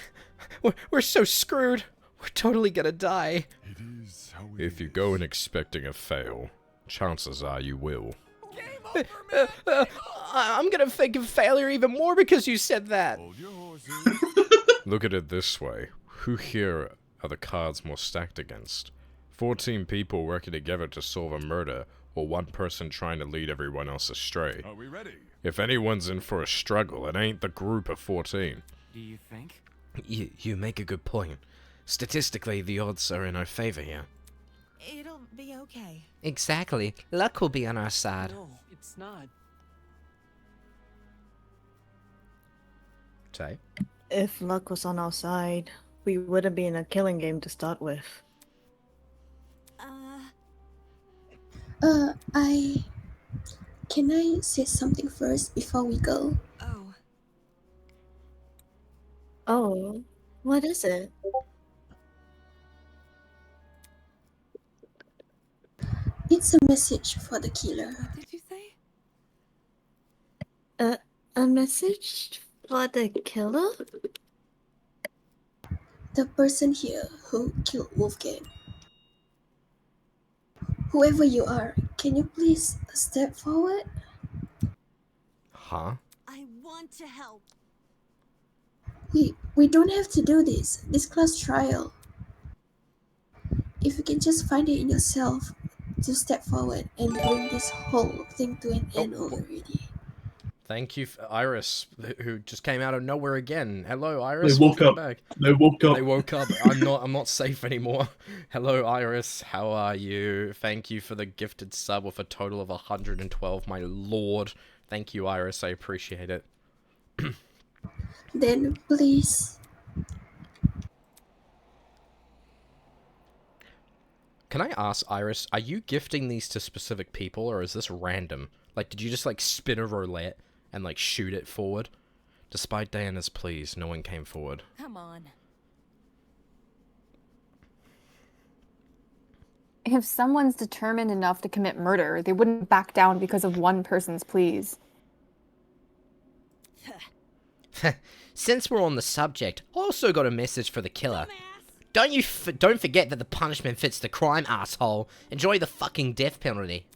We're so screwed. We're totally gonna die. It is how it If you is. go in expecting a fail, chances are you will. Game over, man! I'm gonna think of failure even more because you said that. Hold your horses. Look at it this way. Who here are the cards more stacked against? 14 people working together to solve a murder, or one person trying to lead everyone else astray? Are we ready? If anyone's in for a struggle, it ain't the group of 14. Do you think? You make a good point. Statistically, the odds are in our favor here. It'll be okay. Exactly. Luck will be on our side. No, it's not. Tay? If luck was on our side, we wouldn't be in a killing game to start with. Can I say something first before we go? Oh. Oh, what is it? It's a message for the killer. What did you say? A message for the killer? The person here who killed Wolfgang. Whoever you are, can you please step forward? Huh? I want to help. We don't have to do this. This class trial. If you can just find it in yourself to step forward and bring this whole thing to an end already. Thank you, Iris, who just came out of nowhere again. Hello, Iris. They woke welcome up. back. They woke up. They woke up. I'm not safe anymore. Hello, Iris. How are you? Thank you for the gifted sub with a total of 112, my lord. Thank you, Iris. I appreciate it. Then please. Can I ask, Iris, are you gifting these to specific people, or is this random? Like, did you just, like, spin a roulette and, like, shoot it forward? Despite Diana's pleas, no one came forward. Come on. If someone's determined enough to commit murder, they wouldn't back down because of one person's pleas. Since we're on the subject, I also got a message for the killer. Don't forget that the punishment fits the crime, asshole. Enjoy the fucking death penalty.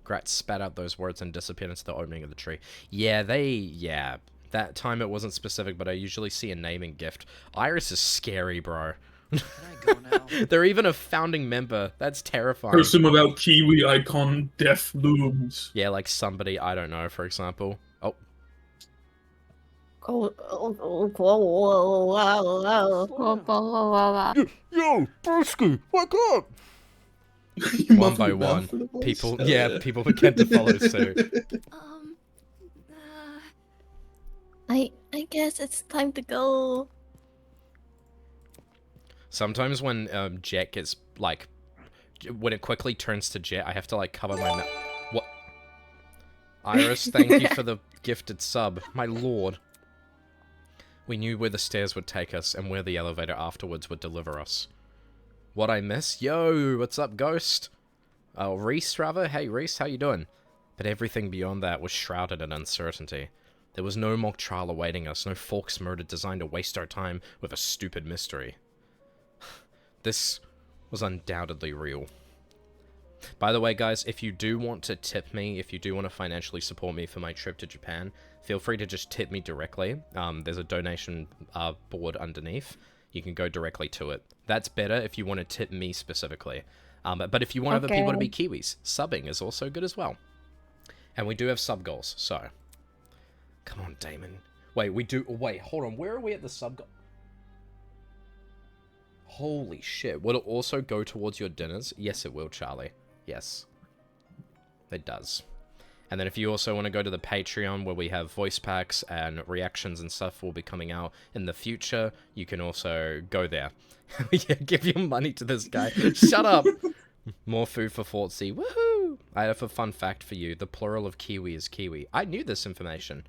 Gratz spat out those words and disappeared into the opening of the tree. Yeah, that time it wasn't specific, but I usually see a naming gift. Iris is scary, bro. Can I go now? They're even a founding member. That's terrifying. Person without Kiwi icon, death looms. Yeah, like somebody, I don't know, for example. Oh. Yo, Broski, wake up! One by one, people began to follow suit. I guess it's time to go. Sometimes when Jet gets, like, when it quickly turns to Jet, I have to, like, cover my mouth. What? Iris, thank you for the gifted sub. My lord. We knew where the stairs would take us and where the elevator afterwards would deliver us. What I miss? Yo, what's up, Ghost? Reese, rather? Hey, Reese, how you doing? But everything beyond that was shrouded in uncertainty. There was no mock trial awaiting us, no Forks murder designed to waste our time with a stupid mystery. This was undoubtedly real. By the way, guys, if you do want to tip me, if you do want to financially support me for my trip to Japan, feel free to just tip me directly. There's a donation board underneath. You can go directly to it. That's better if you want to tip me specifically. But if you want other people to be Kiwis, subbing is also good as well. And we do have sub goals, so... Come on, Damon. Wait, hold on. Where are we at the sub goal? Holy shit. Will it also go towards your dinners? Yes, it will, Charlie. Yes. It does. And then if you also want to go to the Patreon where we have voice packs and reactions and stuff will be coming out in the future, you can also go there. Yeah, give your money to this guy. Shut up! More food for Fortsy. Woohoo! I have a fun fact for you. The plural of kiwi is kiwi. I knew this information.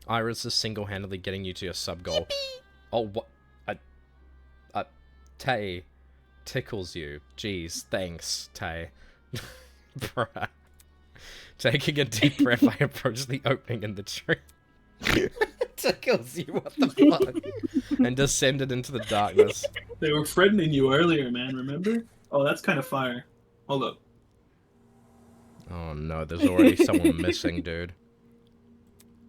Iris is single-handedly getting you to your sub-goal. Oh, what? Tay tickles you. Jeez, thanks, Tay. Bruh. Taking a deep breath, I approach the opening in the tree. Tickles you, what the fuck? And descended into the darkness. They were threatening you earlier, man, remember? Oh, that's kind of fire. Hold up. Oh no, there's already someone missing, dude.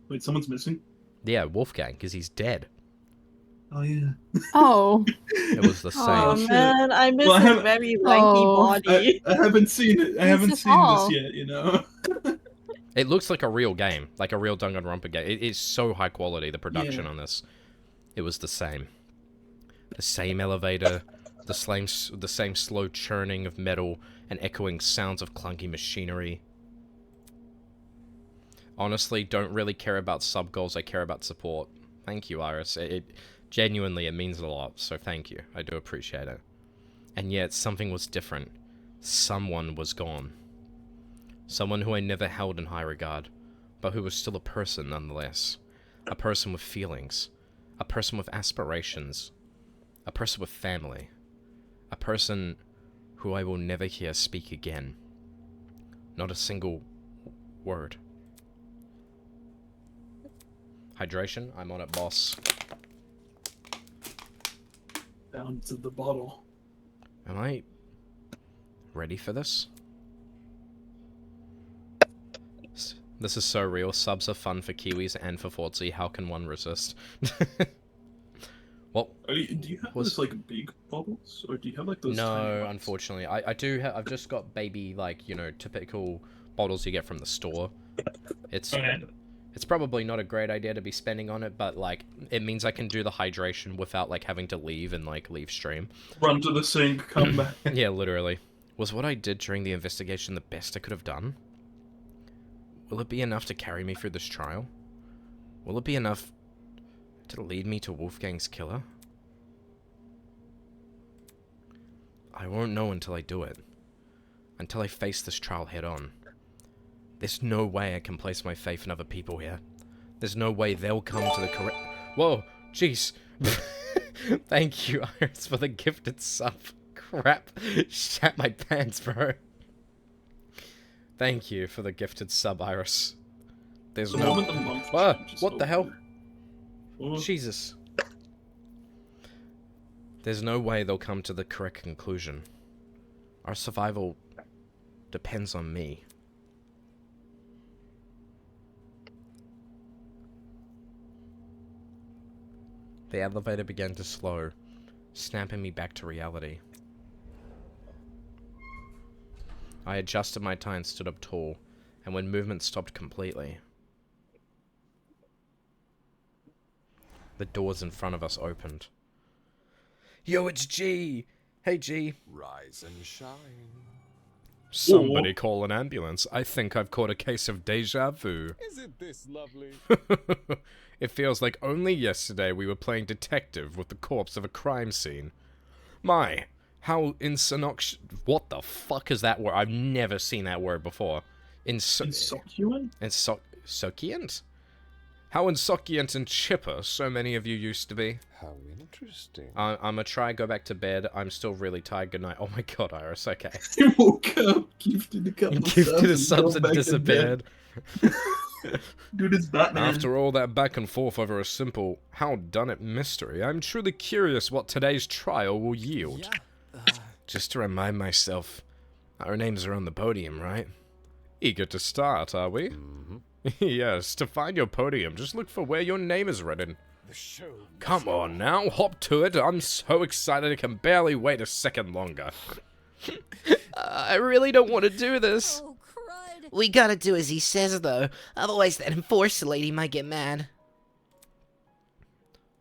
Wait, someone's missing? Yeah, Wolfgang, because he's dead. Oh, yeah. Oh. It was the same. Oh shit. man, I miss Well, I his haven't- very lanky body. I haven't seen it. I haven't his seen haul. this yet, you know? It looks like a real game, like a real Danganronpa game. It is so high quality, the production Yeah. on this. It was the same. The same elevator, the same slow churning of metal and echoing sounds of clunky machinery. Honestly, don't really care about sub goals, I care about support. Thank you, Iris. It genuinely, it means a lot, so thank you. I do appreciate it. And yet, something was different. Someone was gone. Someone who I never held in high regard, but who was still a person nonetheless. A person with feelings. A person with aspirations. A person with family. A person who I will never hear speak again. Not a single word. Hydration? I'm on it, boss. Down to the bottle. Am I ready for this? This is so real. Subs are fun for Kiwis and for Fortsy. How can one resist? Well, Do you have those, like, big bottles? Or do you have, like, those tiny no, ones? unfortunately. I do have... I've just got baby, like, you know, typical bottles you get from the store. It's... Okay. It's probably not a great idea to be spending on it, but, like, it means I can do the hydration without, like, having to leave and, like, leave stream. Run to the sink, come back. Yeah, literally. Was what I did during the investigation the best I could have done? Will it be enough to carry me through this trial? Will it be enough to lead me to Wolfgang's killer? I won't know until I do it. Until I face this trial head on. There's no way I can place my faith in other people here. There's no way they'll come to the correct... Whoa, jeez. Thank you, Iris, for the gifted sub. Crap. Shat my pants, bro. Thank you for the gifted sub, Iris. There's The no... moment the month Ah, changes what the hell? over. Jesus. There's no way they'll come to the correct conclusion. Our survival depends on me. The elevator began to slow, snapping me back to reality. I adjusted my tie and stood up tall, and when movement stopped completely, the doors in front of us opened. Yo, it's G! Hey, G. Rise and shine. Somebody call an ambulance. I think I've caught a case of deja vu. Isn't this lovely? It feels like only yesterday we were playing detective with the corpse of a crime scene. My, how insanox... What the fuck is that word? I've never seen that word before. Insocculent? Insocculent? How insocculent and chipper so many of you used to be. How interesting. I'm gonna try go back to bed. I'm still really tired. Good night. Oh my god, Iris. Okay. You woke up, gifted a couple of Gifted a subs, subs and disappeared. Dude, it's Batman. After all that back and forth over a simple how done it mystery, I'm truly curious what today's trial will yield. Just to remind myself, our names are on the podium, right? Eager to start, are we? Mm-hmm. Yes, to find your podium, just look for where your name is written. The show. Come on now, hop to it. I'm so excited I can barely wait a second longer. I really don't want to do this. Oh, crud. We gotta do as he says, though. Otherwise, that enforcer lady might get mad.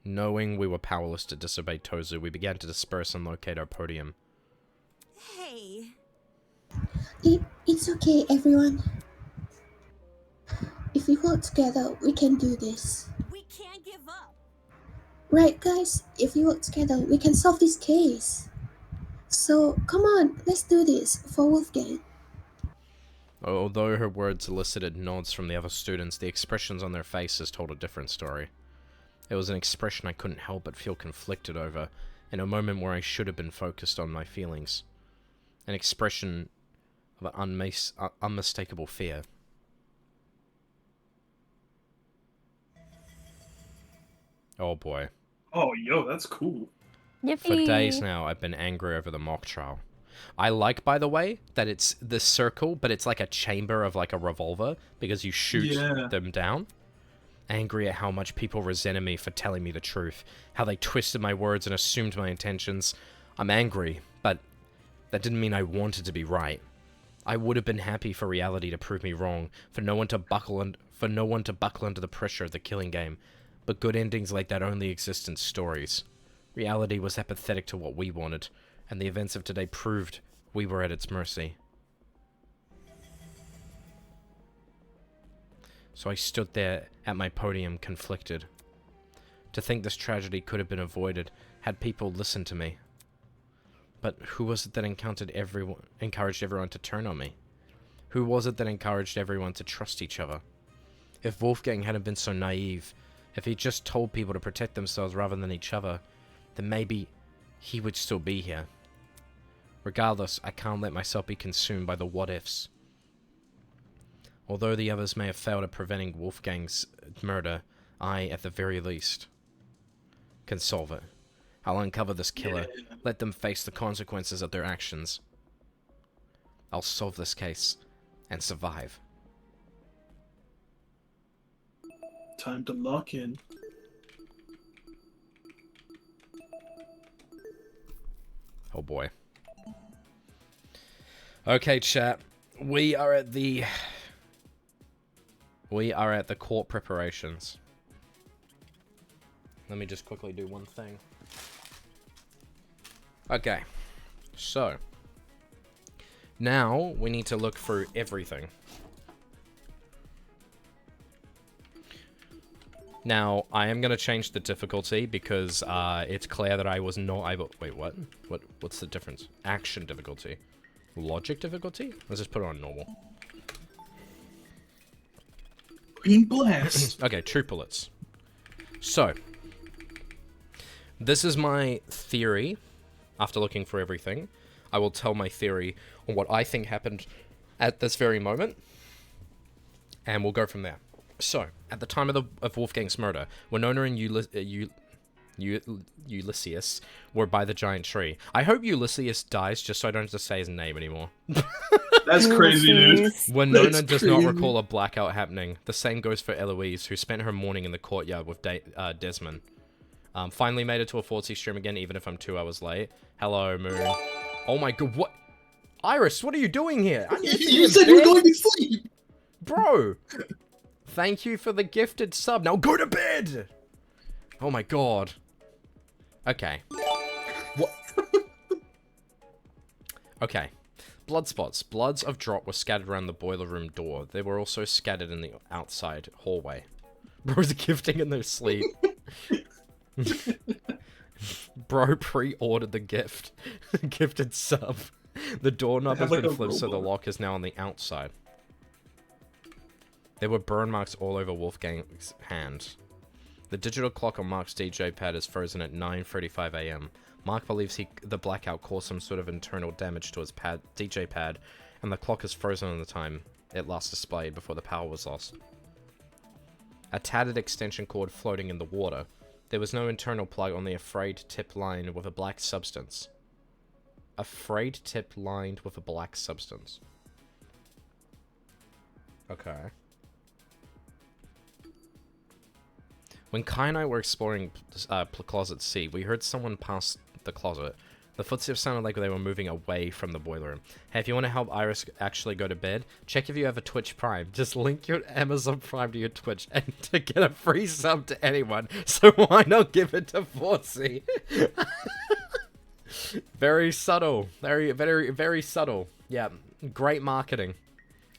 Knowing we were powerless to disobey Tozu, we began to disperse and locate our podium. Hey. It's okay, everyone. if we work together, we can do this. We can't give up. Right, guys? If we work together, we can solve this case. So, come on, let's do this for Wolfgang. Although her words elicited nods from the other students, the expressions on their faces told a different story. It was an expression I couldn't help but feel conflicted over, in a moment where I should have been focused on my feelings. An expression of an unmistakable fear. Oh boy. Oh, yo, that's cool. For days now, I've been angry over the mock trial. I like, by the way, that it's the circle, but it's like a chamber of like a revolver, because you shoot them down. Angry at how much people resented me for telling me the truth, how they twisted my words and assumed my intentions. I'm angry, but that didn't mean I wanted to be right. I would have been happy for reality to prove me wrong, for no one to buckle under the pressure of the killing game. But good endings like that only exist in stories. Reality was apathetic to what we wanted, and the events of today proved we were at its mercy. So I stood there at my podium, conflicted. To think this tragedy could have been avoided had people listened to me. But who was it that encouraged everyone to turn on me? Who was it that encouraged everyone to trust each other? If Wolfgang hadn't been so naive, if he just told people to protect themselves rather than each other, then maybe he would still be here. Regardless, I can't let myself be consumed by the what-ifs. Although the others may have failed at preventing Wolfgang's murder, I, at the very least, can solve it. I'll uncover this killer, let them face the consequences of their actions. I'll solve this case, and survive. Time to lock in. Oh boy. Okay, chat. We are at the court preparations. Let me just quickly do one thing. Okay. So, now we need to look through everything. Now, I am going to change the difficulty because it's clear that I was not able... Wait, what? What's the difference? Action difficulty. Logic difficulty? Let's just put it on normal. Green blast. Okay, true bullets. So, this is my theory. After looking for everything, I will tell my theory on what I think happened at this very moment. And we'll go from there. So, at the time of Wolfgang's murder, Winona and Ulysses were by the giant tree. I hope Ulysses dies just so I don't have to say his name anymore. That's crazy, dude. Winona does not recall a blackout happening. The same goes for Eloise, who spent her morning in the courtyard with Desmond. Finally made it to a Fortsy stream again, even if I'm 2 hours late. Hello, Moon. Oh my god, what? Iris, what are you doing here? You said you were going to sleep! Bro! Thank you for the gifted sub. Now go to bed! Oh my god. Okay. What? Okay. Blood spots. Bloods of drop were scattered around the boiler room door. They were also scattered in the outside hallway. Bro's gifting in their sleep. Bro pre-ordered the gift. Gifted sub. The doorknob has been flipped, so the lock is now on the outside. There were burn marks all over Wolfgang's hand. The digital clock on Mark's DJ pad is frozen at 9:35 AM. Mark believes the blackout caused some sort of internal damage to his DJ pad, and the clock is frozen on the time it last displayed before the power was lost. A tattered extension cord floating in the water. There was no internal plug on the frayed tip lined with a black substance. A frayed tip lined with a black substance. Okay. When Kai and I were exploring Closet C, we heard someone pass the closet. The footsteps sounded like they were moving away from the boiler room. Hey, if you want to help Iris actually go to bed, check if you have a Twitch Prime. Just link your Amazon Prime to your Twitch and to get a free sub to anyone. So why not give it to Fortsy? Very subtle. Very subtle. Yeah, great marketing.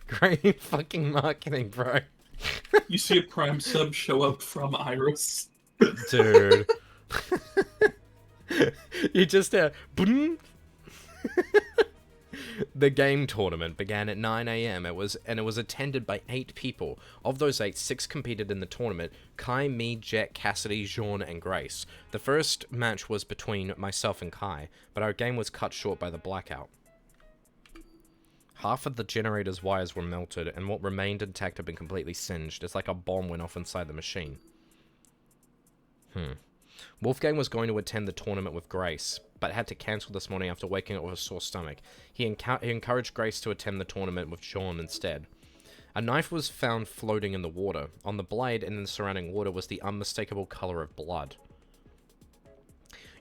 Great fucking marketing, bro. You see a Prime sub show up from Iris. Dude. You just hear... boom. The game tournament began at 9 a.m. It was attended by 8 people. Of those 8, 6 competed in the tournament. Kai, me, Jet, Cassidy, Jean, and Grace. The first match was between myself and Kai, but our game was cut short by the blackout. Half of the generator's wires were melted, and what remained intact had been completely singed. It's like a bomb went off inside the machine. Wolfgang was going to attend the tournament with Grace, but had to cancel this morning after waking up with a sore stomach. He encouraged Grace to attend the tournament with Sean instead. A knife was found floating in the water. On the blade and in the surrounding water was the unmistakable color of blood.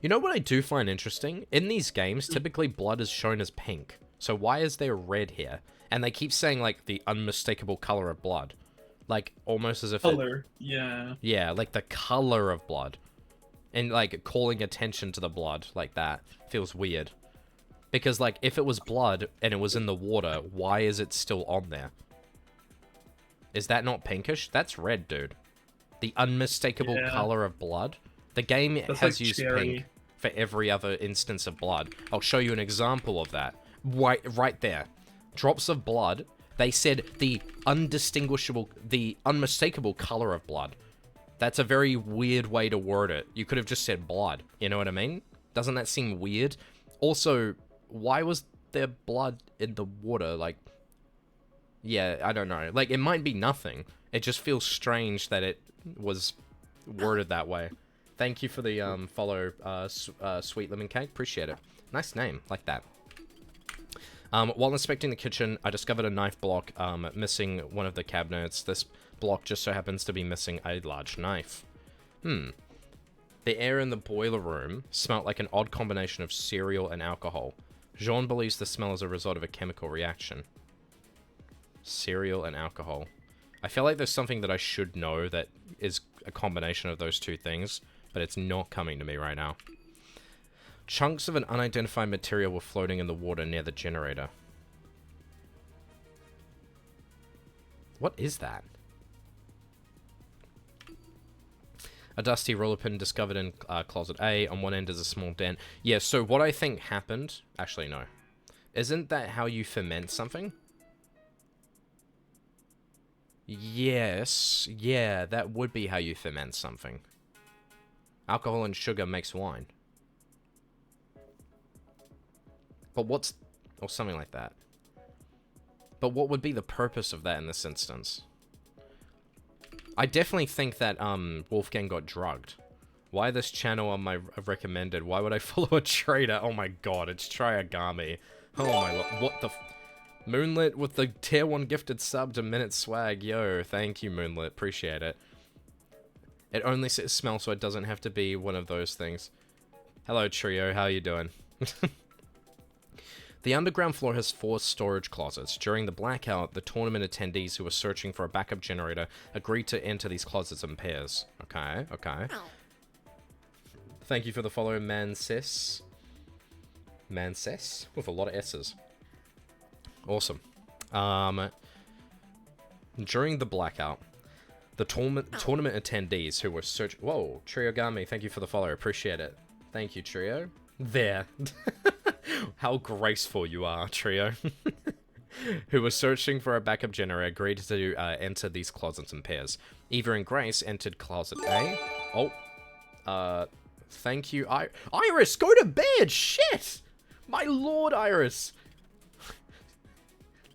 You know what I do find interesting? In these games, typically blood is shown as pink. So why is there red here? And they keep saying, like, the unmistakable color of blood. Like, almost as if Color, yeah. Yeah, like the color of blood. And, like, calling attention to the blood like that feels weird. Because, like, if it was blood and it was in the water, why is it still on there? Is that not pinkish? That's red, dude. The unmistakable color of blood. The game has like used cherry. pink for every other instance of blood. I'll show you an example of that. Right there. Drops of blood. They said the unmistakable color of blood. That's a very weird way to word it. You could have just said blood. You know what I mean? Doesn't that seem weird? Also, why was there blood in the water? Like, yeah, I don't know. Like, it might be nothing. It just feels strange that it was worded that way. Thank you for the follow, Sweet Lemon Cake. Appreciate it. Nice name. Like that. While inspecting the kitchen, I discovered a knife block missing one of the cabinets. This block just so happens to be missing a large knife. The air in the boiler room smelt like an odd combination of cereal and alcohol. Jean believes the smell is a result of a chemical reaction. Cereal and alcohol. I feel like there's something that I should know that is a combination of those two things, but it's not coming to me right now. Chunks of an unidentified material were floating in the water near the generator. What is that? A dusty roller pin discovered in closet A. On one end is a small dent. Yeah, so what I think happened... Actually, no. Isn't that how you ferment something? Yes. Yeah, that would be how you ferment something. Alcohol and sugar makes wine. But what's... Or something like that. But what would be the purpose of that in this instance? I definitely think that, Wolfgang got drugged. Why this channel on my recommended? Why would I follow a trader? Oh my god, it's Triagami. Oh my lord, what the... Moonlit with the tier 1 gifted sub to Minute Swag. Yo, thank you, Moonlit. Appreciate it. It only says smell, so it doesn't have to be one of those things. Hello, Trio. How you doing? The underground floor has 4 storage closets. During the blackout, the tournament attendees who were searching for a backup generator agreed to enter these closets in pairs. Okay, okay. Thank you for the follow, Manses. Manses? With a lot of S's. Awesome. During the blackout, the tournament attendees who were searching... Whoa, Triogami, thank you for the follow. Appreciate it. Thank you, Trio. There. How graceful you are, Trio. Who were searching for a backup generator agreed to enter these closets in pairs. Eva and Grace entered closet A. Oh. Thank you, Iris, go to bed! Shit! My lord, Iris!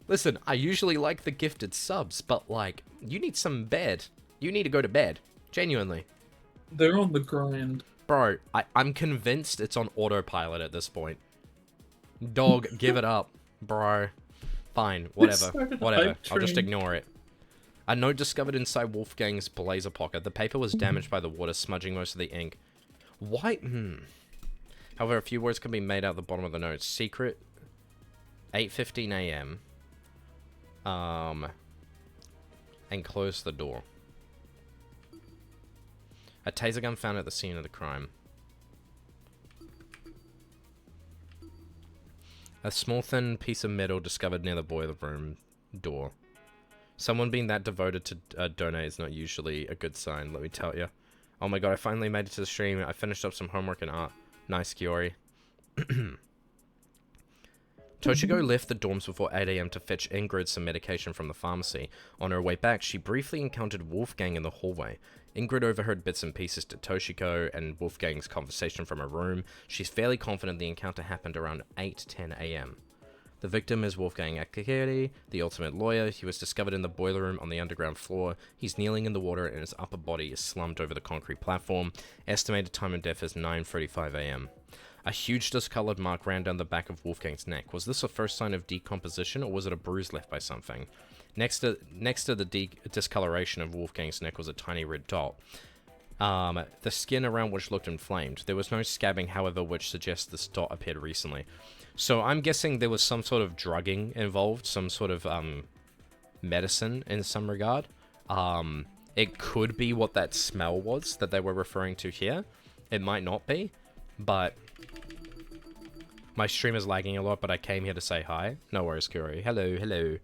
Listen, I usually like the gifted subs, but, like, you need some bed. You need to go to bed. Genuinely. They're on the grind. Bro, I'm convinced it's on autopilot at this point. Dog, give it up. Bro. Fine, whatever. Whatever. I'll just ignore it. A note discovered inside Wolfgang's blazer pocket. The paper was damaged by the water, smudging most of the ink. Why? However, a few words can be made out the bottom of the note. Secret. 8:15 a.m. And close the door. A taser gun found at the scene of the crime. A small thin piece of metal discovered near the boiler room door. Someone being that devoted to donate is not usually a good sign, let me tell you. Oh my god, I finally made it to the stream. I finished up some homework and art. Nice, Kiori. Toshiko left the dorms before 8 AM to fetch Ingrid some medication from the pharmacy. On her way back, she briefly encountered Wolfgang in the hallway. Ingrid overheard bits and pieces to Toshiko and Wolfgang's conversation from her room. She's fairly confident the encounter happened around 8:10 AM. The victim is Wolfgang Akiri, the ultimate lawyer. He was discovered in the boiler room on the underground floor. He's kneeling in the water and his upper body is slumped over the concrete platform. Estimated time of death is 9:35 AM. A huge discolored mark ran down the back of Wolfgang's neck. Was this a first sign of decomposition, or was it a bruise left by something? Next to the discoloration of Wolfgang's neck was a tiny red dot. The skin around which looked inflamed. There was no scabbing, however, which suggests this dot appeared recently. So I'm guessing there was some sort of drugging involved, some sort of medicine in some regard. It could be what that smell was that they were referring to here. It might not be, but my stream is lagging a lot, but I came here to say hi. No worries, Kuri. Hello, hello.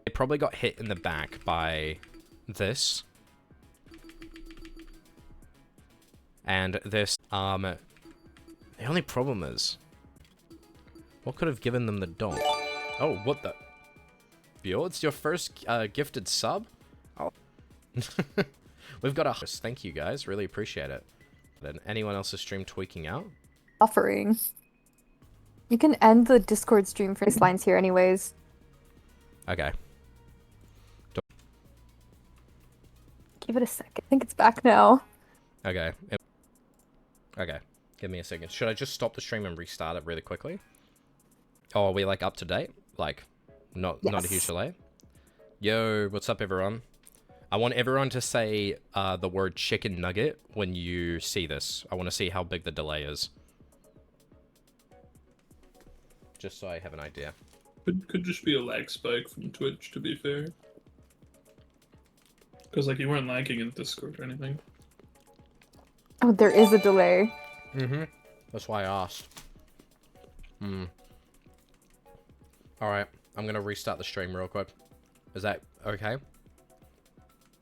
It probably got hit in the back by this. And this, the only problem is, what could have given them the dot? Oh, what the? Fjord's your first gifted sub? Oh. We've got a host. Thank you guys. Really appreciate it. Then anyone else's stream tweaking out? Offering. You can end the Discord stream for these lines here anyways. Okay. Give it a second. I think it's back now. Okay. Okay. Give me a second. Should I just stop the stream and restart it really quickly? Oh, are we like up to date? Like, not a huge delay? Yo, what's up everyone? I want everyone to say the word chicken nugget when you see this. I want to see how big the delay is. Just so I have an idea. Could just be a lag spike from Twitch, to be fair. Because, like, you weren't lagging in Discord or anything. Oh, there is a delay. Mm-hmm. That's why I asked. Alright, I'm gonna restart the stream real quick. Is that okay?